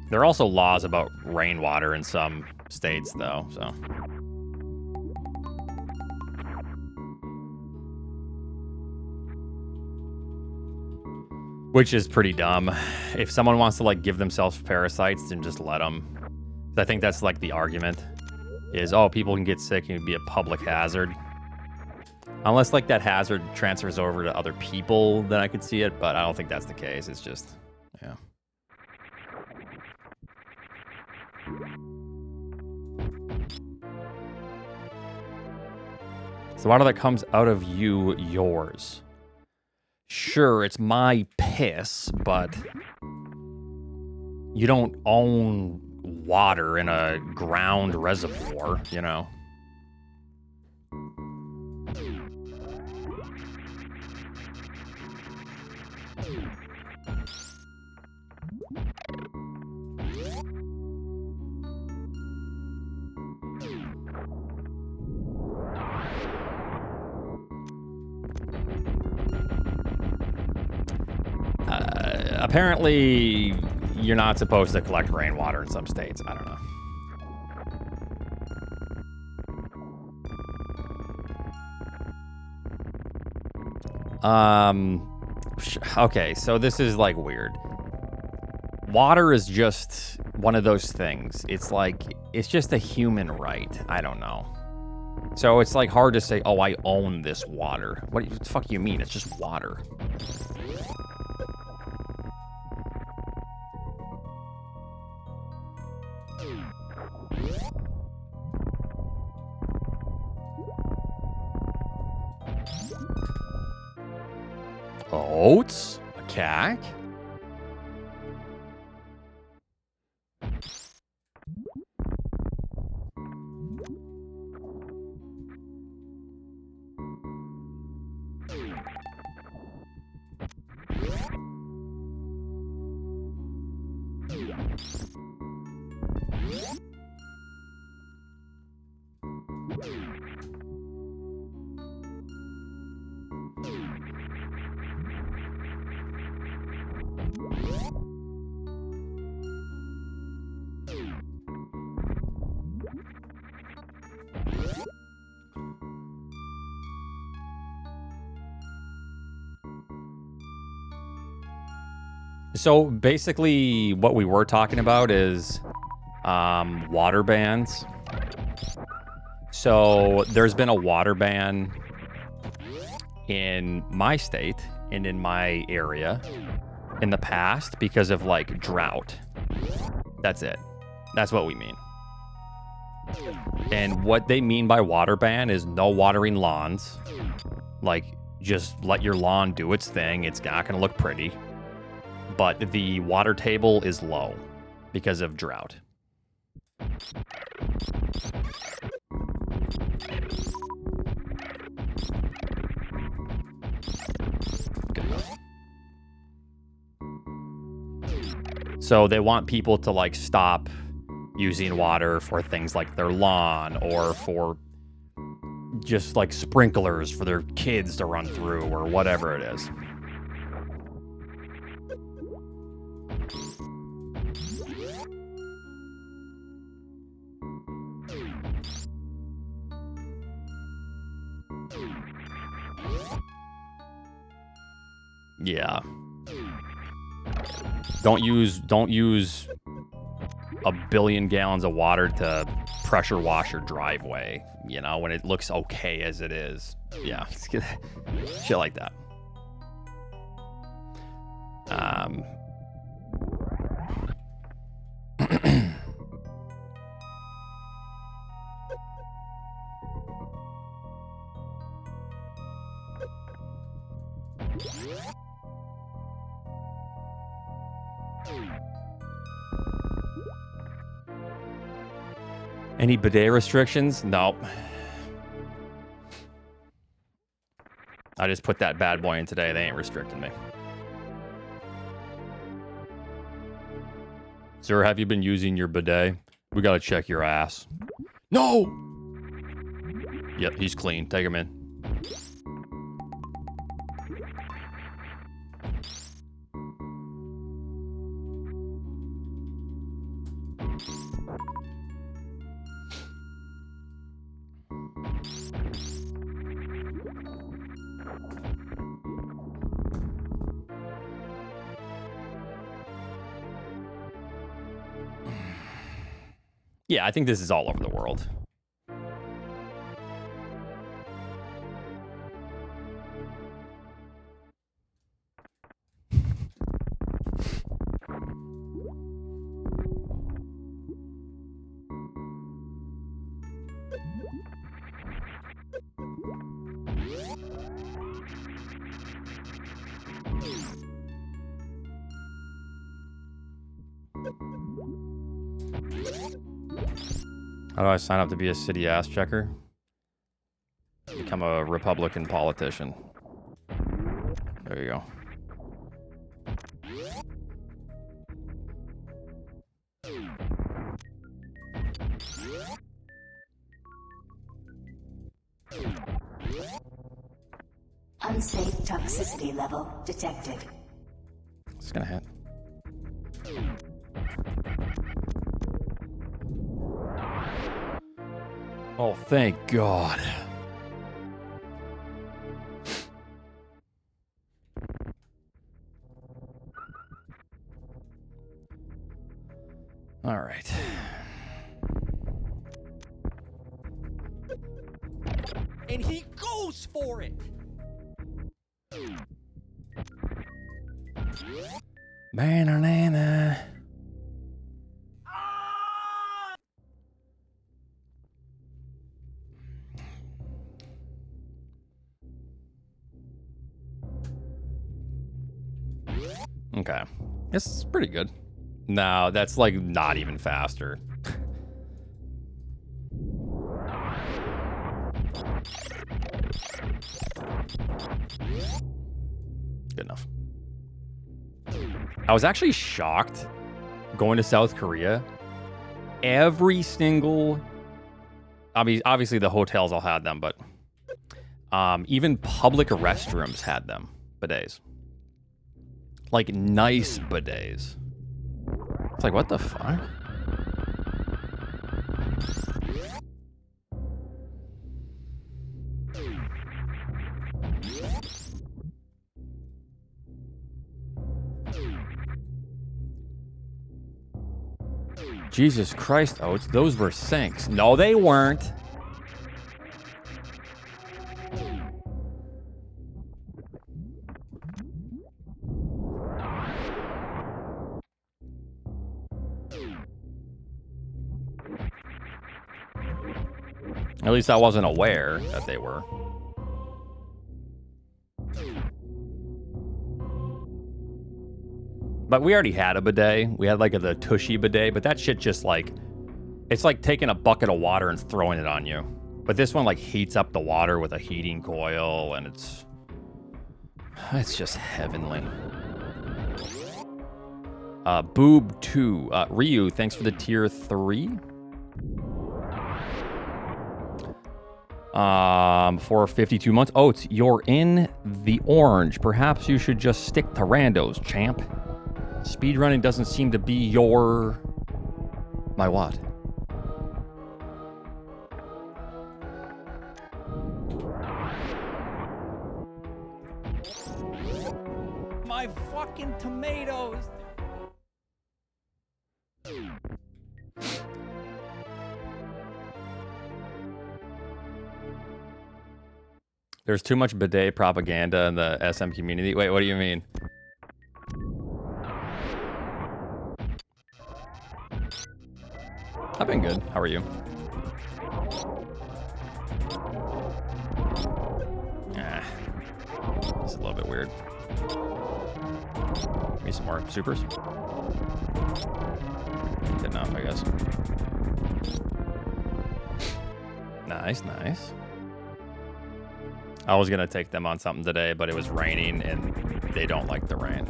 there are also laws about rainwater in some states, though, so. Which is pretty dumb. If someone wants to like give themselves parasites, then just let them. I think that's like the argument is, oh, people can get sick and be a public hazard. Unless like that hazard transfers over to other people, then I could see it, but I don't think that's the case. It's just, yeah. the water that comes out of you yours? Sure, it's my piss, but you don't own water in a ground reservoir, you know? Apparently, you're not supposed to collect rainwater in some states. I don't know. Okay, so this is like weird. Water is just one of those things. It's like, it's just a human right. I don't know. So it's like hard to say, oh, I own this water. What the fuck do you mean? It's just water. Oats? A cack? So basically what we were talking about is water bans. So there's been a water ban in my state and in my area in the past because of like drought. That's it. That's what we mean. And what they mean by water ban is no watering lawns. Like, just let your lawn do its thing. It's not going to look pretty. But the water table is low because of drought. Good enough. So they want people to like stop using water for things like their lawn or for just like sprinklers for their kids to run through or whatever it is. Yeah. Don't use a billion gallons of water to pressure wash your driveway, you know, when it looks okay as it is. Yeah. Shit like that. Any bidet restrictions? Nope. I just put that bad boy in today. They ain't restricting me. Sir, have you been using your bidet? We gotta check your ass. No! Yep, he's clean. Take him in. Yeah, I think this is all over the world. How do I sign up to be a city ass checker? Become a Republican politician. There you go. Unsafe toxicity level detected. It's gonna hit. Oh, thank God. All right. And he goes for it. Banana. Okay. This is pretty good. No, that's like not even faster. Good enough. I was actually shocked going to South Korea. Every single, I mean, obviously the hotels all had them, but even public restrooms had them, bidets. Like nice bidets. It's like, what the fuck? Jesus Christ, Oats, those were sinks. No, they weren't. At least I wasn't aware that they were. But we already had a bidet. We had like the Tushy bidet, but that shit just like, it's like taking a bucket of water and throwing it on you. But this one like heats up the water with a heating coil, and it's just heavenly. Boob 2. Ryu, thanks for the tier 3. For 52 months. Oats, you're in the orange. Perhaps you should just stick to randos, champ. Speedrunning doesn't seem to be your... My what? My fucking tomatoes. There's too much bidet propaganda in the SM community. Wait, what do you mean? I've been good. How are you? This is a little bit weird. Give me some more supers. Good enough, I guess. Nice, nice. I was gonna take them on something today, but it was raining and they don't like the rain.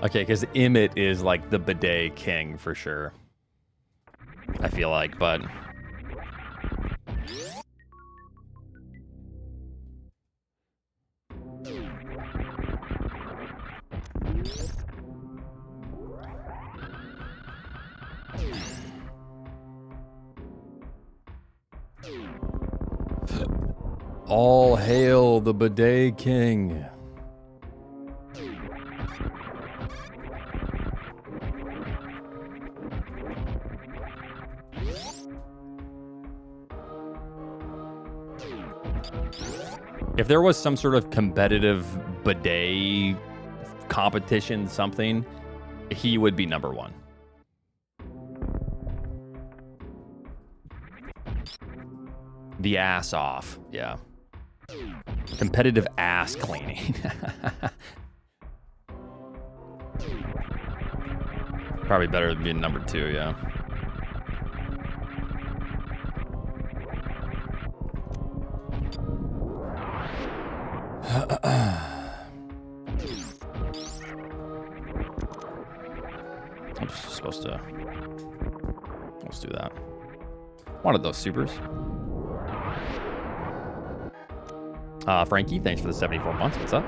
Okay, because Emmett is like the bidet king for sure. I feel like, but... All hail the bidet king. If there was some sort of competitive bidet competition, something, he would be number one. The ass off, yeah. Competitive ass cleaning. Probably better than being number 2, yeah. I'm just supposed to... Let's do that. One of those supers. Frankie, thanks for the 74 months. What's up?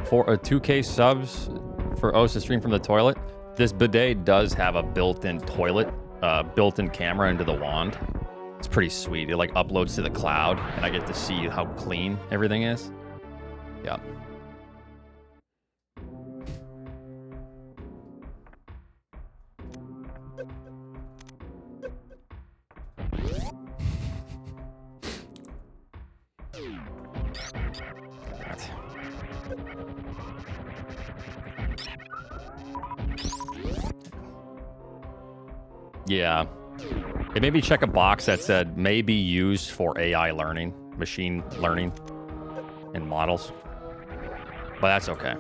For 2K subs for O's to stream from the toilet. This bidet does have a built-in toilet, built-in camera into the wand. It's pretty sweet. It like uploads to the cloud, and I get to see how clean everything is. Yeah. Yeah. It made me check a box that said may be used for AI learning, machine learning, and models. But that's okay.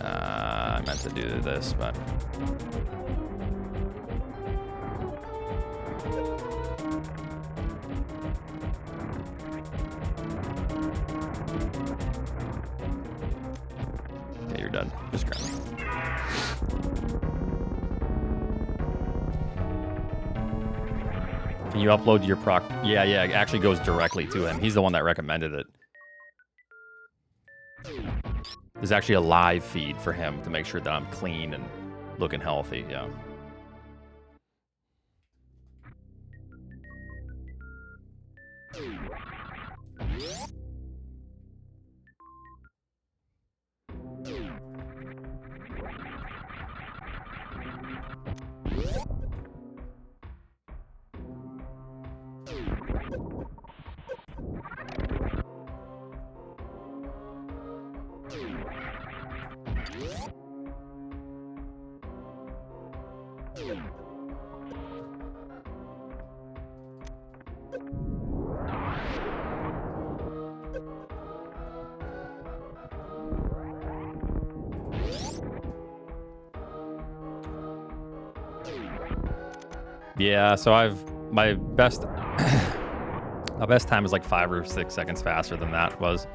I meant to do this, but... Okay, you're done. Just grab me. Can you upload your proc? Yeah, it actually goes directly to him. He's the one that recommended it. There's actually a live feed for him to make sure that I'm clean and looking healthy, yeah. Yeah, so my best time is like 5 or 6 seconds faster than that was.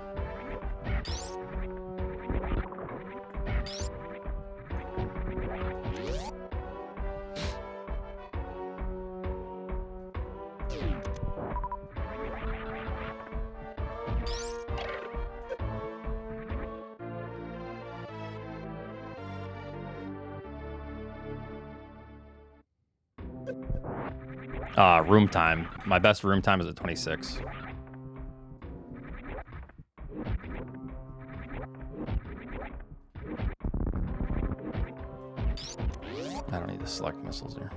Room time. My best room time is at 26. I don't need to select missiles here.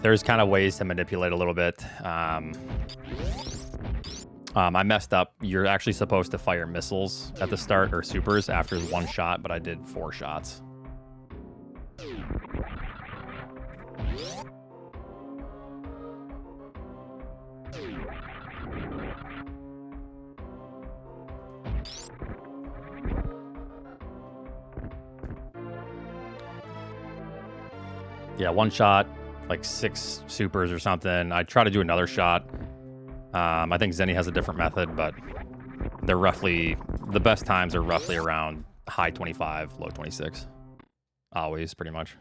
There's kind of ways to manipulate a little bit. I messed up. You're actually supposed to fire missiles at the start or supers after 1 shot, but I did 4 shots. Yeah, 1 shot, like 6 supers or something. I try to do another shot. I think Zenny has a different method, but they're roughly, the best times are roughly around high 25, low 26. Always, pretty much.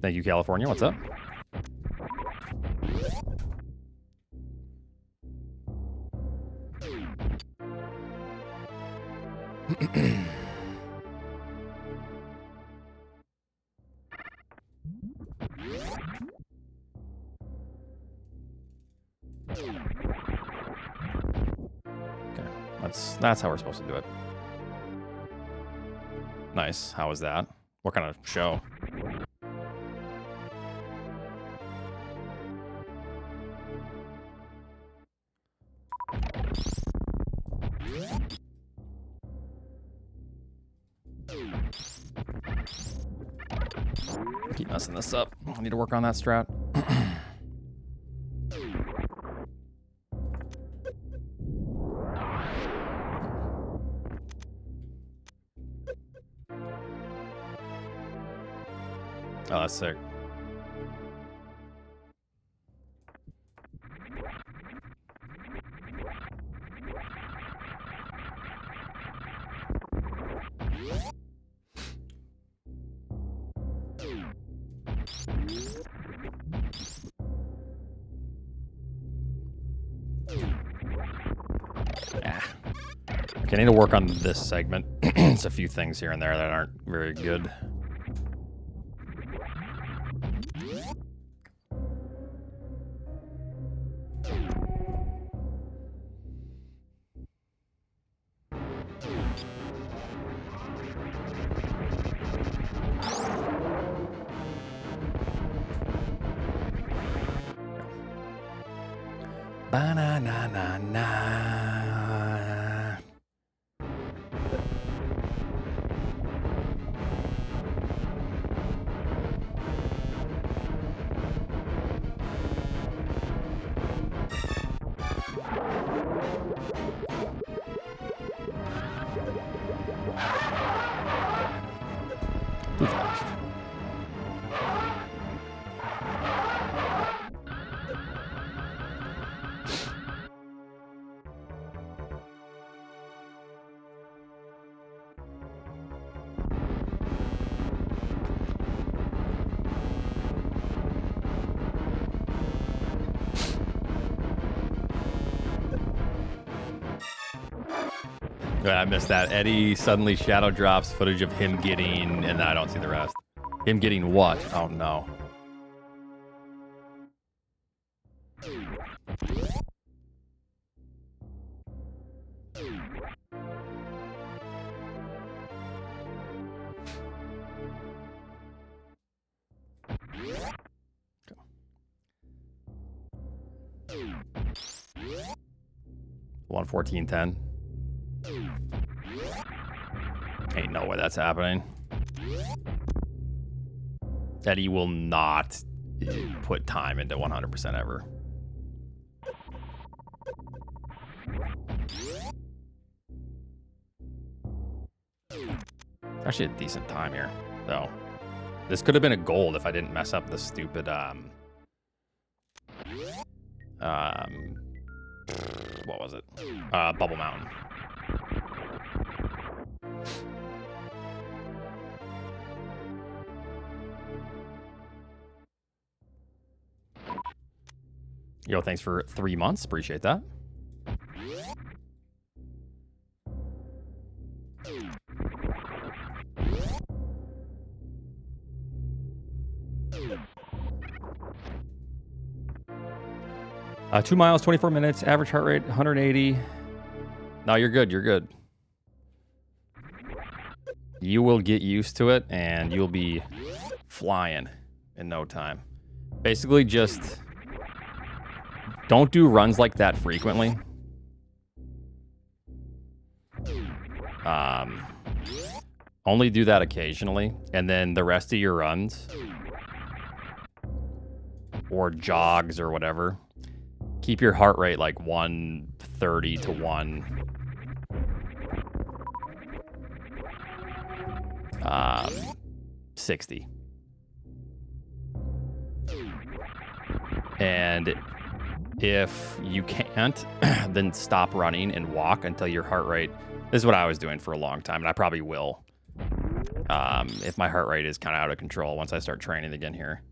Thank you, California. What's up? Okay, that's how we're supposed to do it. Nice. How was that? What kind of show? Keep messing this up. I need to work on that strat. Oh, that's sick. Okay, I need to work on this segment. It's a few things here and there that aren't very good. Ba-na-na-na-na. Too fast. Yeah, I missed that. Eddie suddenly shadow drops footage of him getting, and I don't see the rest. Him getting what? Oh no. One 14:10. Ain't no way that's happening. Eddie will not put time into 100% ever. Actually a decent time here, though. This could have been a gold if I didn't mess up the stupid, what was it? Bubble Mountain. Yo, thanks for 3 months. Appreciate that. 2 miles, 24 minutes, average heart rate 180. No, you're good. You're good. You will get used to it, and you'll be flying in no time. Basically, just don't do runs like that frequently. Only do that occasionally, and then the rest of your runs or jogs or whatever, keep your heart rate like 130 to 160. And if you can't, then stop running and walk until your heart rate. This is what I was doing for a long time, and I probably will. if my heart rate is kind of out of control once I start training again here.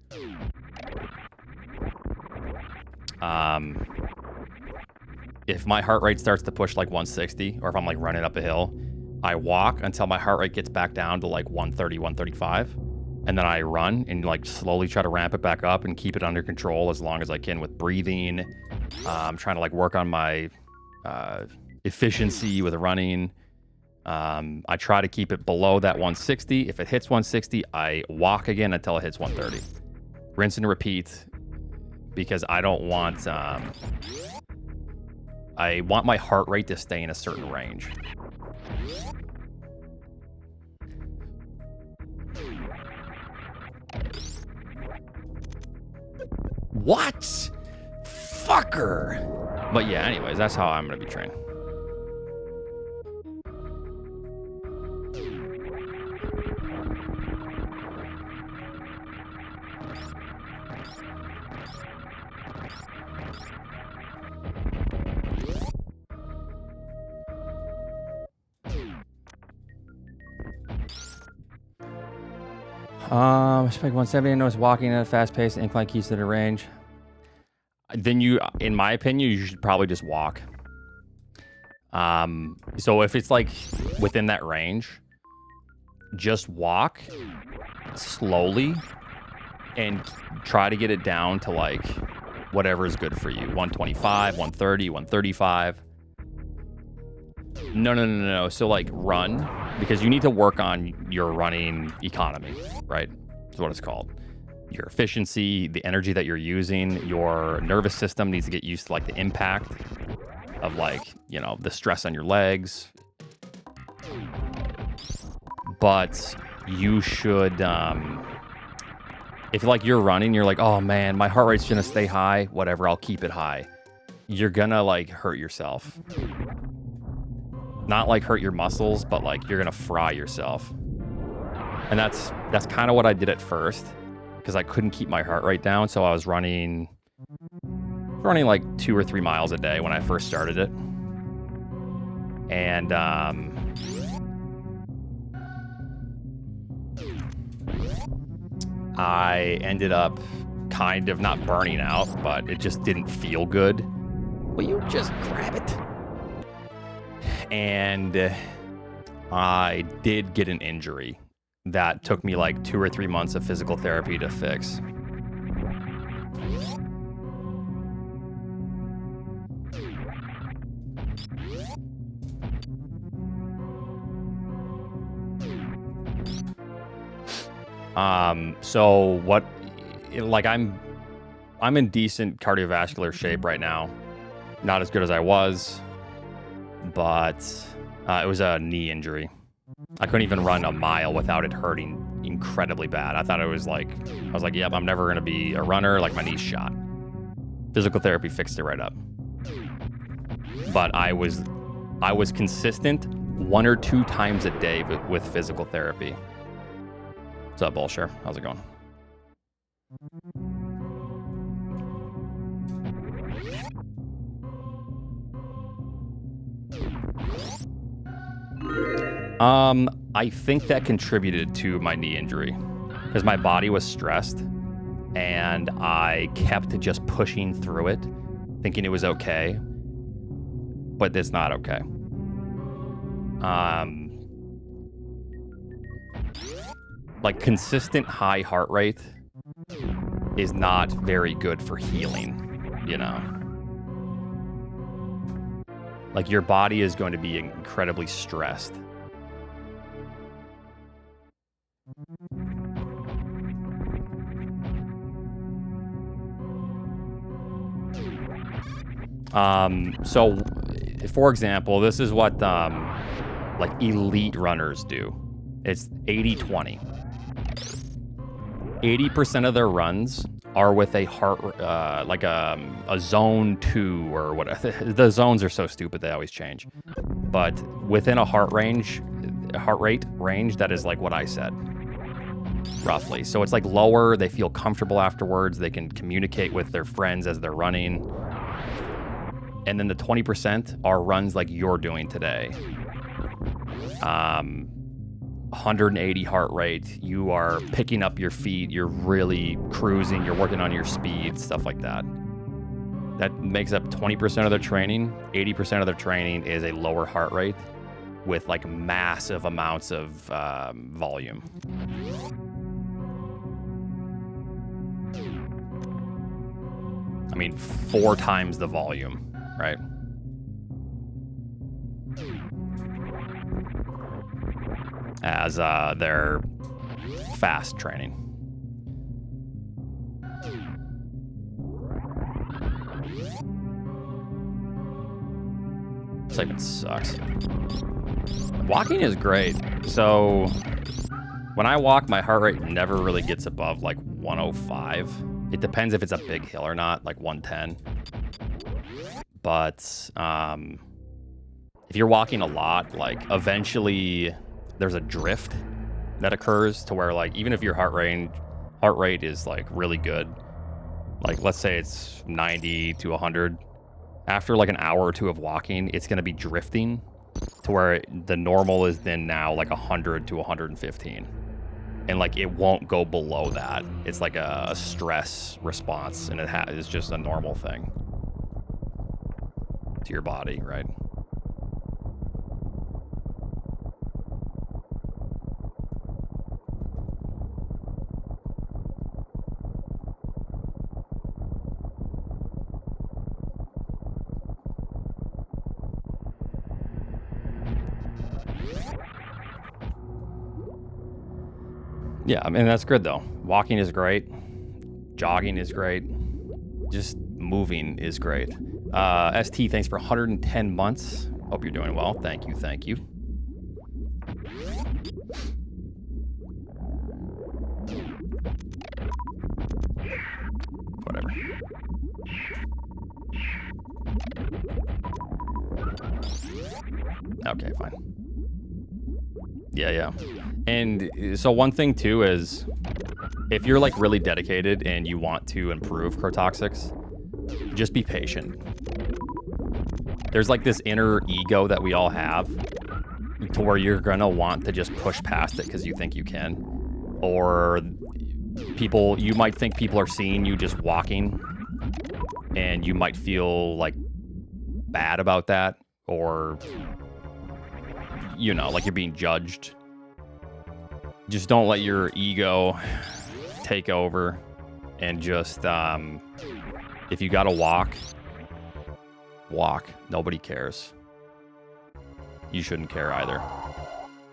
If my heart rate starts to push like 160, or if I'm like running up a hill, I walk until my heart rate gets back down to like 130, 135. And then I run and like slowly try to ramp it back up and keep it under control as long as I can with breathing. I'm trying to like work on my efficiency with running. I try to keep it below that 160. If it hits 160, I walk again until it hits 130. Rinse and repeat, because I don't want, I want my heart rate to stay in a certain range. What? Fucker! But yeah, anyways, that's how I'm gonna be trained. Spike 170, I noticed walking at a fast pace, incline keys to the range. Then you, in my opinion, you should probably just walk. So if it's like within that range, just walk slowly and try to get it down to like whatever is good for you. 125, 130, 135. No. So like run, because you need to work on your running economy, right? That's what it's called. Your efficiency, the energy that you're using, your nervous system needs to get used to like the impact of like, you know, the stress on your legs. But you should, if like you're running, you're like, oh man, my heart rate's gonna stay high, whatever, I'll keep it high. You're gonna like hurt yourself. Not like hurt your muscles, but like you're gonna fry yourself. And that's kind of what I did at first, because I couldn't keep my heart rate down. So I was running like 2 or 3 miles a day when I first started it. And I ended up kind of not burning out, but it just didn't feel good. Will you just grab it? And I did get an injury that took me like 2 or 3 months of physical therapy to fix. So what, like I'm in decent cardiovascular shape right now. Not as good as I was, but it was a knee injury. I couldn't even run a mile without it hurting incredibly bad. I thought it was like, I was like, yep, I'm never going to be a runner. Like my knee's shot. Physical therapy fixed it right up. But I was consistent 1 or 2 times a day with physical therapy. What's up, Bullshare? How's it going? I think that contributed to my knee injury because my body was stressed and I kept just pushing through it, thinking it was okay, but it's not okay. Like consistent high heart rate is not very good for healing, you know? Like your body is going to be incredibly stressed. So for example, this is what like elite runners do. It's 80-20. 80% of their runs are with a heart, like a zone 2 or whatever. The zones are so stupid, they always change. But within a heart rate range, that is like what I said, roughly. So it's like lower, they feel comfortable afterwards, they can communicate with their friends as they're running. And then the 20% are runs like you're doing today. 180 heart rate, you are picking up your feet, you're really cruising, you're working on your speed, stuff like that. That makes up 20% of their training. 80% of their training is a lower heart rate with like massive amounts of volume. I mean, 4 times the volume, right? As their fast training. This segment sucks. Walking is great. So when I walk, my heart rate never really gets above like 105. It depends if it's a big hill or not, like 110. But if you're walking a lot, like eventually there's a drift that occurs to where like even if your heart rate is like really good, like let's say it's 90 to 100, after like an hour or two of walking, it's going to be drifting to where the normal is then now like 100 to 115. And like it won't go below that. It's like a stress response, and it's just a normal thing to your body, right? Yeah, I mean, that's good though. Walking is great. Jogging is great. Just moving is great. ST, thanks for 110 months. Hope you're doing well. Thank you, thank you. Whatever. Okay, fine. Yeah. And so one thing too is if you're like really dedicated and you want to improve Crotoxics, just be patient. There's like this inner ego that we all have to where you're gonna want to just push past it because you think you can. Or you might think people are seeing you just walking and you might feel like bad about that, or you know, like you're being judged. Just don't let your ego take over, and just if you gotta walk. Nobody cares. You shouldn't care either.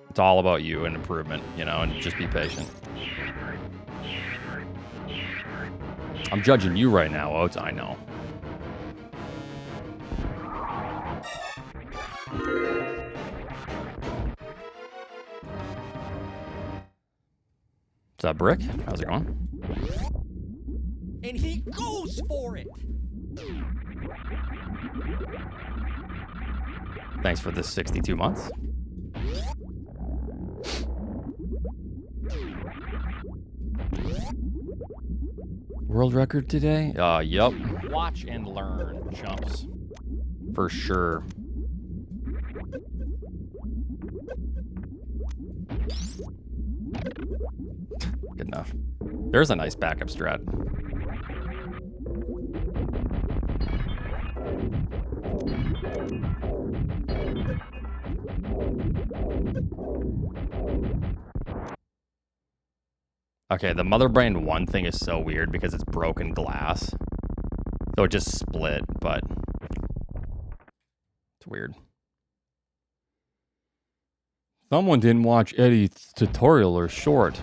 It's all about you and improvement, you know, and just be patient. I'm judging you right now, Oats. I know. What's up, Brick? How's it going? And he goes for it. Thanks for the 62 months. World record today? Yup. Watch and learn jumps. For sure. Good enough. There's a nice backup strat. Okay, the Mother Brain 1 thing is so weird because it's broken glass. So it just split, but it's weird. Someone didn't watch Eddie's tutorial or short.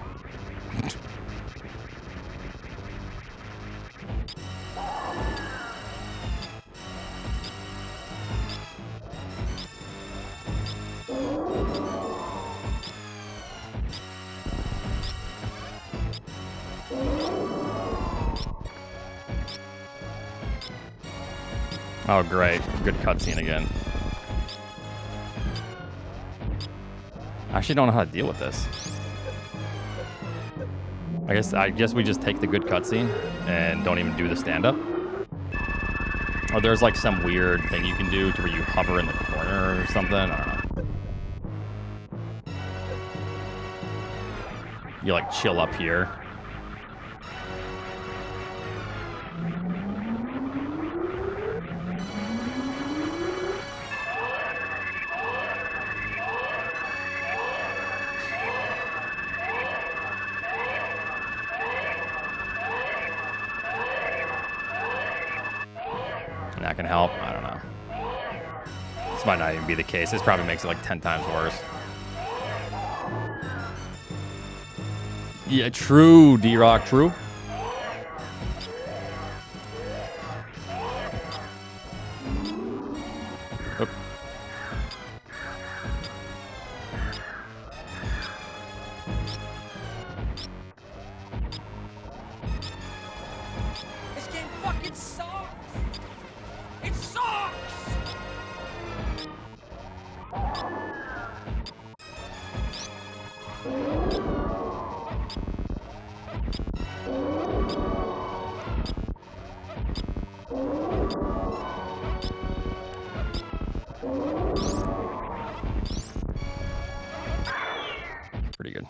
Oh, great. Good cutscene again. I actually don't know how to deal with this. I guess we just take the good cutscene and don't even do the stand-up. Or there's like some weird thing you can do to where you hover in the corner or something. I don't know. You like chill up here. And that can help. I don't know. This might not even be the case. This probably makes it like 10 times worse. Yeah, true, D-Rock, true. Oop. This game fucking sucks! It sucks! Pretty good.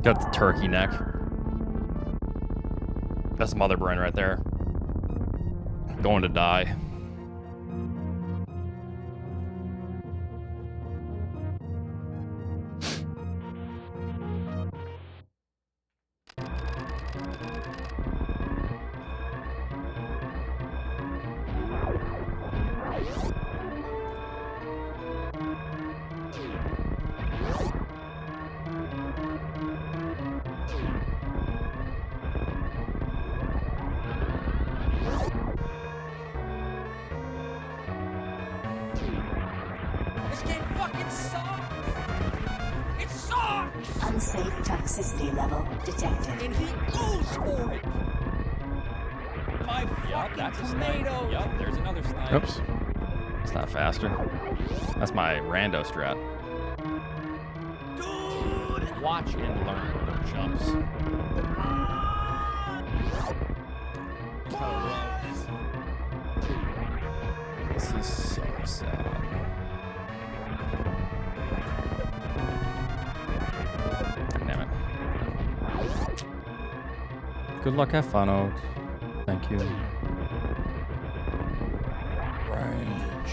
Got the turkey neck. That's mother brain right there. Going to die. This game fucking sucks! It sucks! Unsafe toxicity level detected. And he goes for it! My fucking that's a snipe. tomato! Yup, there's another snipe. Oops. It's not faster. That's my rando strat. Dude! Watch and learn, chumps. This is so sad. Damn it. Good luck, have fun, Oats. Thank you. Range.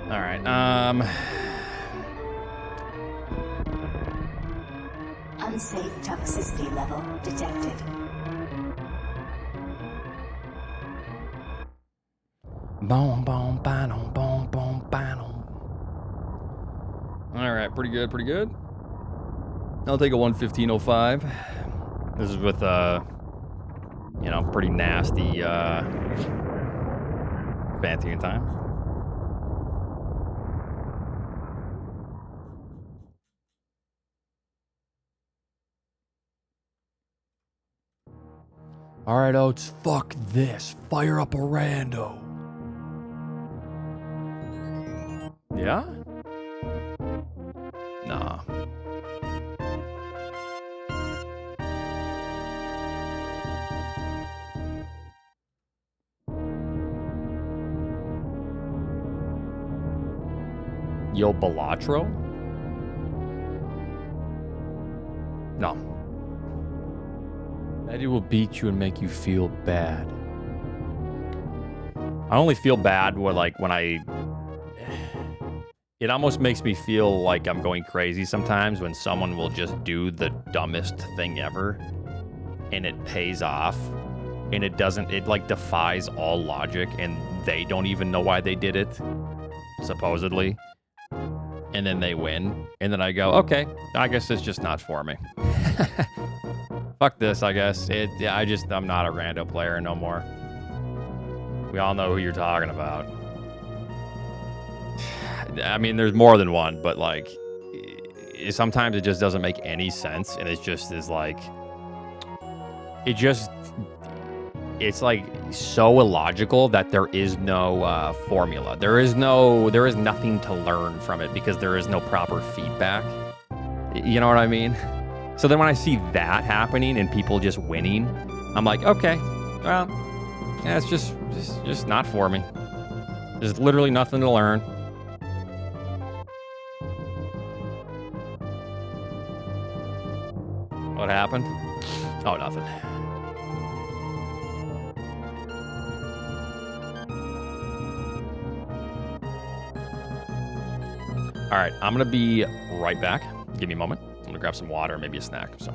All right. Unsafe toxicity level detected. Boom, boom, boom, boom, boom, boom. All right, pretty good, pretty good. I'll take a 115.05. This is with you know, pretty nasty fancy time. All right, Oats, fuck this. Fire up a rando. Yeah? Nah. Yo Balatro? No. Eddie will beat you and make you feel bad. I only feel bad when it almost makes me feel like I'm going crazy sometimes when someone will just do the dumbest thing ever and it pays off and it like defies all logic and they don't even know why they did it, supposedly. And then they win. And then I go, okay, I guess it's just not for me. Fuck this, I guess. I'm not a rando player no more. We all know who you're talking about. I mean, there's more than one, but like, sometimes it just doesn't make any sense. And it just is like, it's like so illogical that there is no formula. There is nothing to learn from it because there is no proper feedback. You know what I mean? So then when I see that happening and people just winning, I'm like, okay, well, yeah, it's just not for me. There's literally nothing to learn. What happened? Oh, nothing. All right, I'm gonna be right back. Give me a moment. I'm gonna grab some water, maybe a snack. So.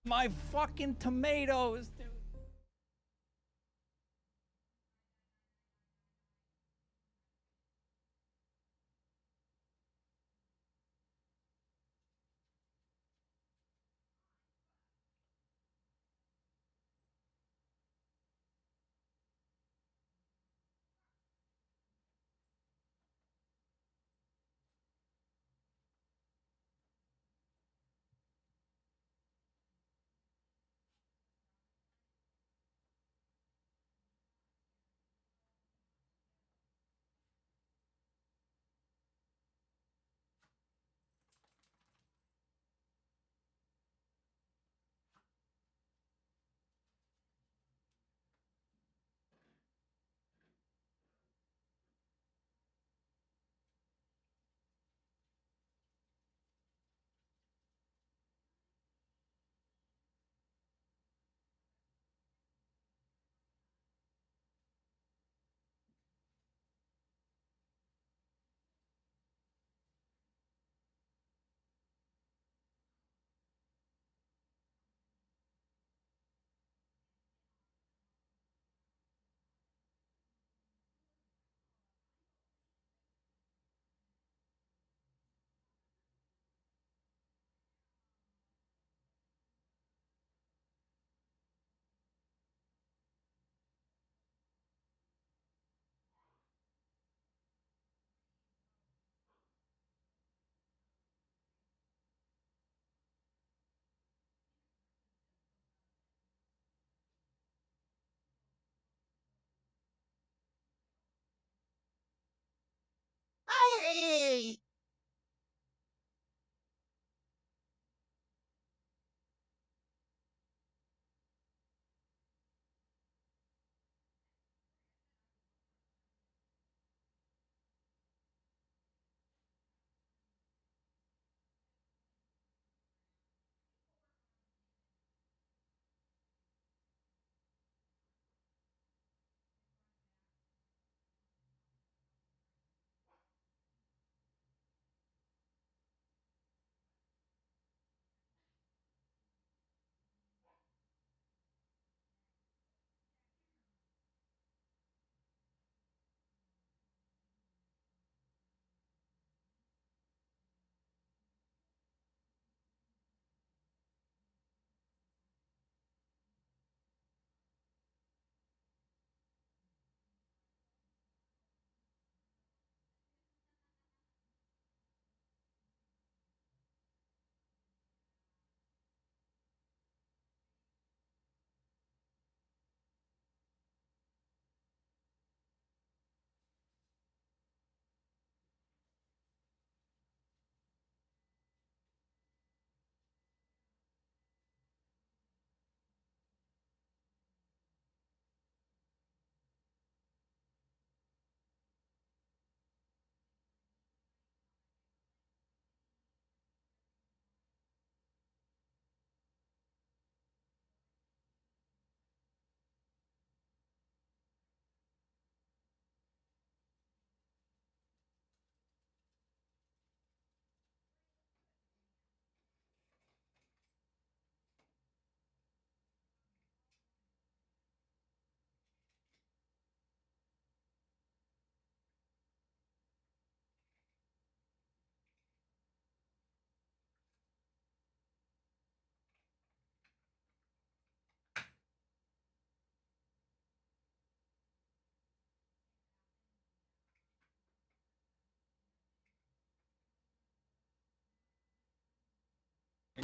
My fucking tomatoes, dude.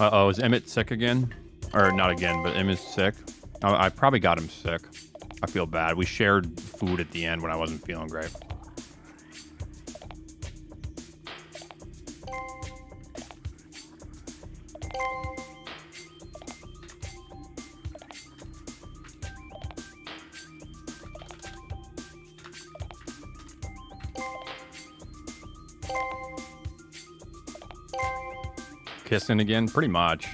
Uh-oh, is Emmett sick again? Or not again, but Emmett's sick. I probably got him sick. I feel bad. We shared food at the end when I wasn't feeling great. Kissing again? Pretty much.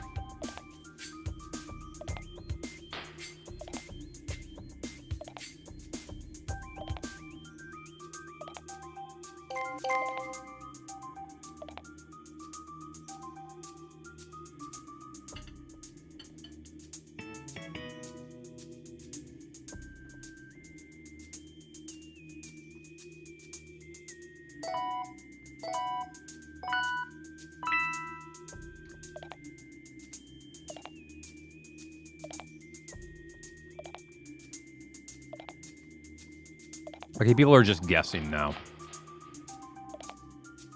Okay, people are just guessing now.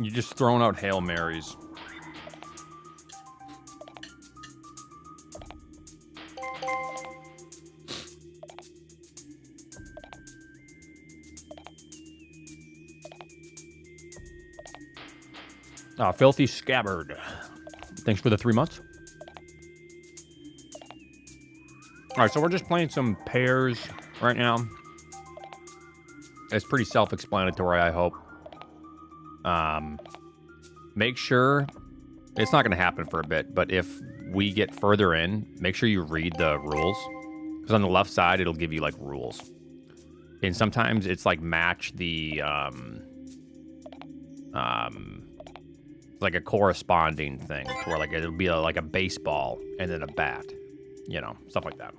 You're just throwing out Hail Marys. Filthy Scabbard. Thanks for the 3 months. Alright, so we're just playing some pairs right now. It's pretty self-explanatory, I hope. Make sure... It's not going to happen for a bit, but if we get further in, make sure you read the rules. Because on the left side, it'll give you, like, rules. And sometimes it's, like, match the... like a corresponding thing. To where, like, it'll be like a baseball and then a bat. You know, stuff like that.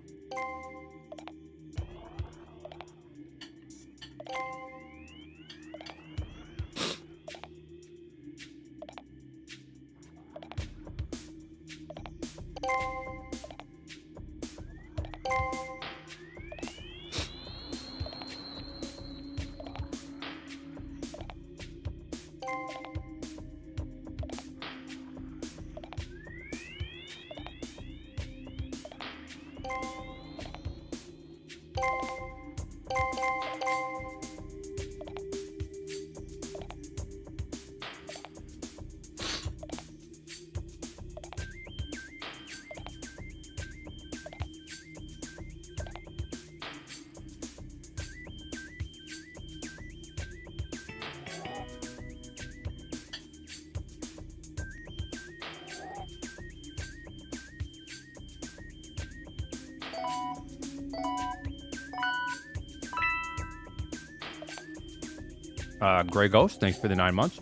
Grey Ghost, thanks for the 9 months.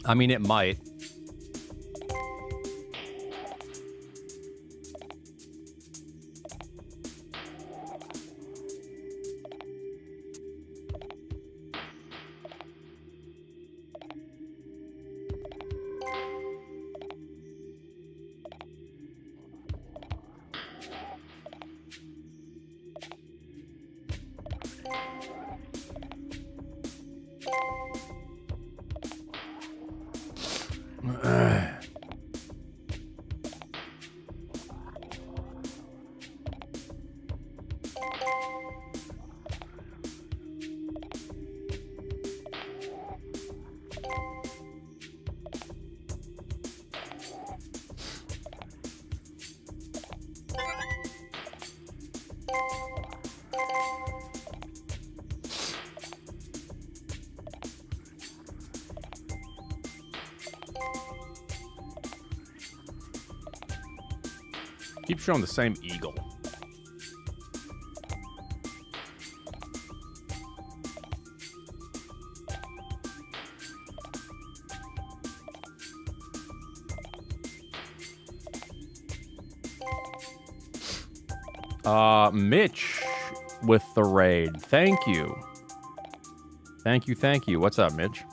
I mean, it might. Keep showing the same eagle. Mitch with the raid. Thank you. Thank you, thank you. What's up, Mitch?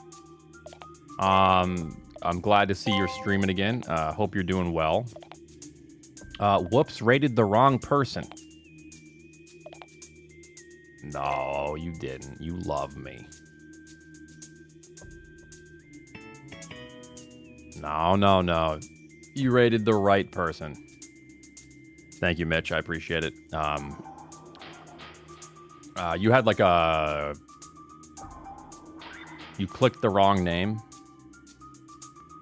I'm glad to see you're streaming again. Hope you're doing well. Whoops, rated the wrong person. No, you didn't. You love me. No, no, no. You rated the right person. Thank you, Mitch. I appreciate it. You had like a... You clicked the wrong name.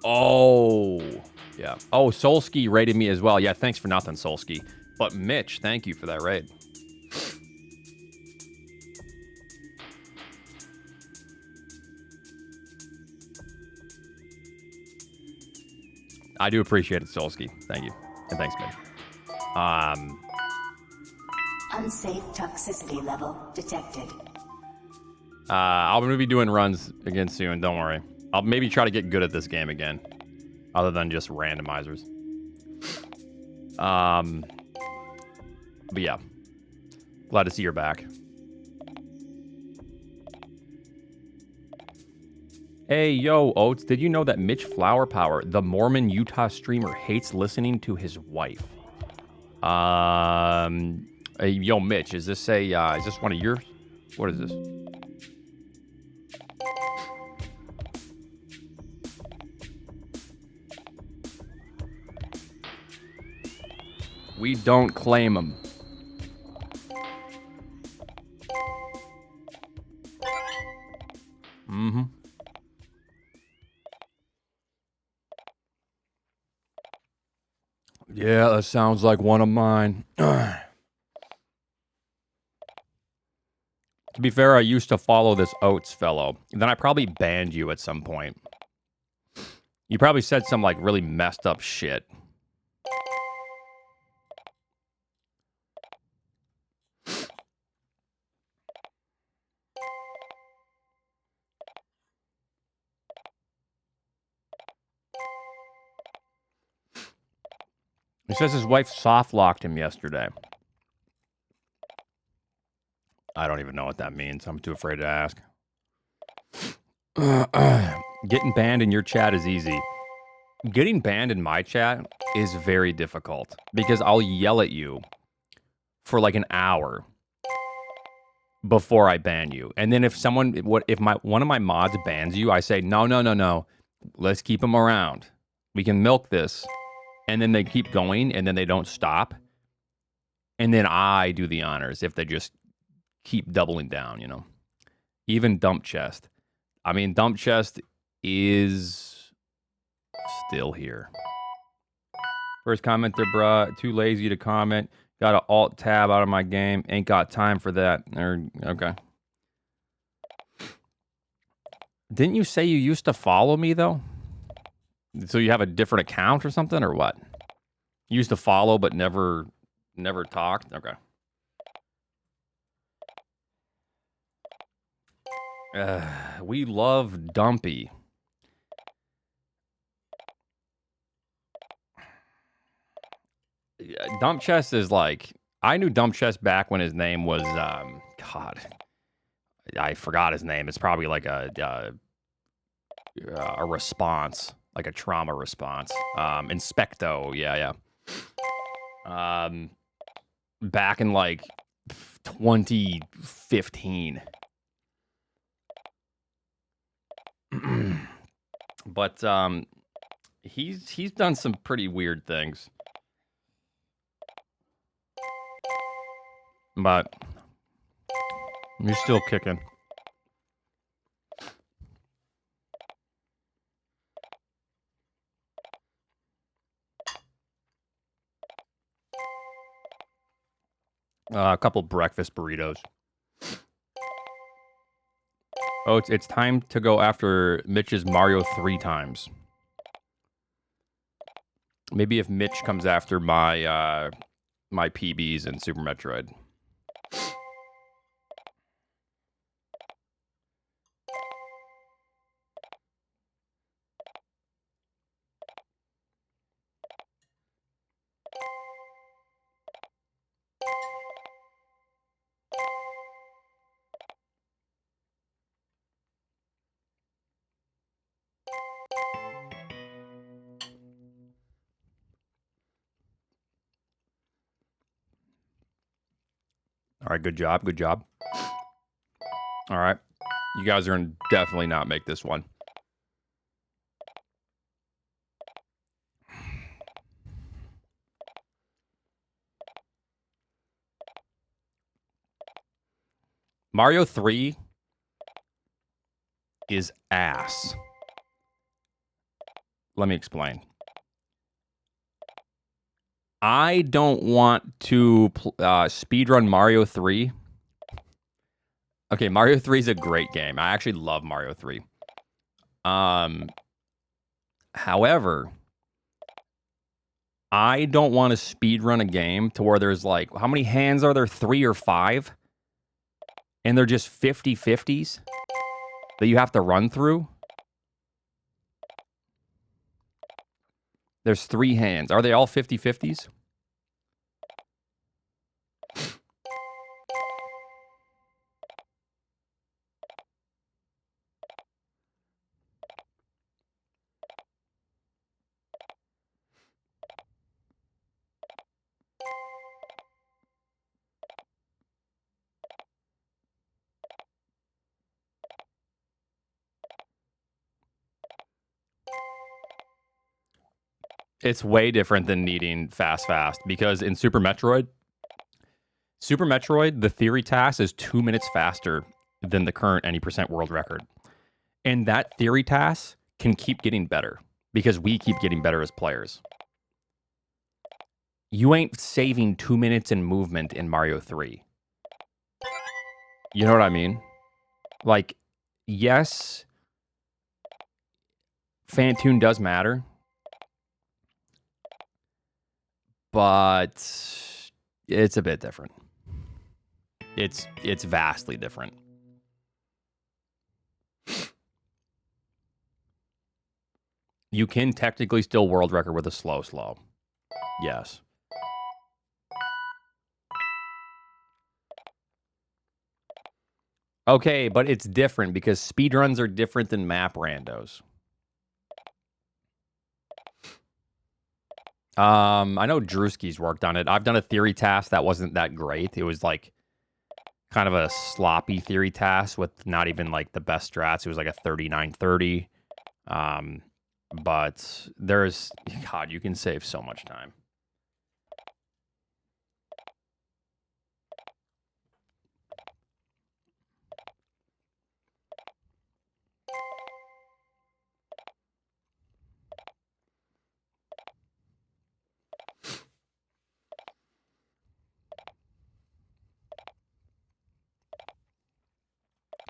Oh, yeah. Oh, Solski rated me as well. Yeah, thanks for nothing, Solski. But Mitch, thank you for that raid. I do appreciate it, Solski. Thank you. And thanks, Mitch. Unsafe toxicity level detected. I'm going to be doing runs again soon. Don't worry. I'll maybe try to get good at this game again. Other than just randomizers. But yeah. Glad to see you're back. Hey, yo, Oats, did you know that Mitch Flower Power, the Mormon Utah streamer, hates listening to his wife? Hey, yo, Mitch, is this one of yours? What is this? We don't claim them. Mm-hmm. Yeah, that sounds like one of mine. To be fair, I used to follow this Oats fellow. Then I probably banned you at some point. You probably said some, like, really messed up shit. He says his wife soft-locked him yesterday. I don't even know what that means. I'm too afraid to ask. Getting banned in your chat is easy. Getting banned in my chat is very difficult because I'll yell at you for like an hour before I ban you. And then if one of my mods bans you, I say, no. Let's keep him around. We can milk this. And then they keep going and then they don't stop. And then I do the honors if they just keep doubling down, you know. Even Dump Chest. I mean, Dump Chest is still here. First commenter, bruh. Too lazy to comment. Got to alt tab out of my game. Ain't got time for that. Okay. Didn't you say you used to follow me, though? So you have a different account or something, or what? You used to follow but never talked? Okay. We love Dumpy. Dump Chest is like... I knew Dump Chest back when his name was... God. I forgot his name. It's probably like a response. Like a trauma response. Inspecto. Yeah. Back in like 2015. But he's done some pretty weird things. But he's still kicking. A couple breakfast burritos. Oh, it's time to go after Mitch's Mario 3 times. Maybe if Mitch comes after my my PBs in Super Metroid. All right, good job. All right. You guys are going to definitely not make this one. Mario 3 is ass. Let me explain. I don't want to speedrun Mario 3. Okay, Mario 3 is a great game. I actually love Mario 3. However, I don't want to speedrun a game to where there's like, how many hands are there? 3 or 5? And they're just 50-50s that you have to run through. There's 3 hands. Are they all 50-50s? It's way different than needing fast because in Super Metroid, the theory task is 2 minutes faster than the current any percent world record. And that theory task can keep getting better because we keep getting better as players. You ain't saving 2 minutes in movement in Mario 3. You know what I mean? Like, yes, Fantune does matter, but it's a bit different. It's vastly different. You can technically still world record with a slow. Yes. Okay, but it's different because speedruns are different than map randos. I know Drewski's worked on it. I've done a theory task that wasn't that great. It was like kind of a sloppy theory task with not even like the best strats. It was like a 39-30. But there's, God, you can save so much time.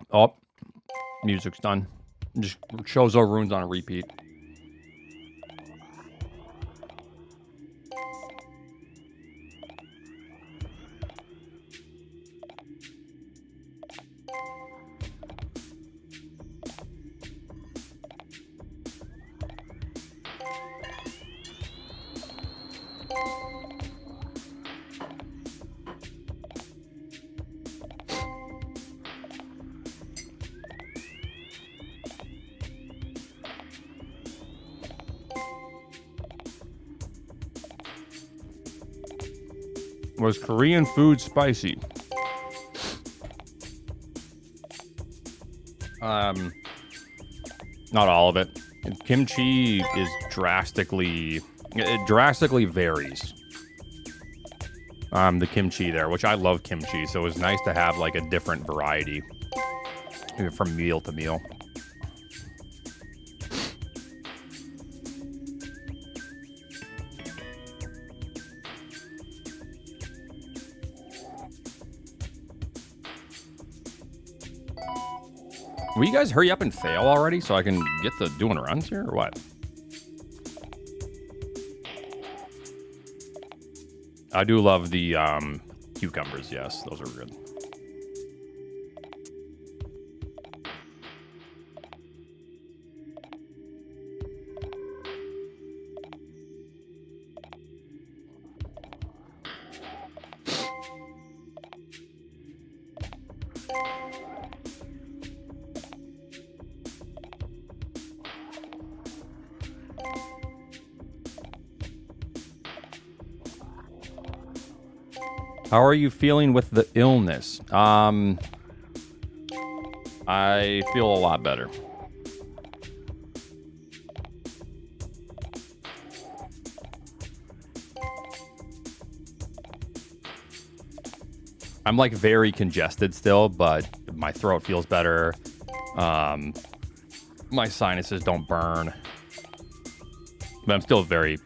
Oh, music's done. Just Chozo Runes on a repeat. Was Korean food spicy? Not all of it. Kimchi is drastically, it drastically varies. The kimchi there, which I love kimchi, so it was nice to have like a different variety from meal to meal. Will you guys hurry up and fail already so I can get to doing runs here, or what? I do love the cucumbers, yes. Those are good. How are you feeling with the illness? I feel a lot better. I'm like very congested still, but my throat feels better. My sinuses don't burn. But I'm still very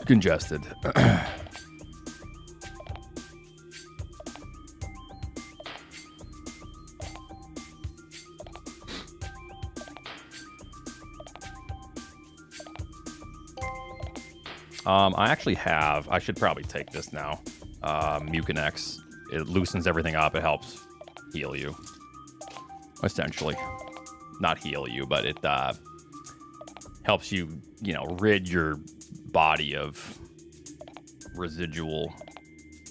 congested. I actually have. I should probably take this now. Mucinex. It loosens everything up. It helps heal you. Essentially. Not heal you, but it helps you, you know, rid your body of residual.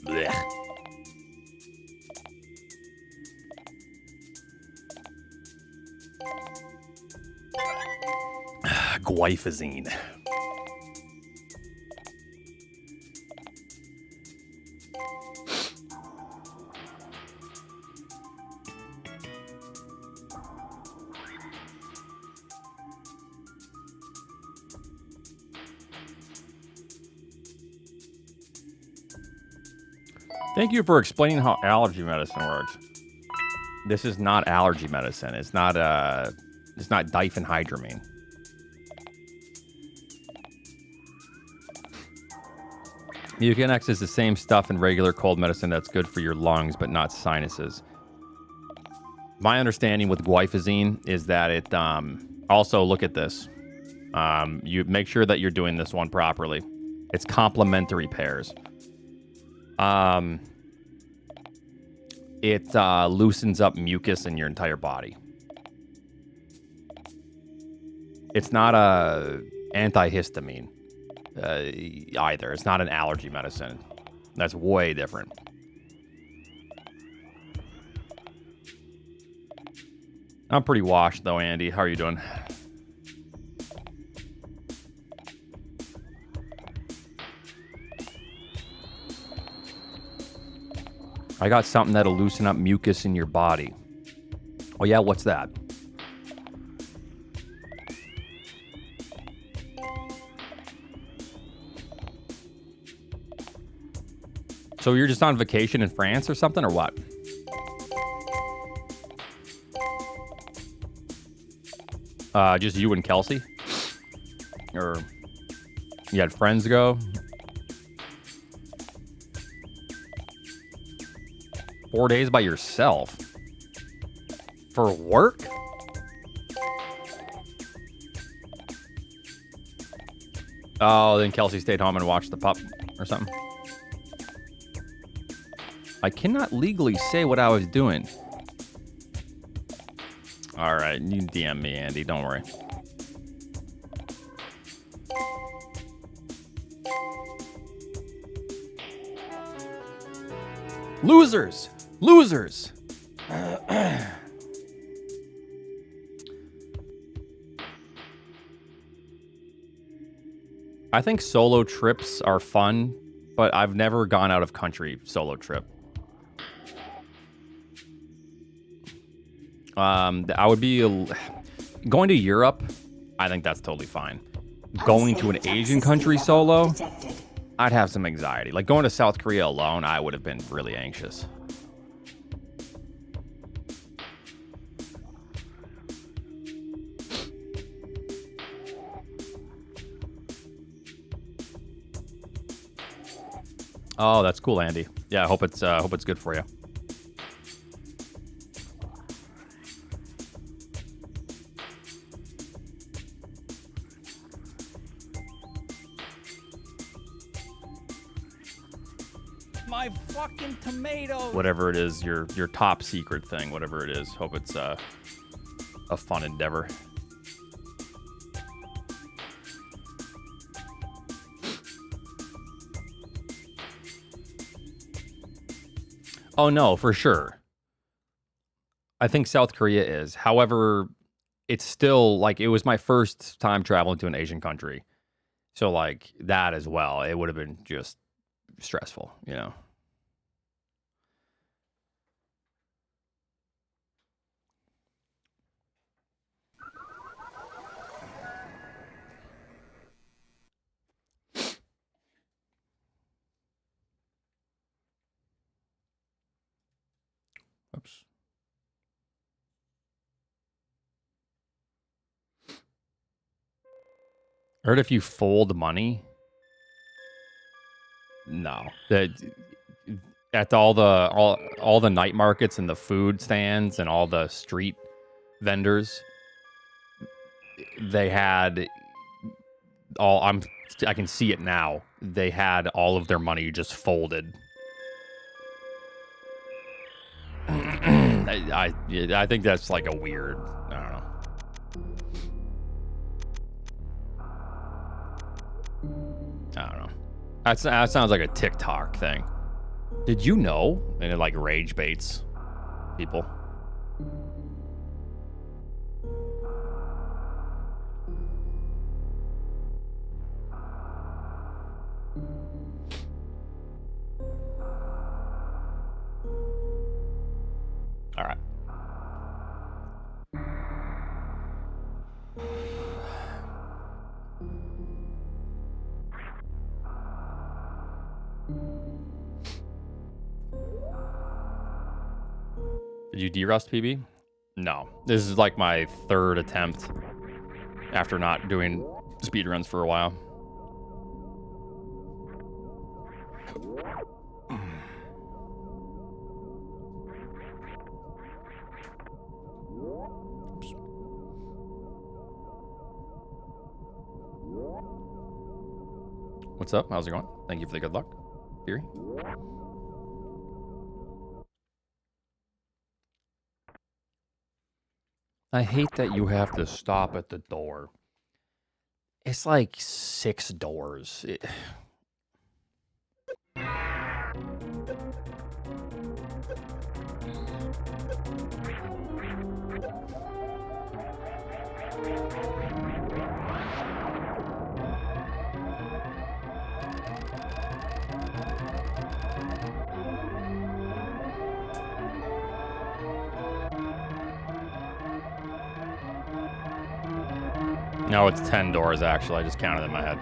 Blech. Glyphosine. Thank you for explaining how allergy medicine works. This is not allergy medicine. It's not diphenhydramine. Mucinex is the same stuff in regular cold medicine that's good for your lungs, but not sinuses. My understanding with glyphosine is that it also, look at this. You make sure that you're doing this one properly. It's complementary pairs. It loosens up mucus in your entire body. It's not a antihistamine either. It's not an allergy medicine. That's way different. I'm pretty washed though, Andy. How are you doing? I got something that'll loosen up mucus in your body. Oh yeah, what's that? So you're just on vacation in France or something, or what? Just you and Kelsey? Or you had friends go? 4 days by yourself? For work? Oh, then Kelsey stayed home and watched the pup or something. I cannot legally say what I was doing. All right, you DM me, Andy. Don't worry. Losers! Losers! I think solo trips are fun, but I've never gone out of country solo trip. I would be going to Europe. I think that's totally fine. Going to an Asian country solo, I'd have some anxiety. Like going to South Korea alone, I would have been really anxious. Oh, that's cool, Andy. Yeah, I hope it's good for you. My fucking tomatoes. Whatever it is, your top secret thing, whatever it is. Hope it's a fun endeavor. Oh no, for sure. I think South Korea is. However, it's still like it was my first time traveling to an Asian country. So like that as well, it would have been just stressful, you know. Oops. Heard if you fold money. No. At all the night markets and the food stands and all the street vendors, they had I can see it now. They had all of their money just folded. I think that's like a weird, I don't know. I don't know. That sounds like a TikTok thing. Did you know? And it like rage baits people. All right. Did you derust PB? No. This is like my third attempt after not doing speedruns for a while. What's up? How's it going? Thank you for the good luck, Fury. I hate that you have to stop at the door. It's like 6 doors. No, it's 10 doors, actually. I just counted in my head.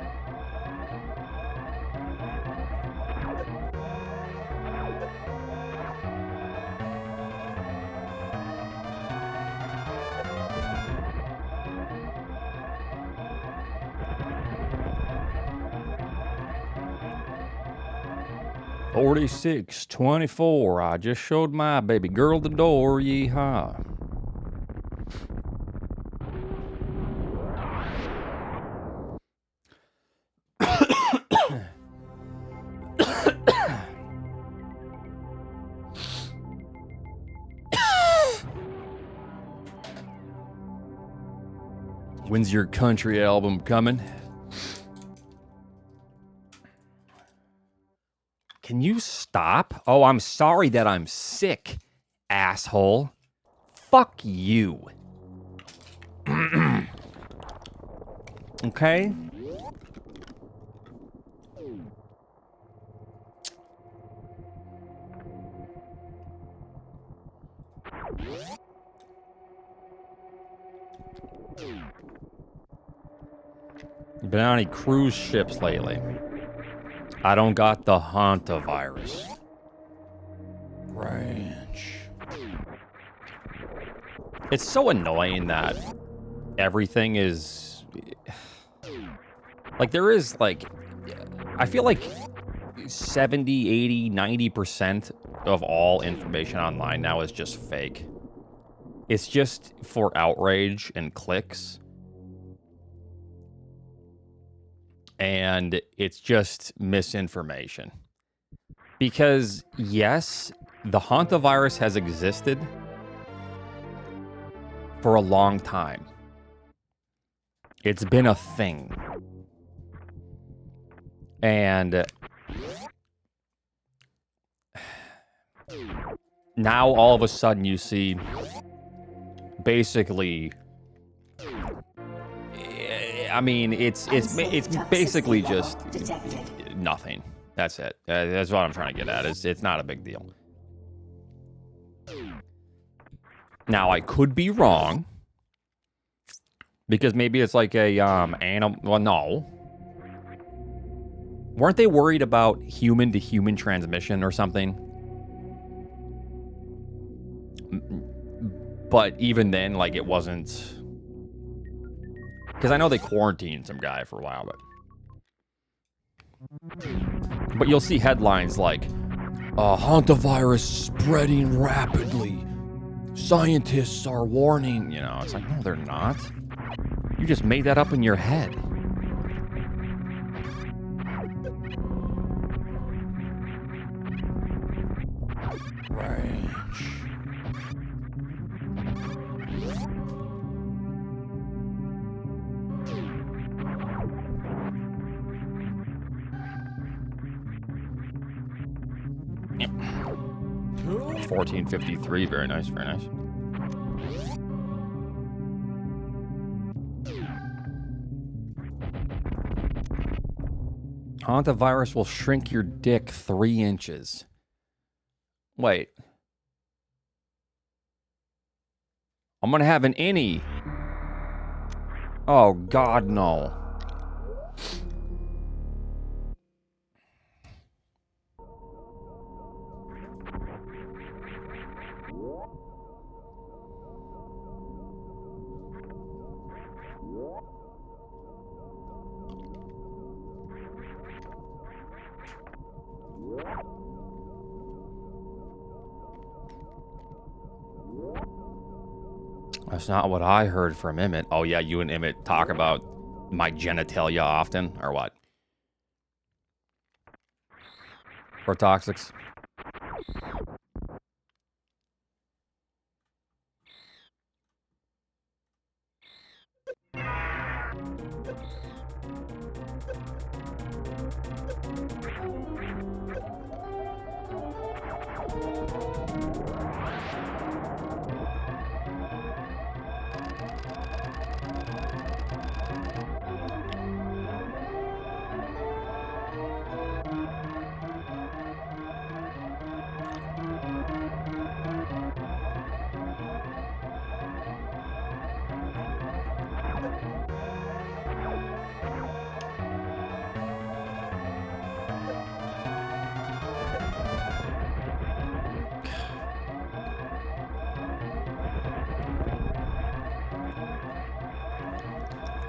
$46.24. I just showed my baby girl the door. Yeehaw. When's your country album coming? Can you stop? Oh, I'm sorry that I'm sick, asshole. Fuck you. Okay? You been on any cruise ships lately? I don't got the hantavirus. Ranch. It's so annoying that everything is... Like, there is, like... I feel like 70, 80, 90% of all information online now is just fake. It's just for outrage and clicks. And it's just misinformation. Because, yes, the hantavirus has existed for a long time. It's been a thing. And now all of a sudden you see basically... I mean, it's basically just nothing. That's it. That's what I'm trying to get at. It's not a big deal. Now, I could be wrong. Because maybe it's like a animal. Well, no. Weren't they worried about human-to-human transmission or something? But even then, like, it wasn't... Because I know they quarantined some guy for a while, but you'll see headlines like, Hantavirus spreading rapidly. Scientists are warning. you know, it's like, no, they're not. You just made that up in your head. Range. Yep. 1453, very nice, very nice. Hantavirus will shrink your dick 3 inches. Wait. I'm gonna have an innie. Oh, God, no. That's not what I heard from Emmett. Oh, yeah, you and Emmett talk about my genitalia often, or what? Or toxics?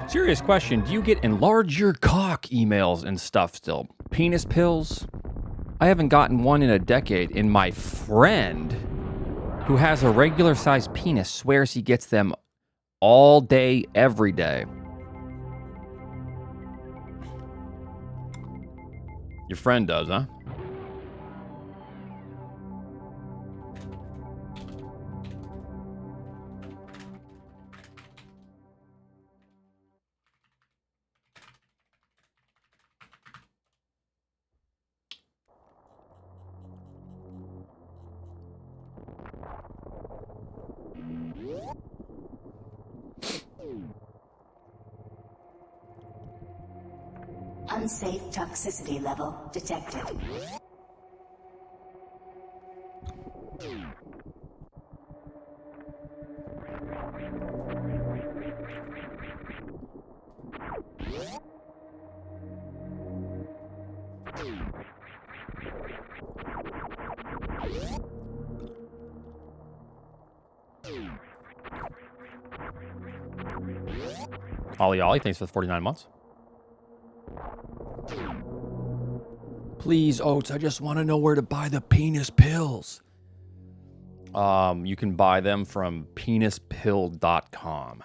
Serious question. Do you get enlarge your cock emails and stuff still? Penis pills? I haven't gotten one in a decade, and my friend, who has a regular sized penis, swears he gets them all day, every day. Your friend does, huh? Unsafe toxicity level detected. Ollie Ollie, thanks for the 49 months. Please, Oats, I just want to know where to buy the penis pills. You can buy them from penispill.com.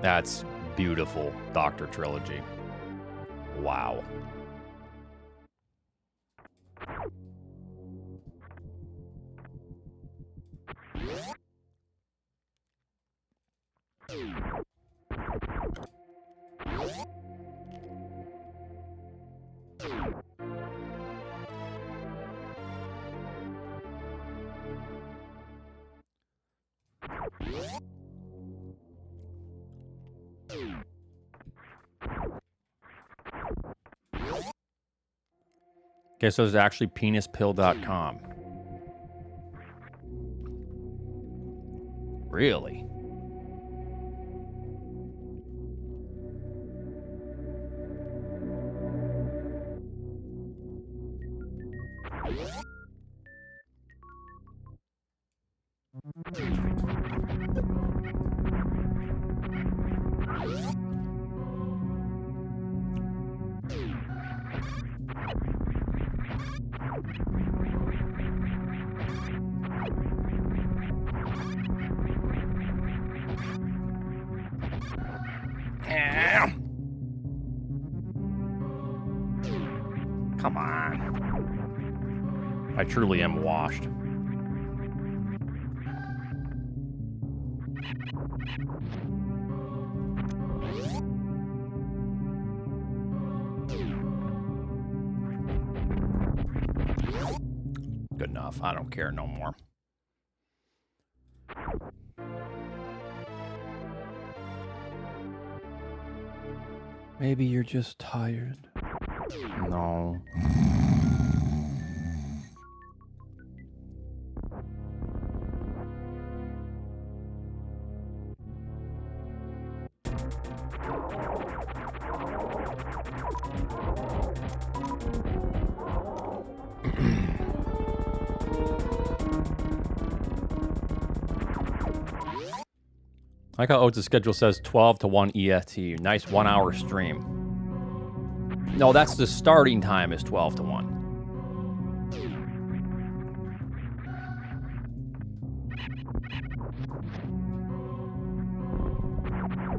That's beautiful, Dr. Trilogy. Wow. Okay, so it's actually penispill.com. Really? Come on. I truly am washed. Good enough. I don't care no more. Maybe you're just tired. No. I like how Oates' schedule says 12 to 1 EST. Nice 1 hour stream. No, that's the starting time is 12 to 1.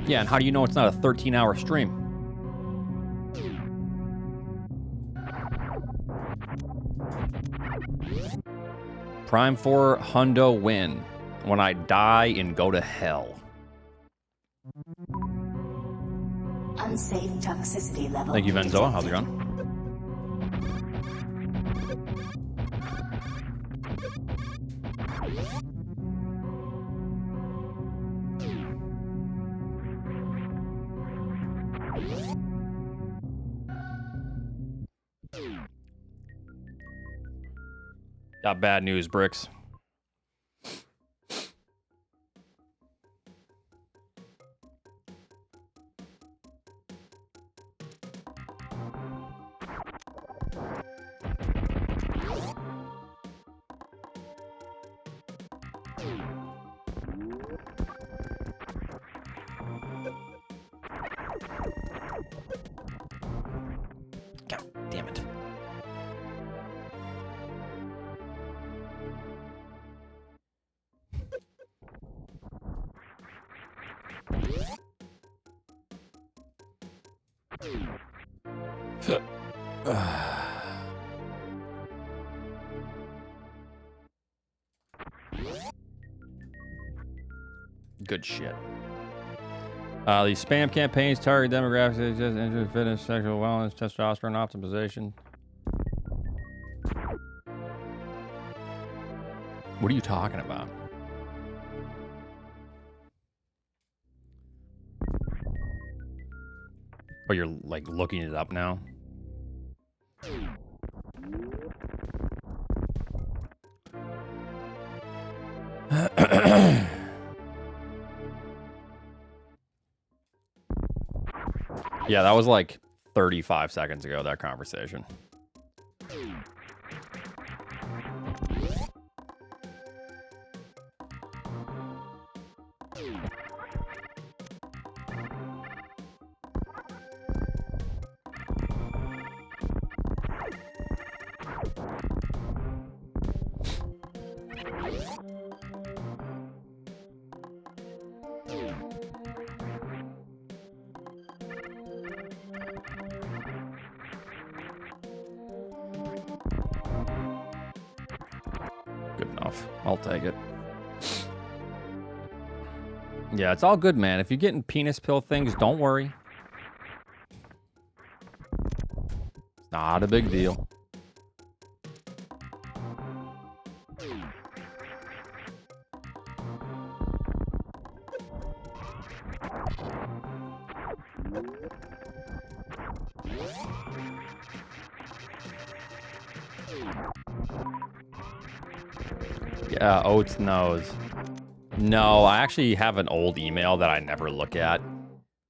Yeah, and how do you know it's not a 13-hour stream? Prime 4 hundo win. When I die and go to hell. Unsafe toxicity level. Thank you, Venzoa. How's it going? Got bad news, Bricks. God damn it. Good shit. These spam campaigns target demographics, just interest, fitness, sexual wellness, testosterone optimization. What are you talking about? Oh, you're like looking it up now? Yeah, that was like 35 seconds ago, that conversation. Good enough. I'll take it. Yeah, it's all good, man. If you're getting penis pill things, don't worry. It's not a big deal. Yeah, Oates knows. No, I actually have an old email that I never look at,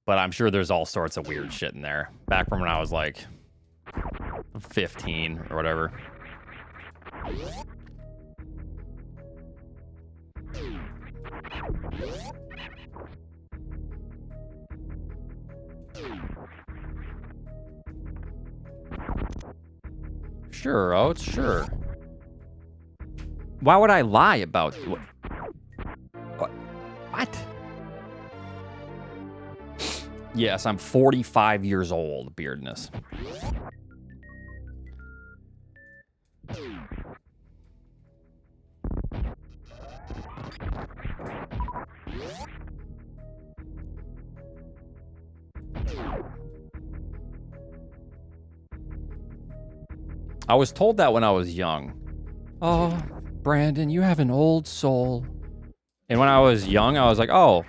but I'm sure there's all sorts of weird shit in there. Back from when I was like 15 or whatever. Sure, Oats, sure. Why would I lie about what? What? Yes, I'm 45 years old, Beardness. I was told that when I was young. Oh, Brandon, you have an old soul. And when I was young, I was like, oh,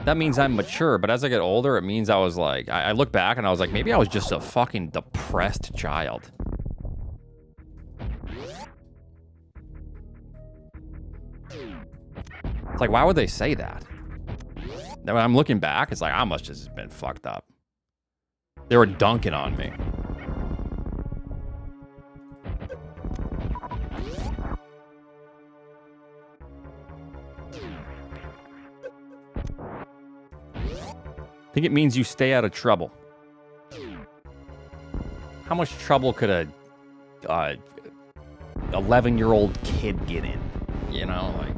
that means I'm mature. But as I get older, it means I was like, I look back and I was like, maybe I was just a fucking depressed child. It's like, why would they say that? Then when I'm looking back, it's like, I must have just been fucked up. They were dunking on me. I think it means you stay out of trouble. How much trouble could a 11-year-old kid get in? You know, like.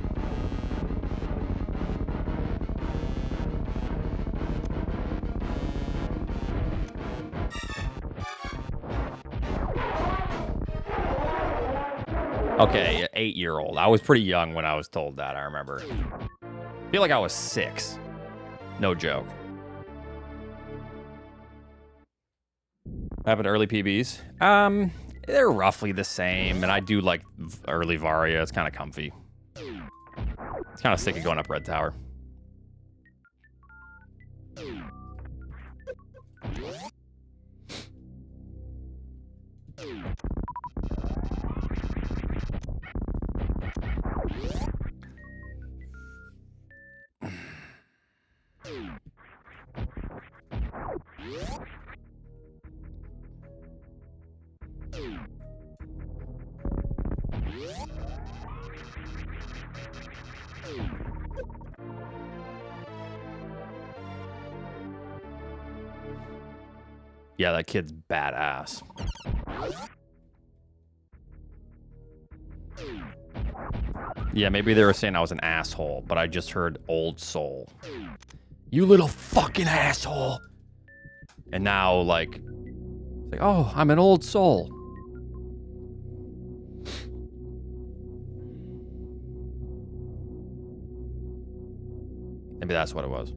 Okay, 8-year-old. I was pretty young when I was told that, I remember. I feel like I was 6. No joke. Having early PBs? They're roughly the same, and I do like early Varia. It's kind of comfy. It's kind of sick of going up Red Tower. Yeah, that kid's badass. Yeah, maybe they were saying I was an asshole, but I just heard old soul. You little fucking asshole. And now, like, Oh, I'm an old soul. maybe that's what it was.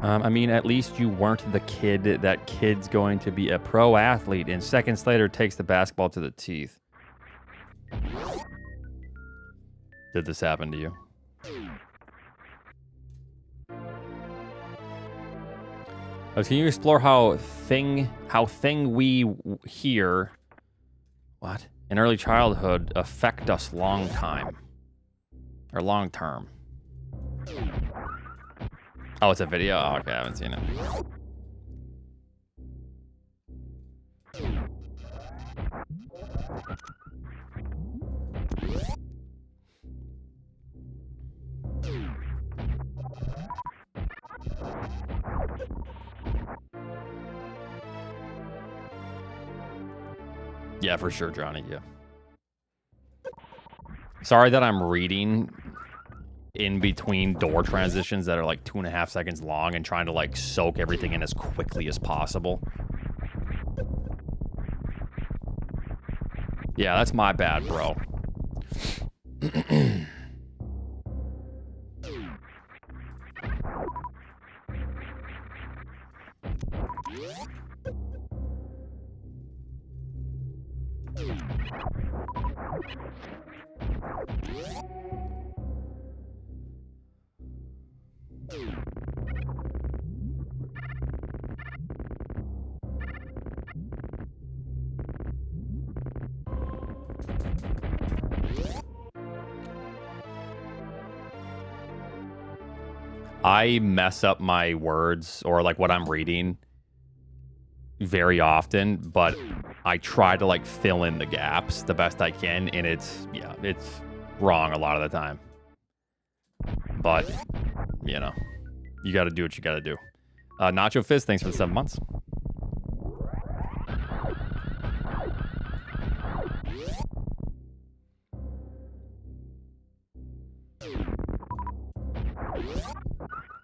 I mean, at least you weren't the kid that kid's going to be a pro athlete and seconds later takes the basketball to the teeth. Did this happen to you? Can you explore how thing we hear, what, in early childhood affect us long time or long term? Oh, it's a video? Oh, okay, I haven't seen it. Yeah, for sure, Johnny, yeah. Sorry that I'm reading in between door transitions that are like 2.5 seconds long and trying to like soak everything in as quickly as possible. Yeah, that's my bad, bro. I mess up my words or like what I'm reading very often, but I try to like fill in the gaps the best I can, and it's wrong a lot of the time. But you know, you got to do what you got to do. Nacho Fizz, thanks for the 7 months.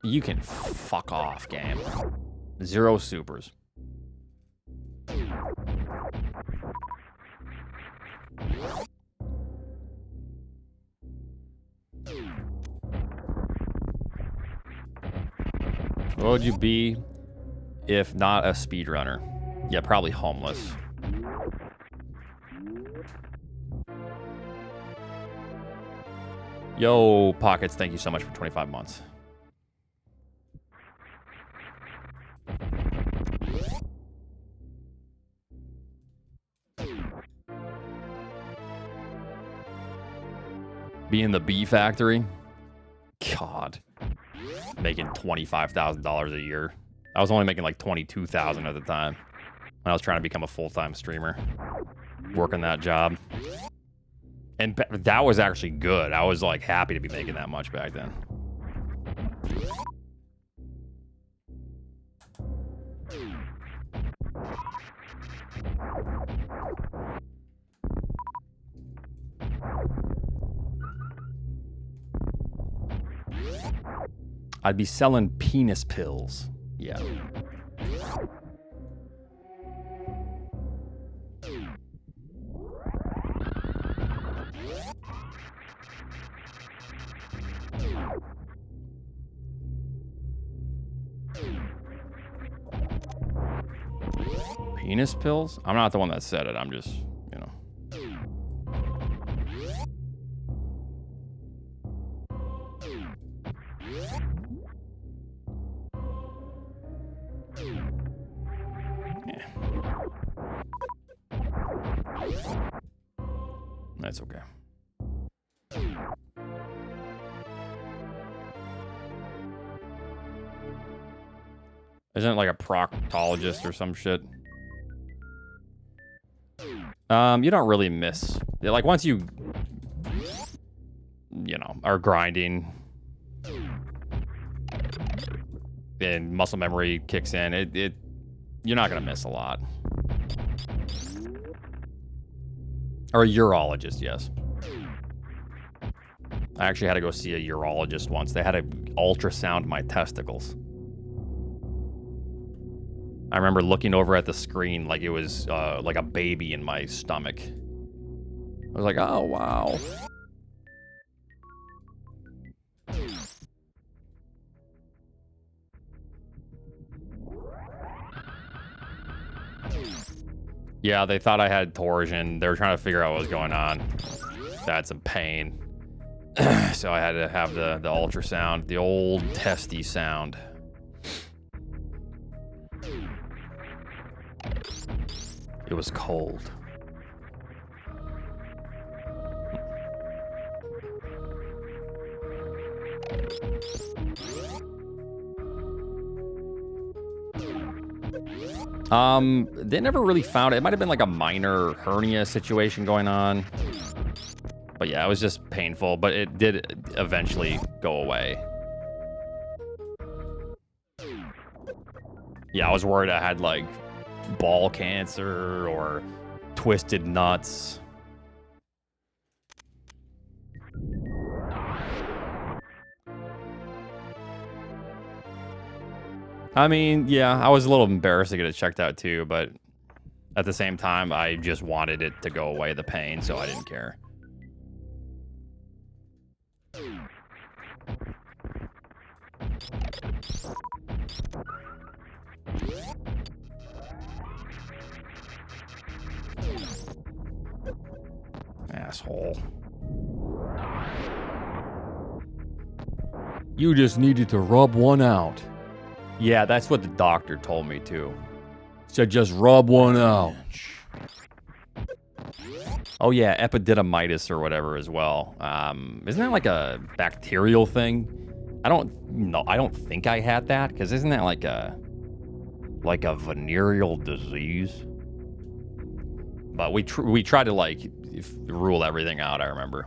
You can fuck off, game. 0 supers. What would you be if not a speedrunner? Yeah, probably homeless. Yo, Pockets, thank you so much for 25 months. Be in the bee factory? God. Making $25,000 a year. I was only making like $22,000 at the time when I was trying to become a full-time streamer. Working that job. And that was actually good. I was like happy to be making that much back then. I'd be selling penis pills. Yeah. Penis pills? I'm not the one that said it. I'm just, you know. Yeah. That's okay. Isn't it like a proctologist or some shit? You don't really miss. Like once you know, are grinding and muscle memory kicks in, you're not gonna miss a lot. Or a urologist, yes. I actually had to go see a urologist once. They had to ultrasound my testicles. I remember looking over at the screen like it was like a baby in my stomach. I was like, oh, wow. Yeah, they thought I had torsion. They were trying to figure out what was going on. I had some pain. So I had to have the ultrasound, the old testy sound. It was cold. They never really found it. It might have been like a minor hernia situation going on. But yeah, it was just painful, but it did eventually go away. Yeah, I was worried I had like ball cancer or twisted nuts. I mean, yeah, I was a little embarrassed to get it checked out too, but at the same time, I just wanted it to go away, the pain, so I didn't care. Asshole. You just needed to rub one out. Yeah, that's what the doctor told me too. Said just rub one out. Oh yeah, epididymitis or whatever as well. Isn't that like a bacterial thing? I don't know. I don't think I had that, because isn't that like a venereal disease? But we tried to like rule everything out, I remember.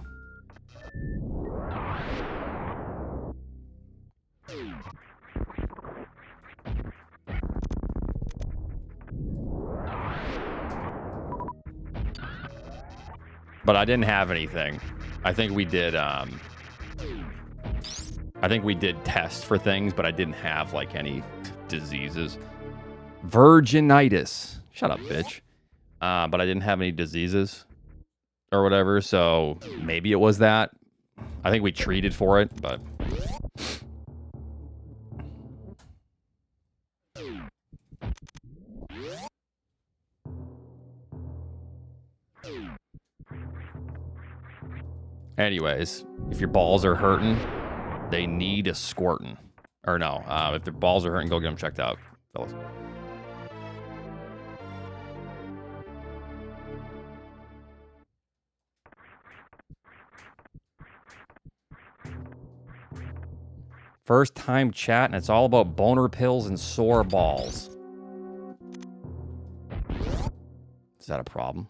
But I didn't have anything. I think we did tests for things, but I didn't have like any diseases. Virginitis. Shut up, bitch. But I didn't have any diseases or whatever, so maybe it was that. I think we treated for it, but anyways, if your balls are hurting, they need a squirtin'. Or no, if their balls are hurting, go get them checked out, fellas. First time chat, and it's all about boner pills and sore balls. Is that a problem?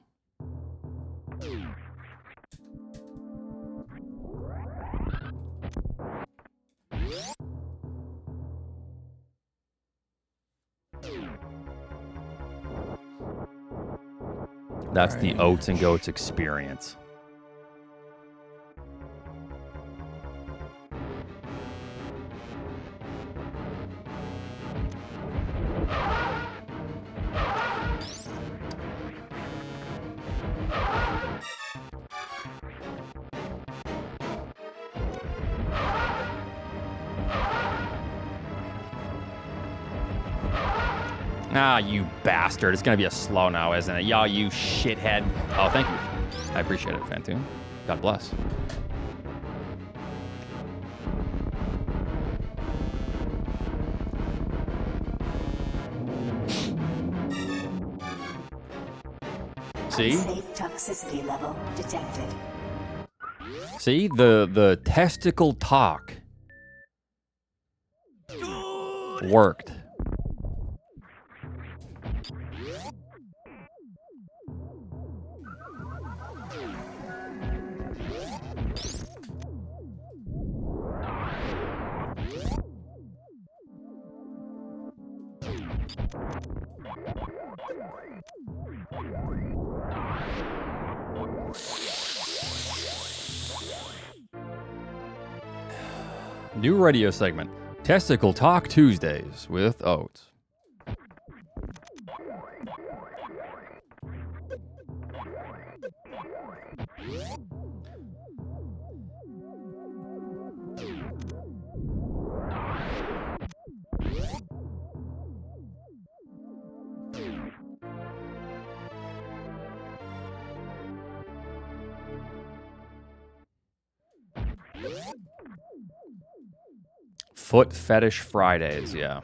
That's the Oats and Goats experience. Ah, you bastard. It's going to be a slow now, isn't it? Y'all, you shithead. Oh, thank you. I appreciate it, Fantoon. God bless. See? Safe toxicity level detected. See? The testicle talk worked. New radio segment, Testicle Talk Tuesdays with Oats. Foot Fetish Fridays, yeah.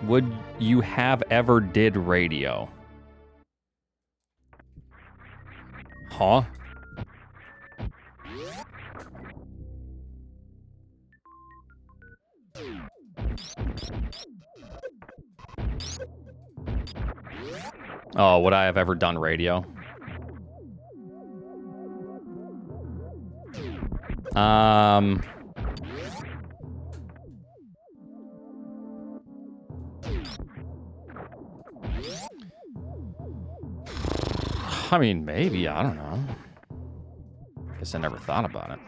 Would you have ever did radio? Huh? Oh, would I have ever done radio? I mean, maybe. I don't know. Guess I never thought about it.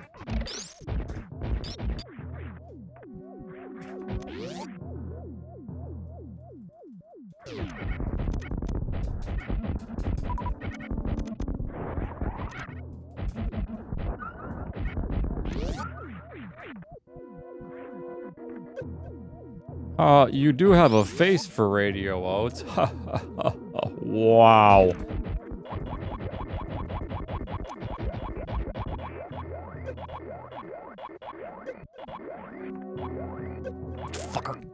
You do have a face for radio, Oats. Wow. Fucker.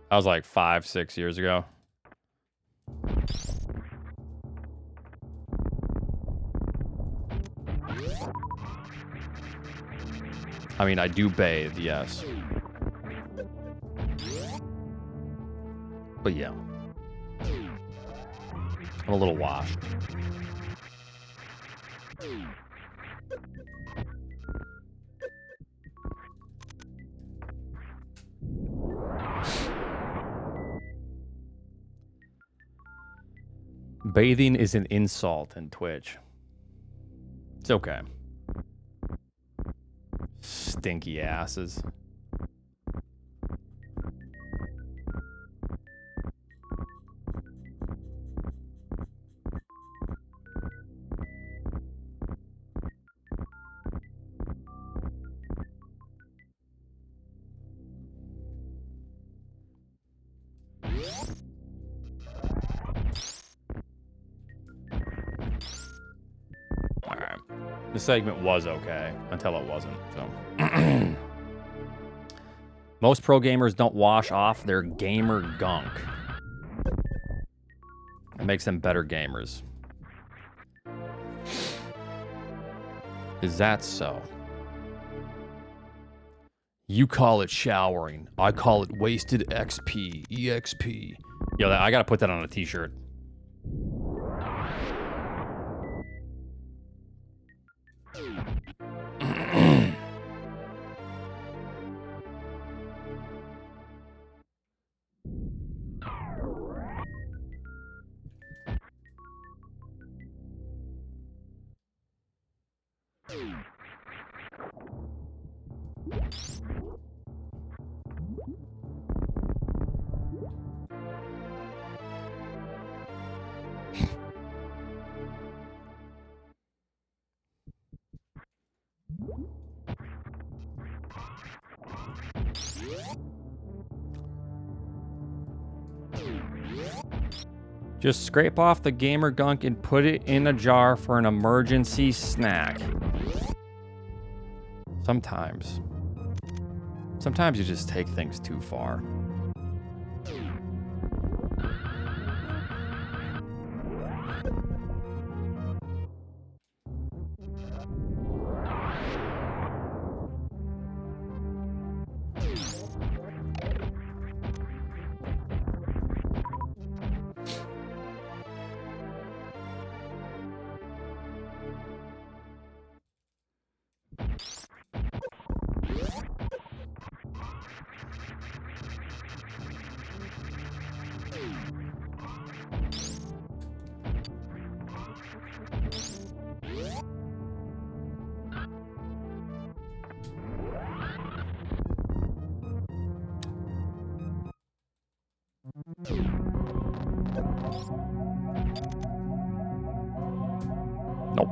That was like 5-6 years ago. I mean, I do bathe, yes. But yeah. I'm a little washed. Bathing is an insult in Twitch. It's okay. Stinky asses. Alright. The segment was okay until it wasn't, so. Most pro gamers don't wash off their gamer gunk. It makes them better gamers. Is that so? You call it showering. I call it wasted XP. EXP. Yo, I gotta put that on a t-shirt. Just scrape off the gamer gunk and put it in a jar for an emergency snack. Sometimes you just take things too far. Nope.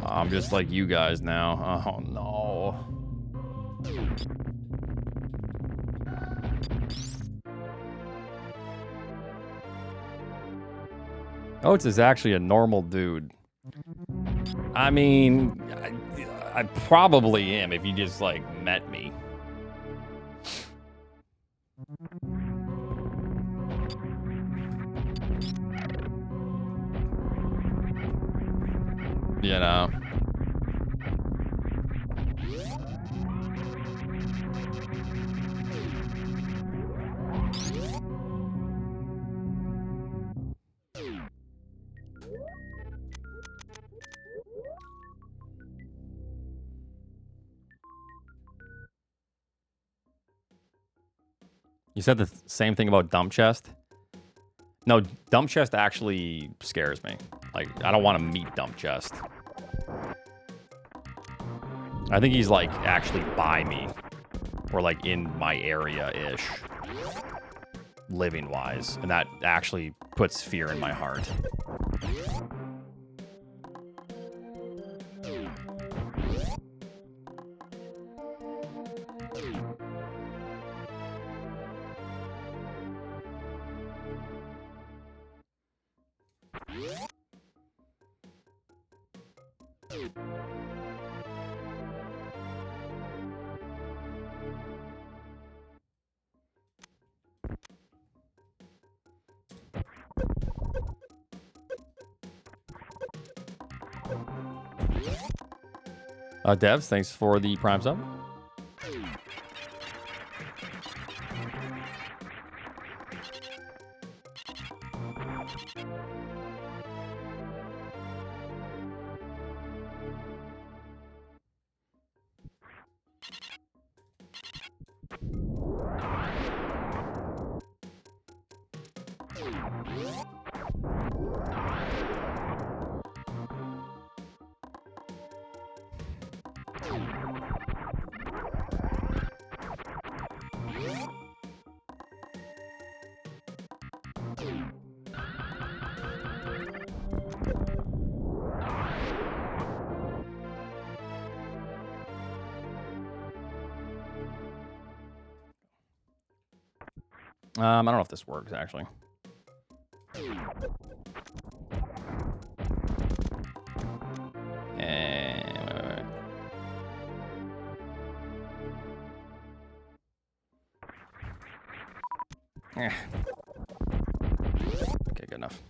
I'm just like you guys now. Oh no. Oats is actually a normal dude. I mean, I probably am if you just, like, met me. You know? You said the same thing about Dump Chest? No, Dump Chest actually scares me. Like, I don't want to meet Dump Chest. I think he's, like, actually by me. Or, like, in my area-ish. Living-wise. And that actually puts fear in my heart. Devs, thanks for the Prime sub. I don't know if this works, actually. Wait. Okay, good enough.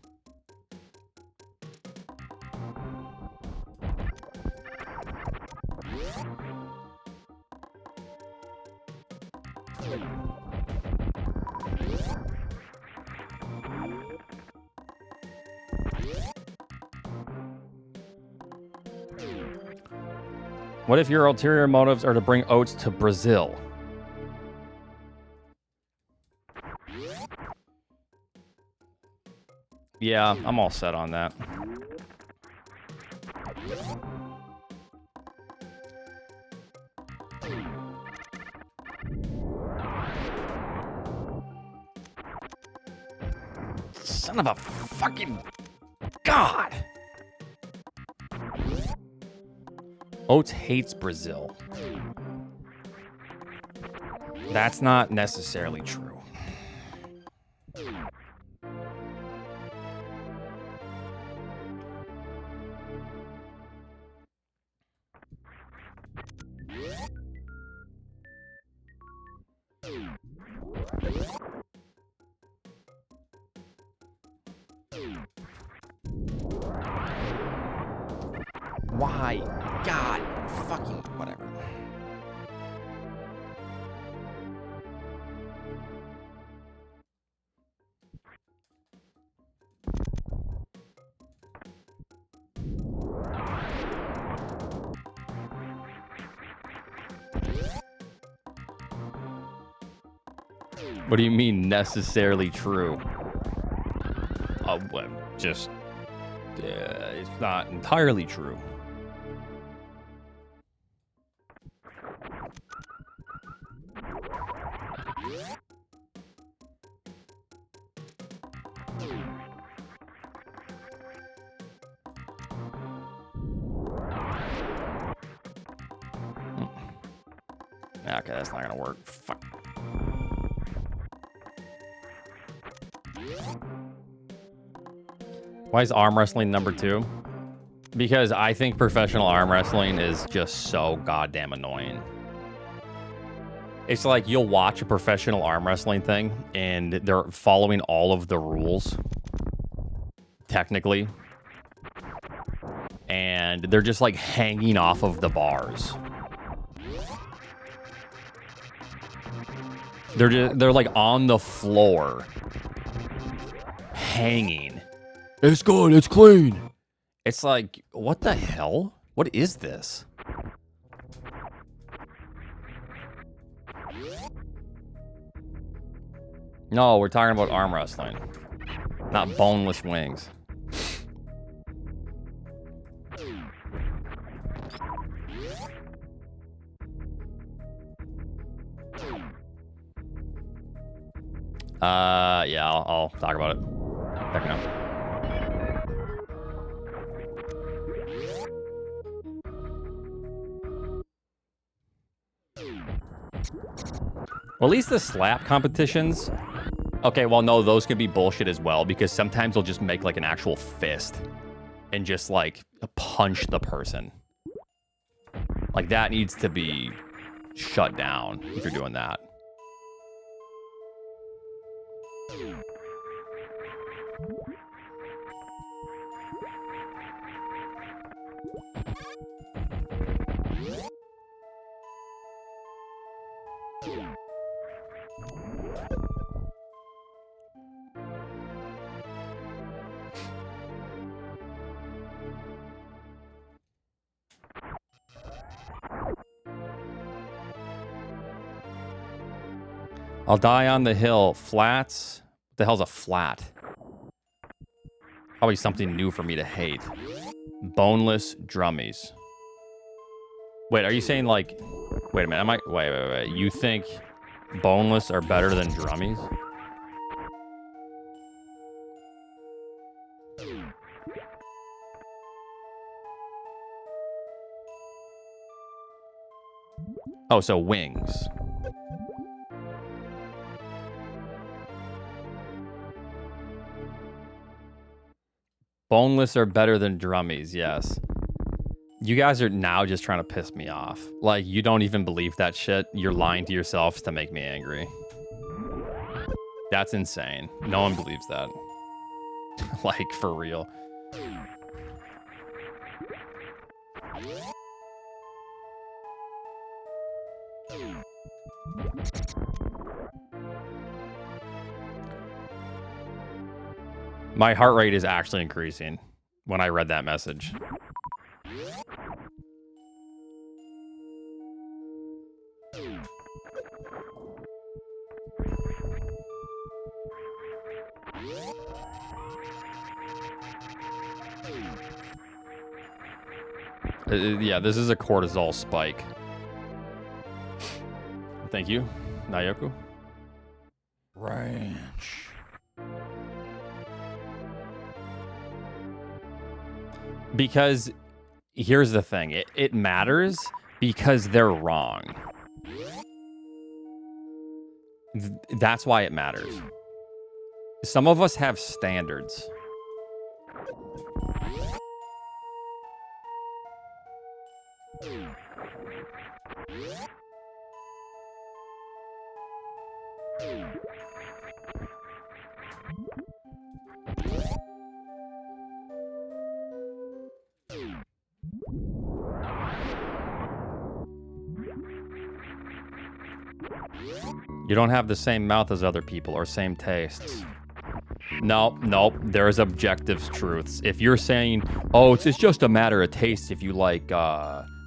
What if your ulterior motives are to bring Oats to Brazil? Yeah, I'm all set on that. Son of a fucking God! Oats hates Brazil. That's not necessarily true. Why? God, fucking whatever. What do you mean necessarily true? Well, just it's not entirely true. Okay, that's not gonna work. Fuck. Why is arm wrestling number 2? Because I think professional arm wrestling is just so goddamn annoying. It's like you'll watch a professional arm wrestling thing and they're following all of the rules, technically. And they're just like hanging off of the bars. They're like on the floor, hanging. It's good. It's clean. It's like, what the hell? What is this? No, we're talking about arm wrestling, not boneless wings. Yeah, I'll talk about it. Back now. Well, at least the slap competitions. Okay, well, no, those can be bullshit as well because sometimes they'll just make like an actual fist and just like punch the person. Like that needs to be shut down if you're doing that. I'll die on the hill. Flats? What the hell's a flat? Probably something new for me to hate. Boneless drummies. Wait, are you saying like... Wait a minute, wait. You think boneless are better than drummies? Oh, so wings. Boneless are better than drummies, yes. You guys are now just trying to piss me off. Like, you don't even believe that shit. You're lying to yourselves to make me angry. That's insane. No one believes that. Like, for real. My heart rate is actually increasing when I read that message. Yeah, this is a cortisol spike. Thank you, Nayoku. Ranch. Because here's the thing. It matters because they're wrong. That's why it matters. Some of us have standards. You don't have the same mouth as other people or same tastes. Nope. There's objective truths. If you're saying, oh, it's just a matter of taste if you like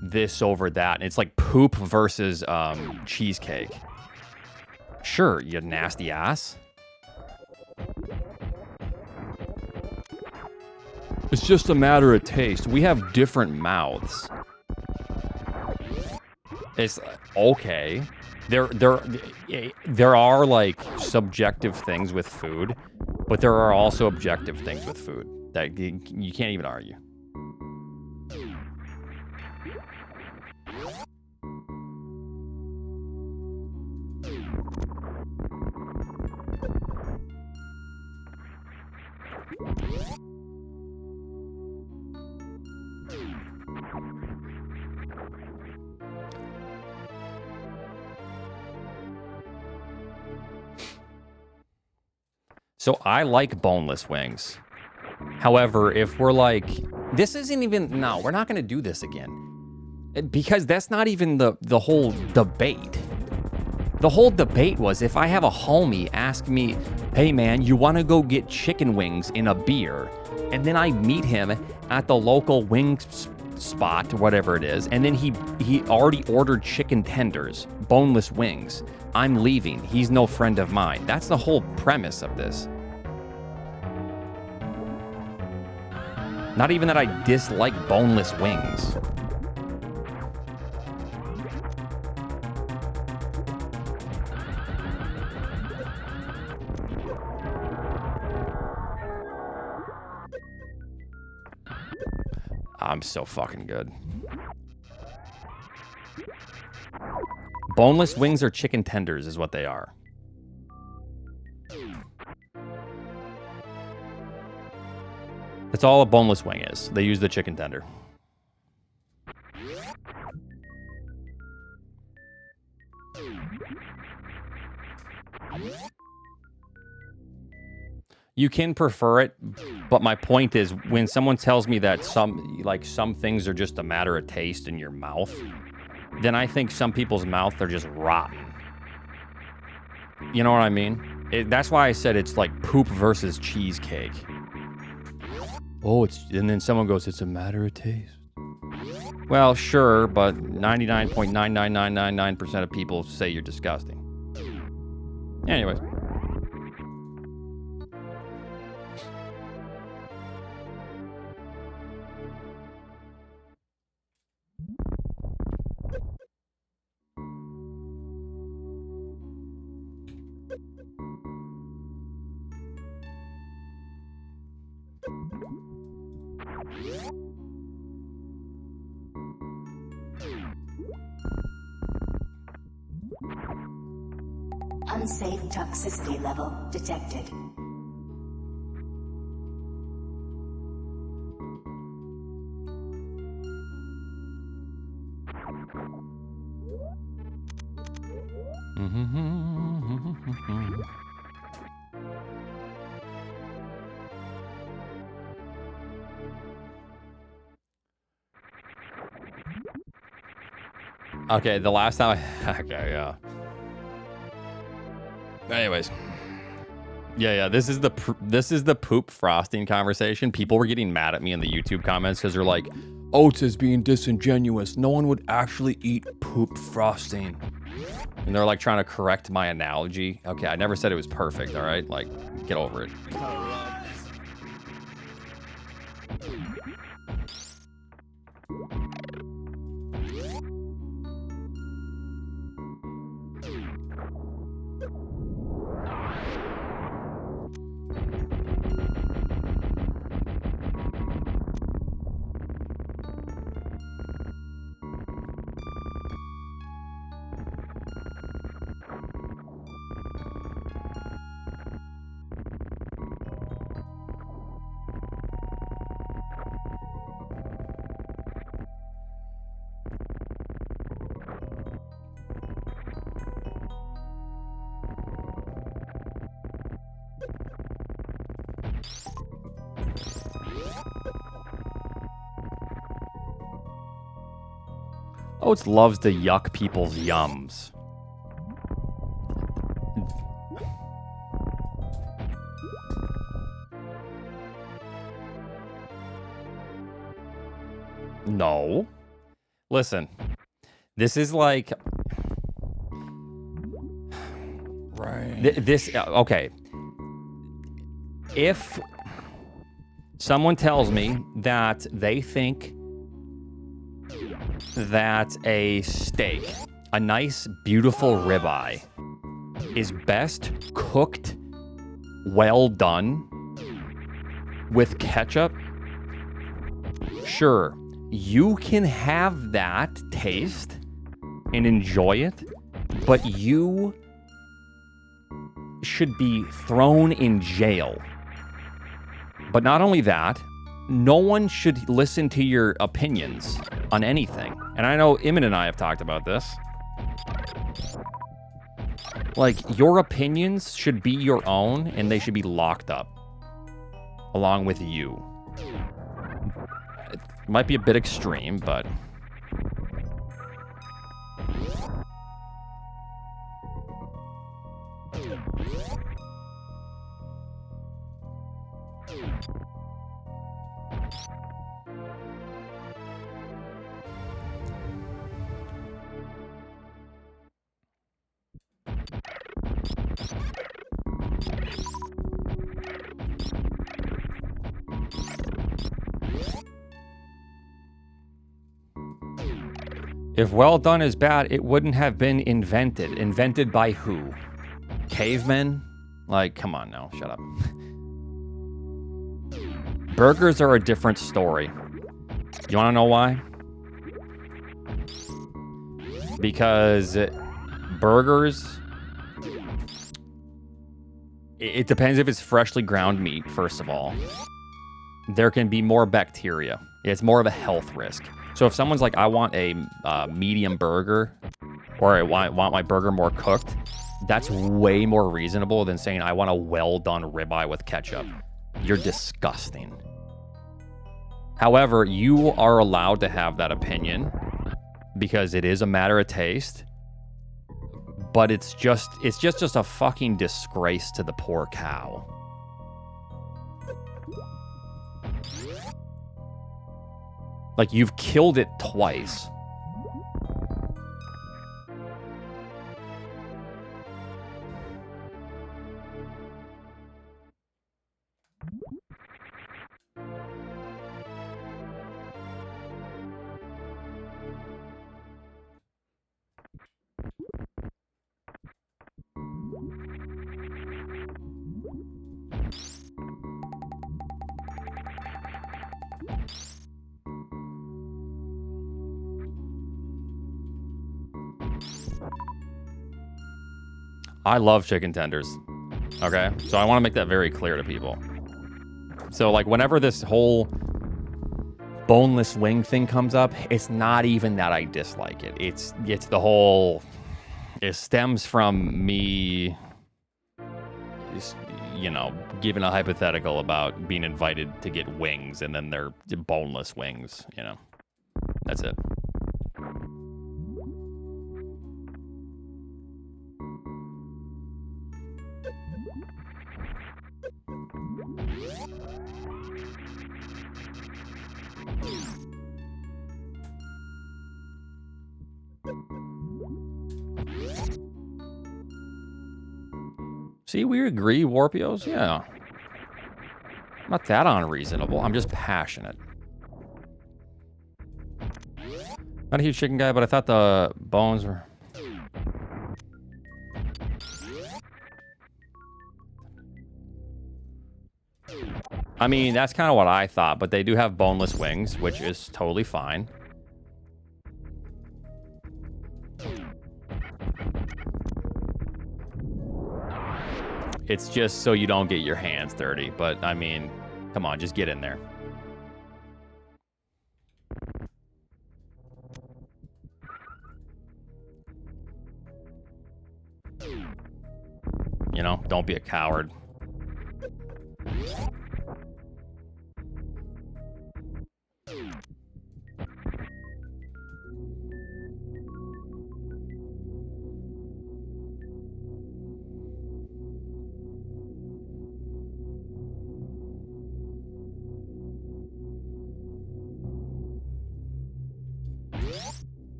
this over that, and it's like poop versus cheesecake. Sure, you nasty ass. It's just a matter of taste. We have different mouths. It's okay. There are like subjective things with food, but there are also objective things with food that you can't even argue. So I like boneless wings. However, if we're like, this isn't even, no, we're not going to do this again. Because that's not even the whole debate. The whole debate was if I have a homie ask me, hey man, you want to go get chicken wings in a beer? And then I meet him at the local wing spot, whatever it is, and then he already ordered chicken tenders, boneless wings. I'm leaving. He's no friend of mine. That's the whole premise of this. Not even that I dislike boneless wings. I'm so fucking good. Boneless wings or chicken tenders is what they are. That's all a boneless wing is. They use the chicken tender. You can prefer it, but my point is when someone tells me that some things are just a matter of taste in your mouth, then I think some people's mouth are just rotten. You know what I mean? That's why I said it's like poop versus cheesecake. Oh, and then someone goes, it's a matter of taste. Well, sure, but 99.99999% of people say you're disgusting. Anyways. Unsafe toxicity level detected. Okay, the last time okay, yeah. Anyways. Yeah, this is the poop frosting conversation. People were getting mad at me in the YouTube comments because they're like, Oats is being disingenuous. No one would actually eat poop frosting. And they're like trying to correct my analogy. Okay, I never said it was perfect, all right? Like, get over it. Oats loves to yuck people's yums. No. Listen. This is like... Right. Okay. If someone tells me that they think that a steak, a nice, beautiful ribeye, is best cooked, well done, with ketchup, sure, you can have that taste and enjoy it, but you should be thrown in jail. But not only that, no one should listen to your opinions on anything. And I know Emin and I have talked about this. Like, your opinions should be your own, and they should be locked up. Along with you. It might be a bit extreme, but... If well done is bad, it wouldn't have been invented. Invented by who? Cavemen? Like, come on now, shut up. Burgers are a different story. You want to know why? Because burgers... It depends if it's freshly ground meat, first of all. There can be more bacteria. It's more of a health risk. So if someone's like, I want a medium burger, or I want my burger more cooked, that's way more reasonable than saying I want a well-done ribeye with ketchup. You're disgusting. However, you are allowed to have that opinion because it is a matter of taste. But it's just a fucking disgrace to the poor cow. Like, you've killed it twice. I love chicken tenders. Okay? So I want to make that very clear to people. So, like, whenever this whole boneless wing thing comes up, it's not even that I dislike it. It's the whole... It stems from me, you know, giving a hypothetical about being invited to get wings, and then they're boneless wings, you know. That's it. See, we agree, Warpios? Yeah. I'm not that unreasonable. I'm just passionate. Not a huge chicken guy, but I thought the bones were... I mean, that's kind of what I thought, but they do have boneless wings, which is totally fine. It's just so you don't get your hands dirty, but I mean, come on, just get in there. You know, don't be a coward.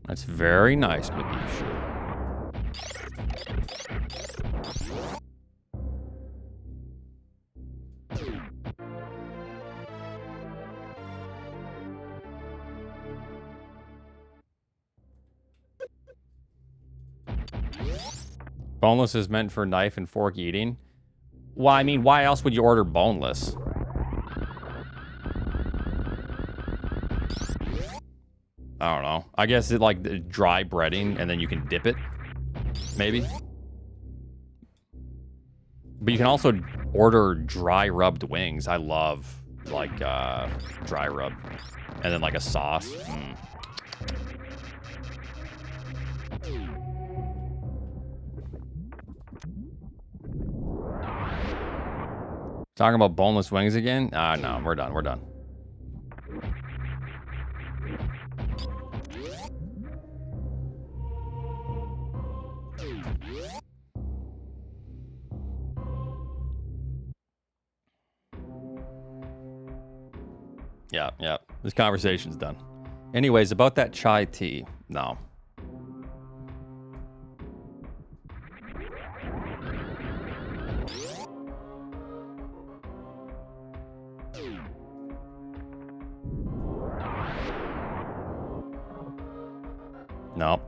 That's very nice, Magisha. Boneless is meant for knife and fork eating. Well, I mean, why else would you order boneless? I don't know. I guess it's like the dry breading and then you can dip it. Maybe. But you can also order dry rubbed wings. I love like dry rub, and then like a sauce. Talking about boneless wings again? No, we're done. We're done. Yeah. This conversation's done. Anyways, about that chai tea. No. Nope.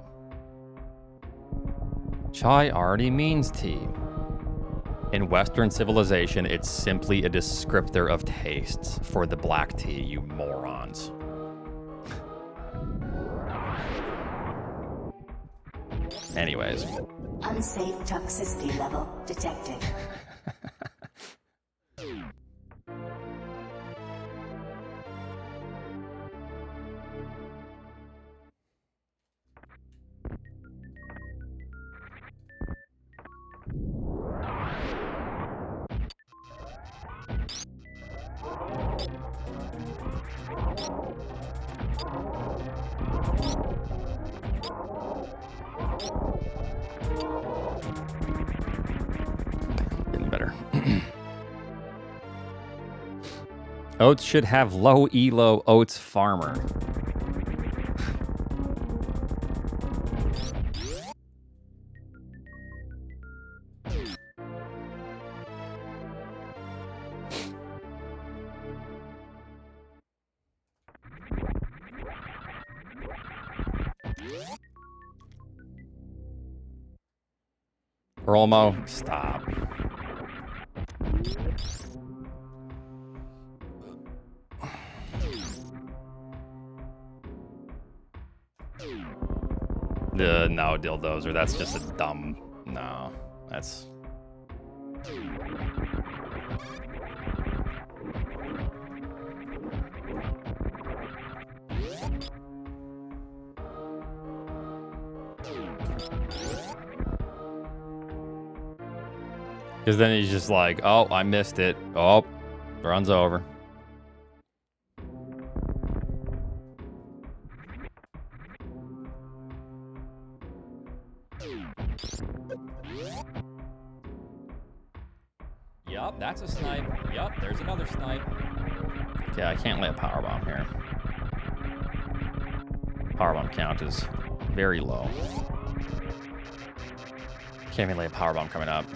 Chai already means tea. In Western civilization, it's simply a descriptor of tastes for the black tea, you morons. Anyways. Unsafe toxicity level detected. Getting better. Oats should have low elo oats farmer. Rolmo, stop. No, dildozer. That's just a dumb. No, that's. Because then he's just like, oh, I missed it. Oh, run's over. Yup, that's a snipe. Yup, there's another snipe. Yeah, I can't lay a powerbomb here. Powerbomb count is very low. Can't even lay a powerbomb coming up.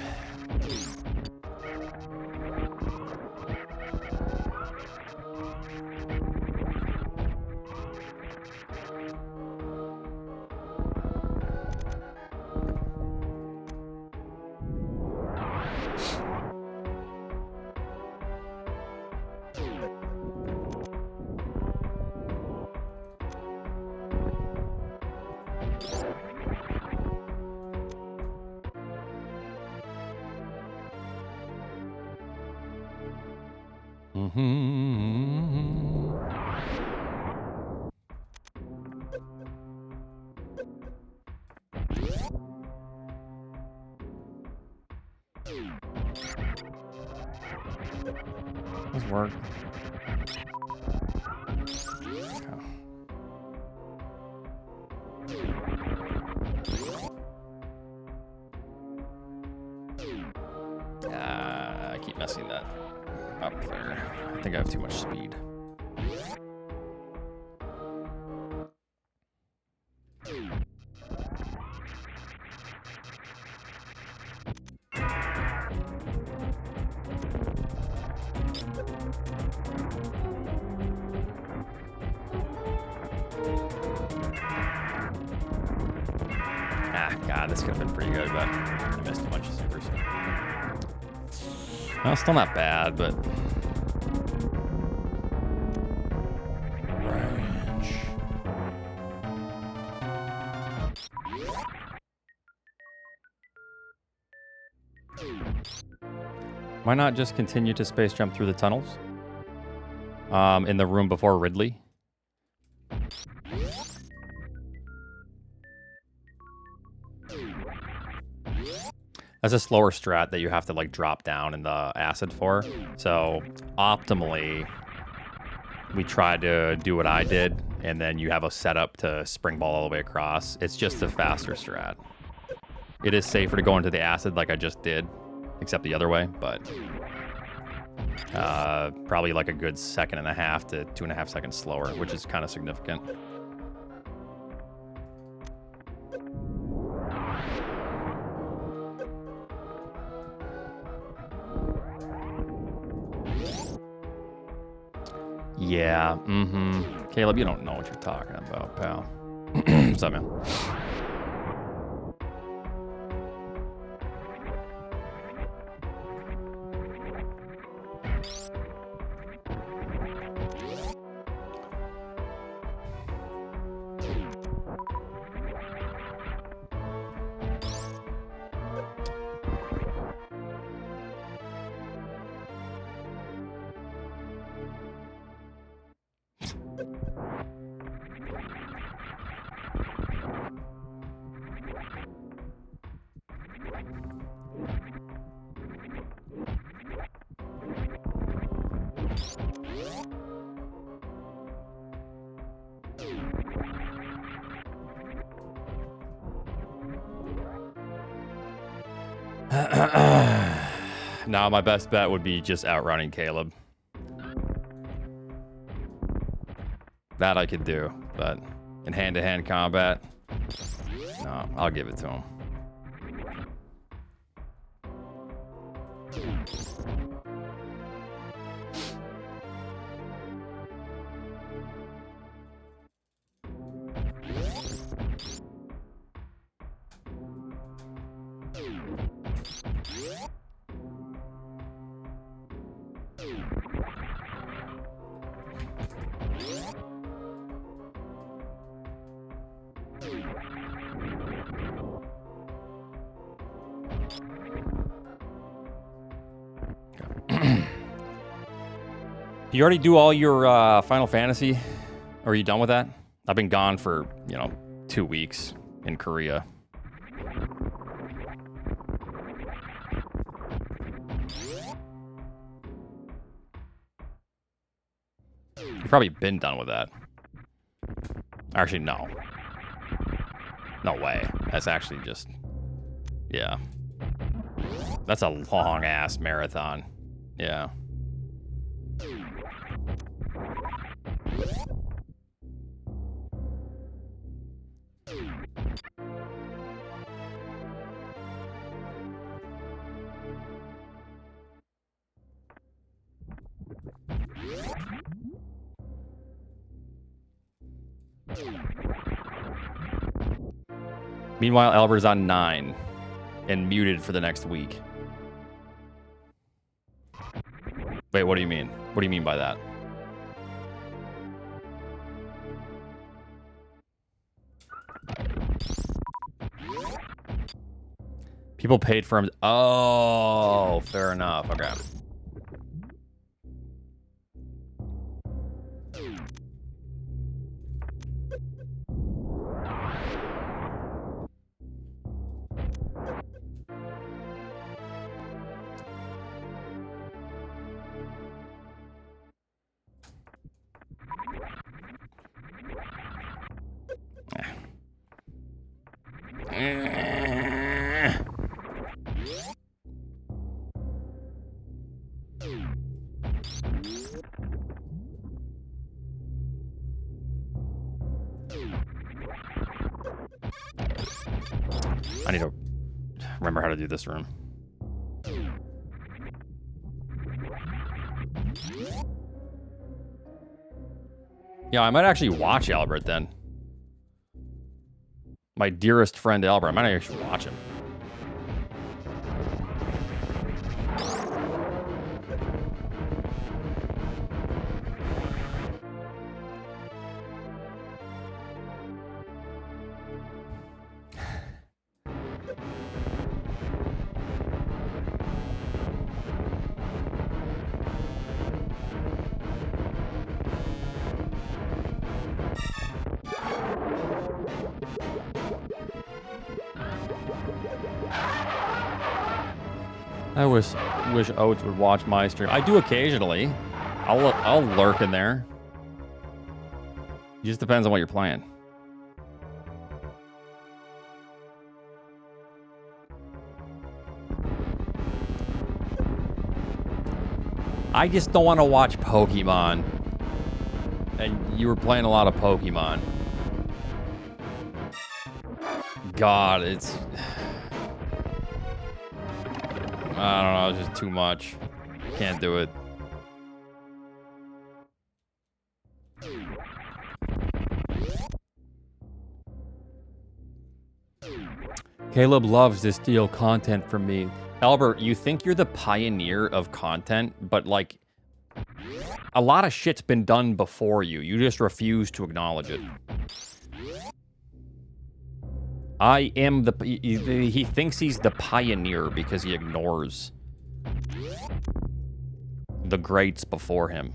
Does work. I keep messing that up there. I think I have too much speed. God, this could have been pretty good, but I missed a bunch of supers. Well, still not bad, but... Ranch. Why not just continue to space jump through the tunnels? In the room before Ridley. That's a slower strat that you have to like drop down in the acid for. So optimally, we tried to do what I did, and then you have a setup to springball all the way across. It's just a faster strat. It is safer to go into the acid like I just did, except the other way, but probably like a good 1.5 to 2.5 seconds slower, which is kind of significant. Yeah, Caleb, you don't know what you're talking about, pal. What's up, man? Now my best bet would be just outrunning Caleb. That I could do, but in hand-to-hand combat, no, I'll give it to him. You already do all your Final Fantasy? Or are you done with that? I've been gone for, 2 weeks in Korea. You've probably been done with that. Actually, no. No way. That's actually just... Yeah. That's a long-ass marathon. Yeah. Meanwhile, Albert's on 9 and muted for the next week. Wait, what do you mean? What do you mean by that? People paid for him. Oh, fair enough. Okay. I need to remember how to do this room. Yeah, I might actually watch Albert then. My dearest friend Albert. I might actually watch him. I wish Oats would watch my stream. I do occasionally. I'll lurk in there. It just depends on what you're playing. I just don't want to watch Pokemon. And you were playing a lot of Pokemon. God, it's... I don't know, it's just too much. Can't do it. Caleb loves to steal content from me. Albert, you think you're the pioneer of content, but like, a lot of shit's been done before you. You just refuse to acknowledge it. I am the... He thinks he's the pioneer because he ignores the greats before him.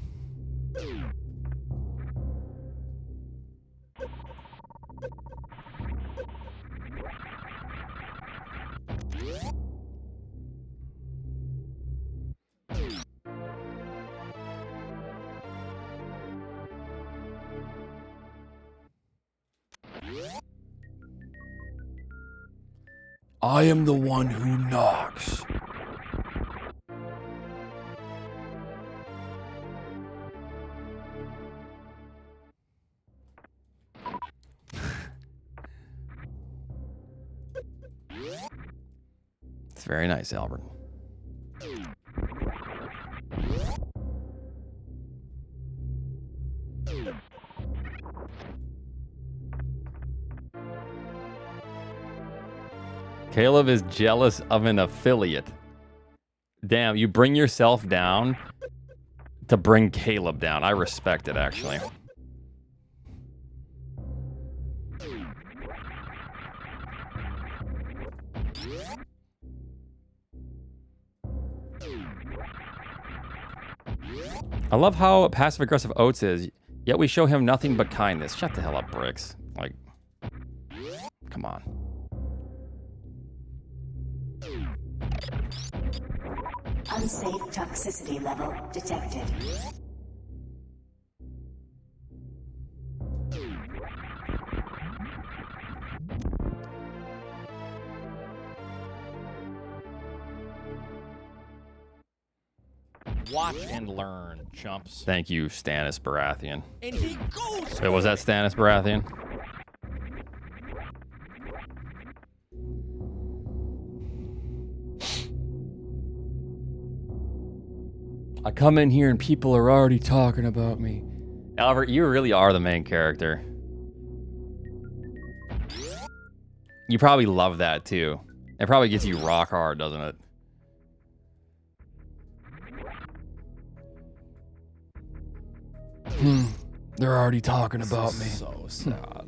I am the one who knocks. It's very nice, Albert. Caleb is jealous of an affiliate. Damn, you bring yourself down to bring Caleb down. I respect it, actually. I love how passive-aggressive Oats is, yet we show him nothing but kindness. Shut the hell up, Bricks. Like, come on. Unsafe toxicity level detected. Watch and learn, chumps. Thank you, Stannis Baratheon. And he goes. Wait, was that Stannis Baratheon? I come in here and people are already talking about me. Albert, you really are the main character. You probably love that too. It probably gets you rock hard, doesn't it? They're already talking about me. So sad.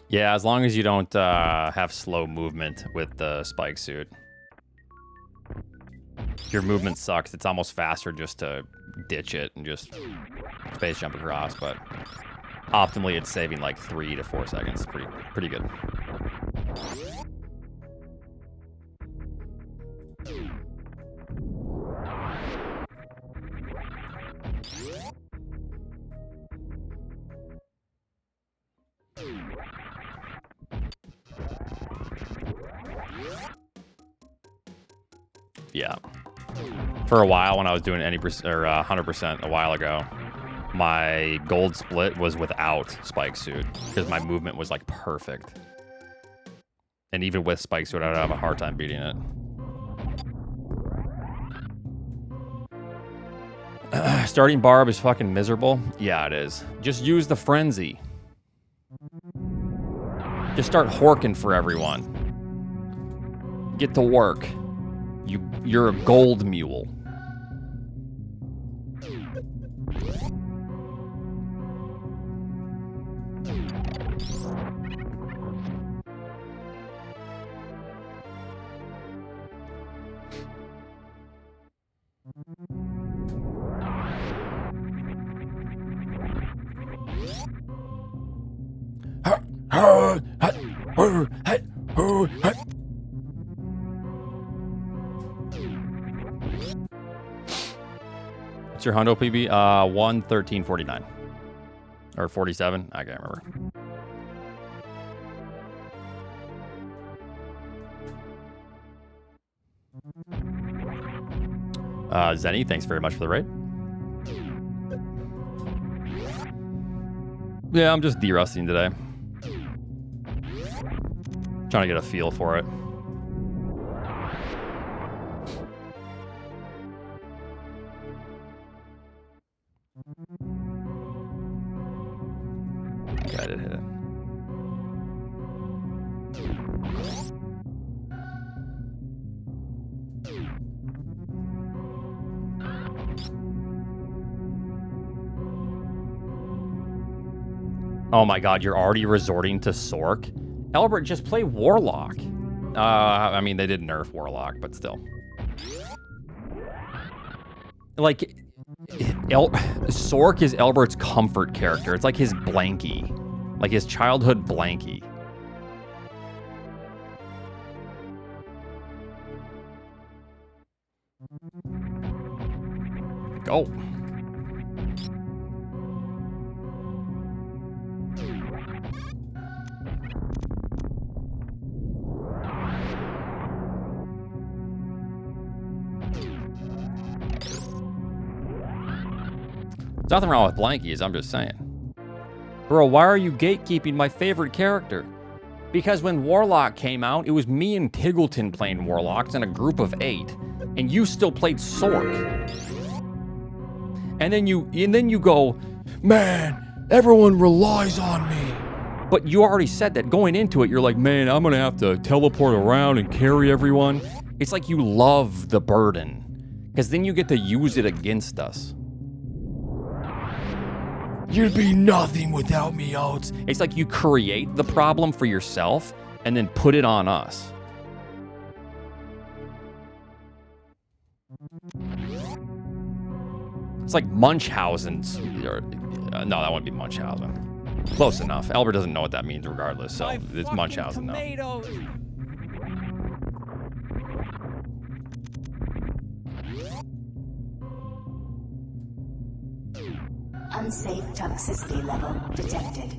Yeah, as long as you don't have slow movement with the spike suit. If your movement sucks, it's almost faster just to ditch it and just space jump across, but optimally it's saving like 3 to 4 seconds. Pretty good. Yeah. For a while, when I was doing 100% a while ago, my gold split was without spike suit because my movement was like perfect. And even with spike suit, I'd have a hard time beating it. Starting Barb is fucking miserable. Yeah, it is. Just use the frenzy. Just start horking for everyone. Get to work. You're a gold mule. What's your hundo PB? 113.49 or 47. I can't remember. Zenny, thanks very much for the raid. Yeah, I'm just de-rusting today. Trying to get a feel for it. Okay, I did hit it. Oh my god, you're already resorting to Sork? Albert, just play Warlock. I mean, they did nerf Warlock, but still. Like, Sork is Albert's comfort character. It's like his blankie. Like his childhood blankie. Go. There's nothing wrong with blankies, I'm just saying. Bro, why are you gatekeeping my favorite character? Because when Warlock came out, it was me and Tiggleton playing Warlocks in a group of 8, and you still played Sork. And then you go, Man, everyone relies on me. but you already said that going into it, you're like, man, I'm gonna have to teleport around and carry everyone. It's like you love the burden, because then you get to use it against us. You'd be nothing without me, Oats. It's like you create the problem for yourself and then put it on us. It's like Munchausen's. No, that wouldn't be Munchausen. Close enough. Albert doesn't know what that means regardless, so it's Munchausen now. Unsafe toxicity level detected.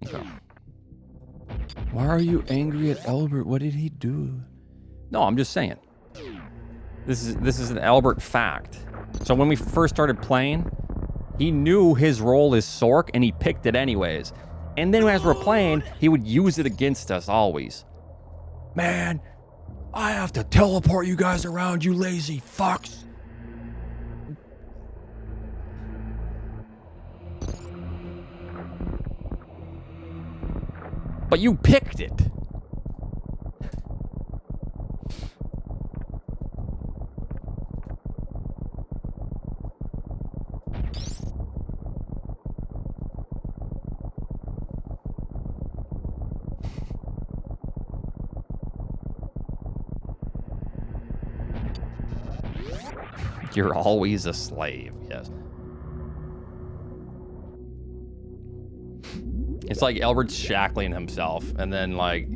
Okay. Why are you angry at Albert? What did he do? No, I'm just saying. This is an Albert fact. So when we first started playing, he knew his role is Sork and he picked it anyways. And then as we're playing, he would use it against us always. Man, I have to teleport you guys around, you lazy fucks. But you picked it. You're always a slave, yes. It's like Albert's shackling himself, and then like,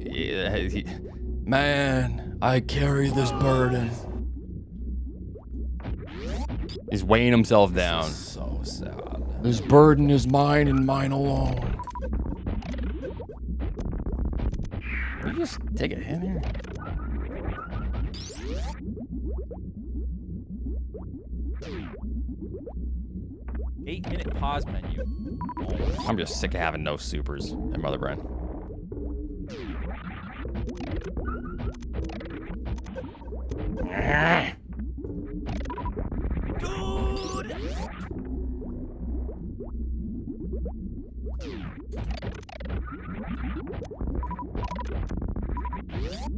Man, I carry this burden. he's weighing himself down. So sad. This burden is mine and mine alone. Can you just take a hit here? 8-minute pause menu. I'm just sick of having no supers in Mother Brain.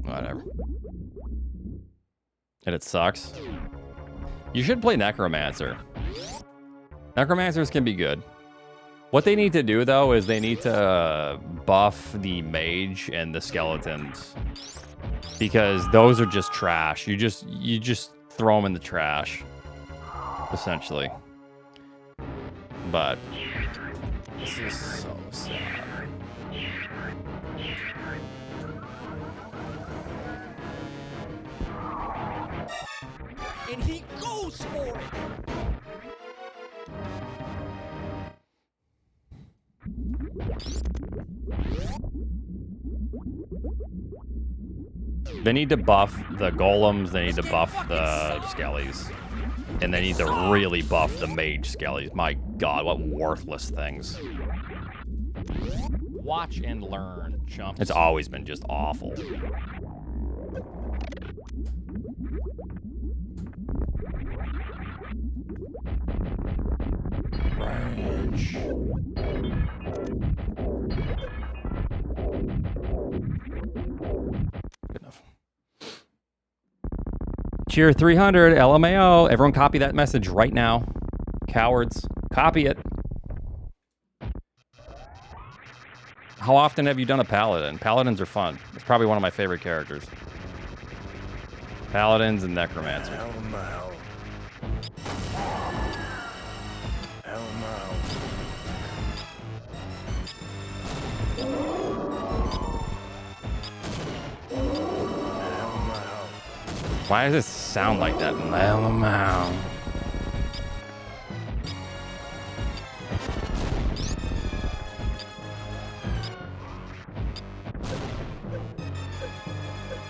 Whatever. And it sucks. You should play Necromancer. Necromancers can be good. What they need to do, though, is they need to buff the mage and the skeletons. Because those are just trash. You just throw them in the trash. Essentially. But this is so sad. And he goes for it. They need to buff the golems, they need to buff the skellies. And they need to really buff the mage skellies. My god, what worthless things. Watch and learn, chumps. It's always been just awful. Range. Good enough. Cheer 300, LMAO. Everyone copy that message right now. Cowards. Copy it. How often have you done a paladin? Paladins are fun. It's probably one of my favorite characters. Paladins and necromancers. Why does it sound like that?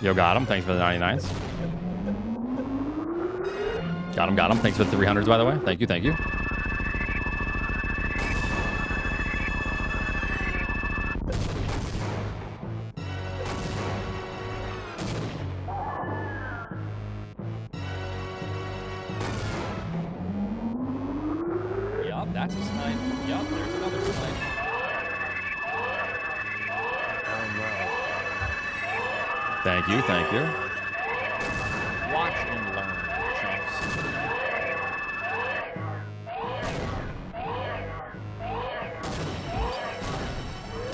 Yo, got him. Thanks for the 99s. Got him. Thanks for the 300s, by the way. Thank you, thank you. Yup, that's a snipe. Yup, there's another snipe. Thank you, thank you. Watch and learn, chumps.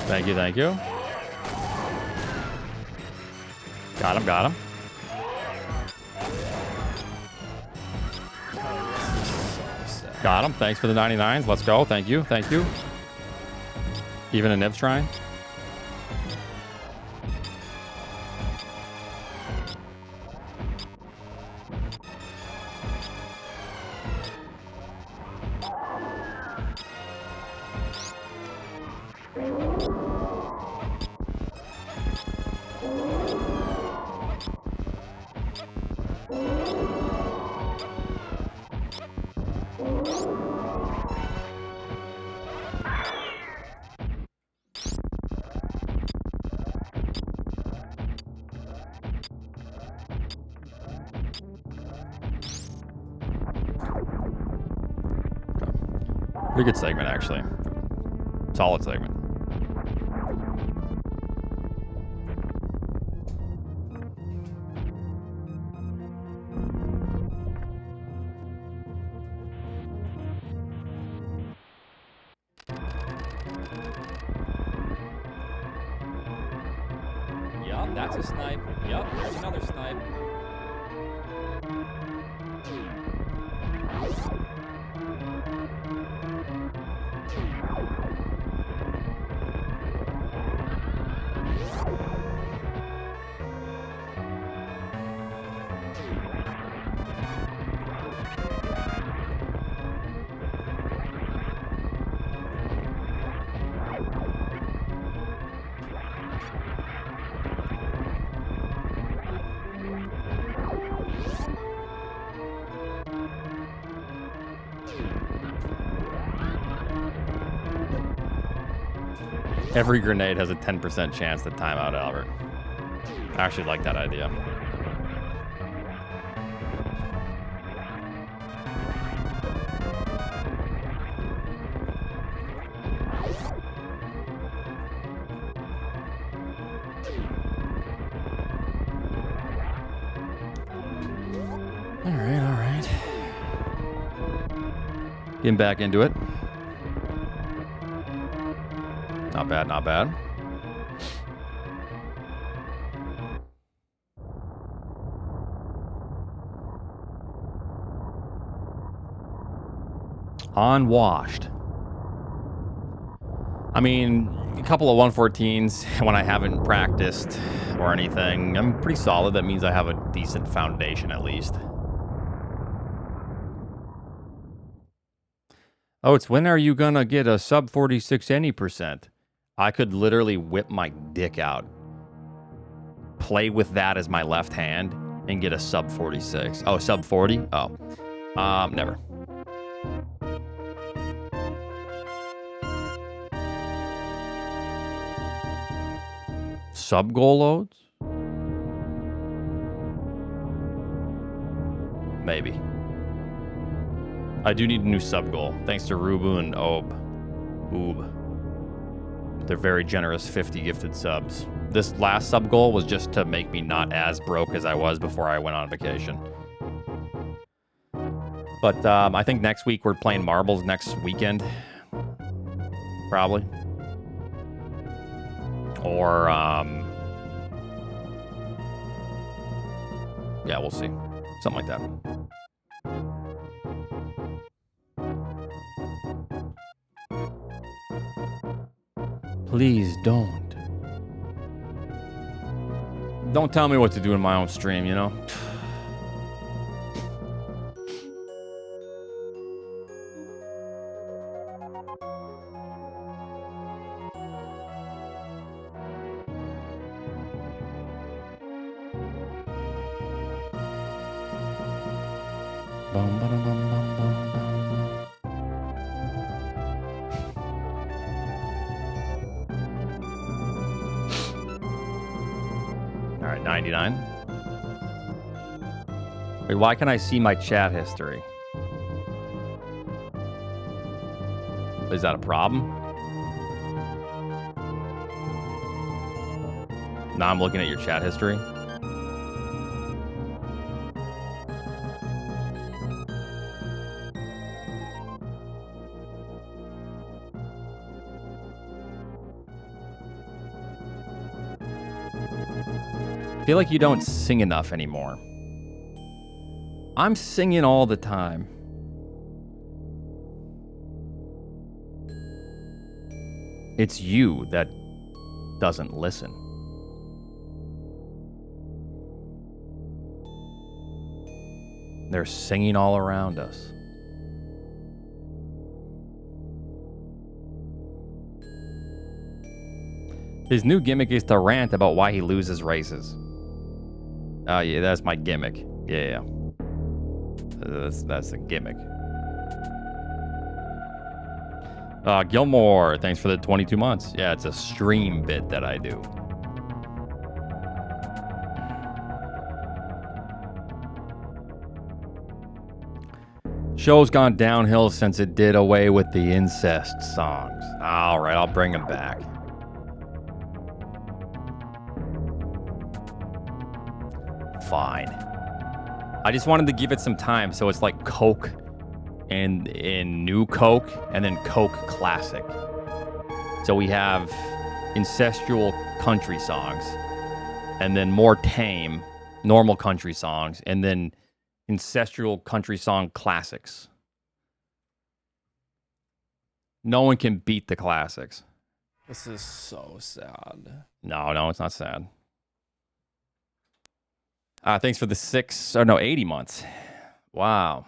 Thank you, thank you. Got him. Got him. Thanks for the 99s. Let's go. Thank you. Thank you. Even a Nibs trying. Pretty good segment, actually. Solid segment. Yup, that's a snipe. Yup, there's another snipe. Every grenade has a 10% chance to time out Albert. I actually like that idea. Getting back into it. Not bad, not bad. Unwashed. I mean, a couple of 114s when I haven't practiced or anything. I'm pretty solid. That means I have a decent foundation at least. Oh, it's when are you gonna get a sub 46 any percent? I could literally whip my dick out, play with that as my left hand, and get a sub 46. Oh, sub 40? Oh, never. Sub goal loads? Maybe. I do need a new sub goal. Thanks to Rubu and Oob. They're very generous 50 gifted subs. This last sub goal was just to make me not as broke as I was before I went on vacation. But I think next week we're playing marbles next weekend. Probably. Or, yeah, we'll see. Something like that. Please don't. Don't tell me what to do in my own stream, you know? Bum, ba-dum, bum, bum, bum, bum. All right, 99. Wait, why can I see my chat history? Is that a problem? Now I'm looking at your chat history. I feel like you don't sing enough anymore. I'm singing all the time. It's you that doesn't listen. They're singing all around us. His new gimmick is to rant about why he loses races. Oh, yeah, that's my gimmick. Yeah. That's a gimmick. Gilmore, thanks for the 22 months. Yeah, it's a stream bit that I do. Show's gone downhill since it did away with the incest songs. All right, I'll bring them back. Fine. I just wanted to give it some time, so it's like Coke and New Coke and then Coke Classic. So we have incestual country songs and then more tame, normal country songs and then incestual country song classics. No one can beat the classics. This is so sad. No, it's not sad. Thanks for the 80 months. Wow.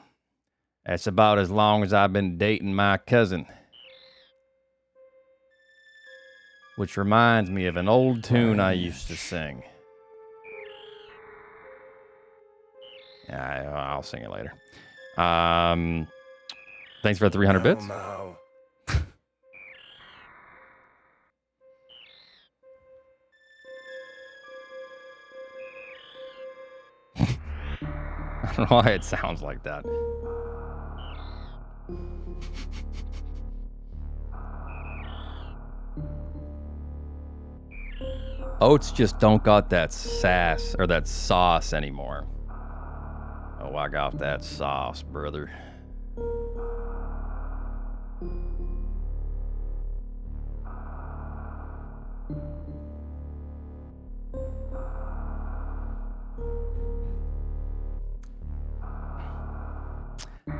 That's about as long as I've been dating my cousin. Which reminds me of an old tune I used to sing. Yeah, I'll sing it later. Thanks for 300 bits. I don't know why it sounds like that. Oats just don't got that sass or that sauce anymore. Oh, I got that sauce, brother.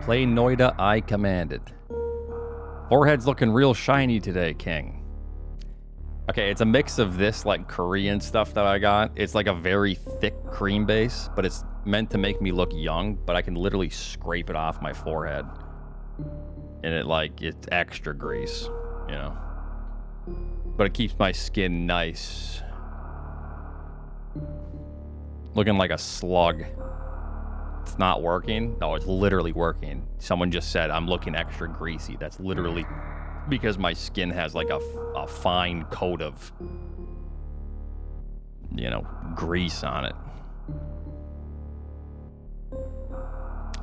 Play Noida, I commanded. Forehead's looking real shiny today, King. Okay, it's a mix of this, like, Korean stuff that I got. It's like a very thick cream base, but it's meant to make me look young, but I can literally scrape it off my forehead. And it's extra grease, you know? But it keeps my skin nice. Looking like a slug. It's not working. No, it's literally working. Someone just said I'm looking extra greasy. That's literally because my skin has like a fine coat of, you know, grease on it.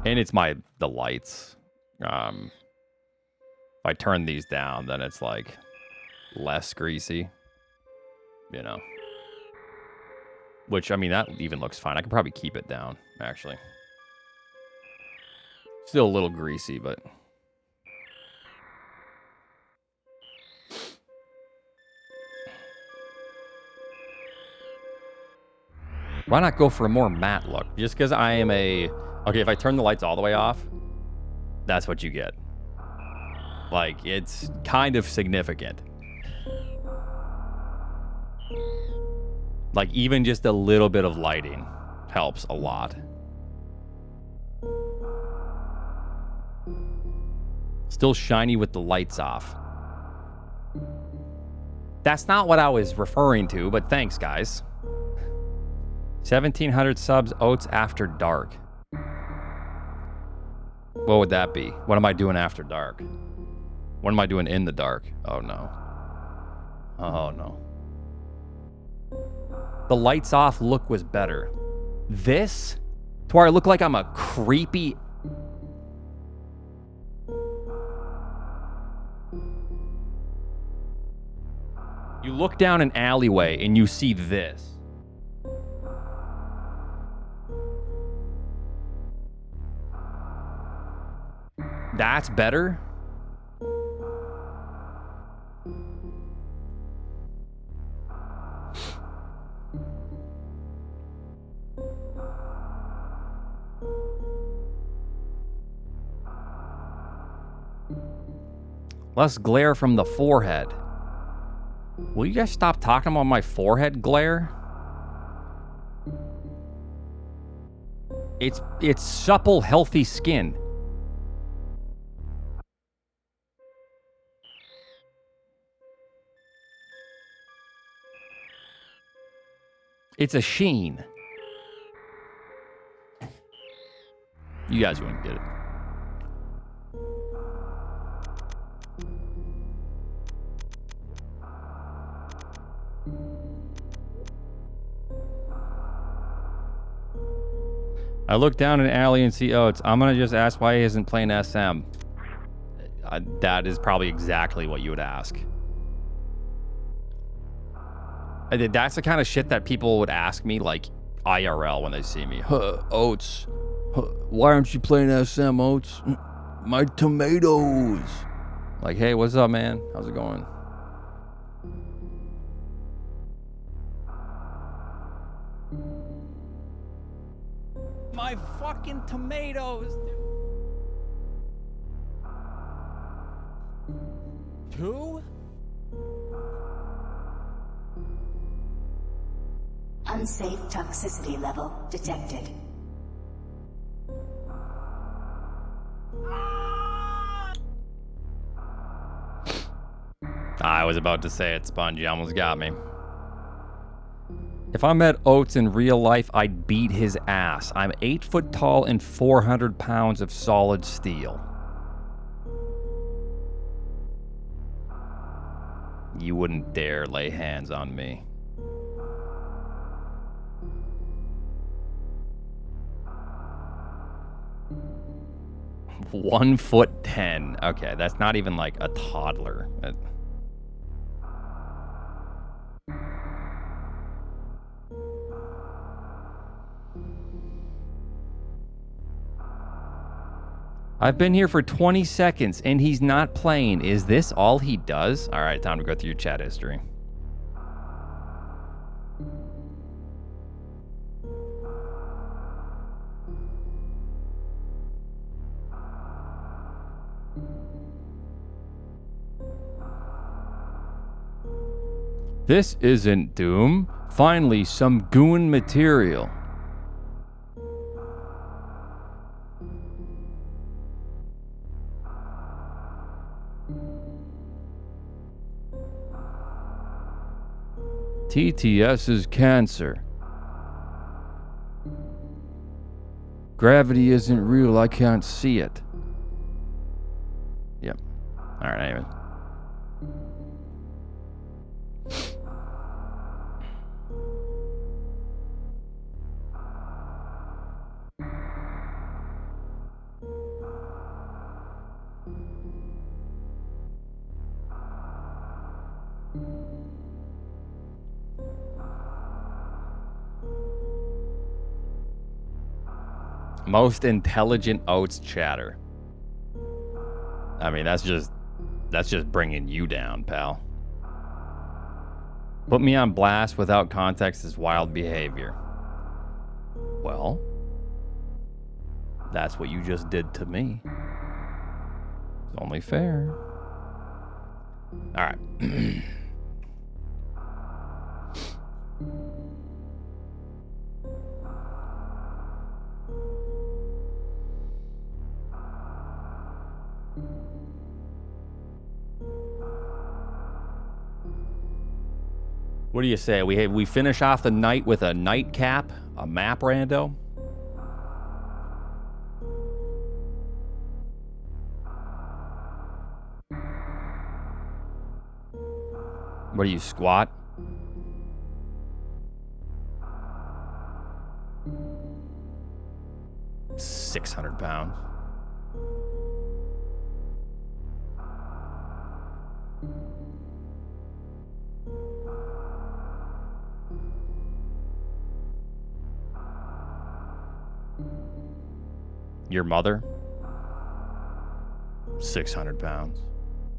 And it's the lights. If I turn these down, then it's like less greasy, you know. Which, I mean, that even looks fine. I could probably keep it down, actually. Still a little greasy, but... Why not go for a more matte look? Just because I am a... Okay, if I turn the lights all the way off, that's what you get. Like, it's kind of significant. Like, even just a little bit of lighting helps a lot. Still shiny with the lights off. That's not what I was referring to, but thanks, guys. 1,700 subs, Oats After Dark. What would that be? What am I doing after dark? What am I doing in the dark? Oh, no. Oh, no. The lights off look was better. This, to where I look like I'm a creepy... You look down an alleyway and you see this. That's better? Less glare from the forehead. Will you guys stop talking about my forehead glare? It's supple, healthy skin. It's a sheen. You guys wouldn't get it. I look down an alley and see Oats. I'm going to just ask why he isn't playing SM. That is probably exactly what you would ask. That's the kind of shit that people would ask me, like, IRL when they see me. Oats. Why aren't you playing SM, Oats? My tomatoes. Like, hey, what's up, man? How's it going? My fucking tomatoes, dude. 2? Unsafe toxicity level detected. I was about to say it, Sponge. You almost got me. If I met Oats in real life, I'd beat his ass. I'm 8 foot tall and 400 pounds of solid steel. You wouldn't dare lay hands on me. $1'10". Okay, that's not even like a toddler. I've been here for 20 seconds and he's not playing. Is this all he does? All right, time to go through your chat history. This isn't Doom. Finally, some goon material. TTS is cancer. Gravity isn't real, I can't see it. Yep. Alright, anyway. Most intelligent Oats chatter. I mean, that's just bringing you down, pal. Put me on blast without context is wild behavior. Well, that's what you just did to me. It's only fair. All right. What do you say? We finish off the night with a nightcap, a map rando? What do you squat? £600. Your mother? £600.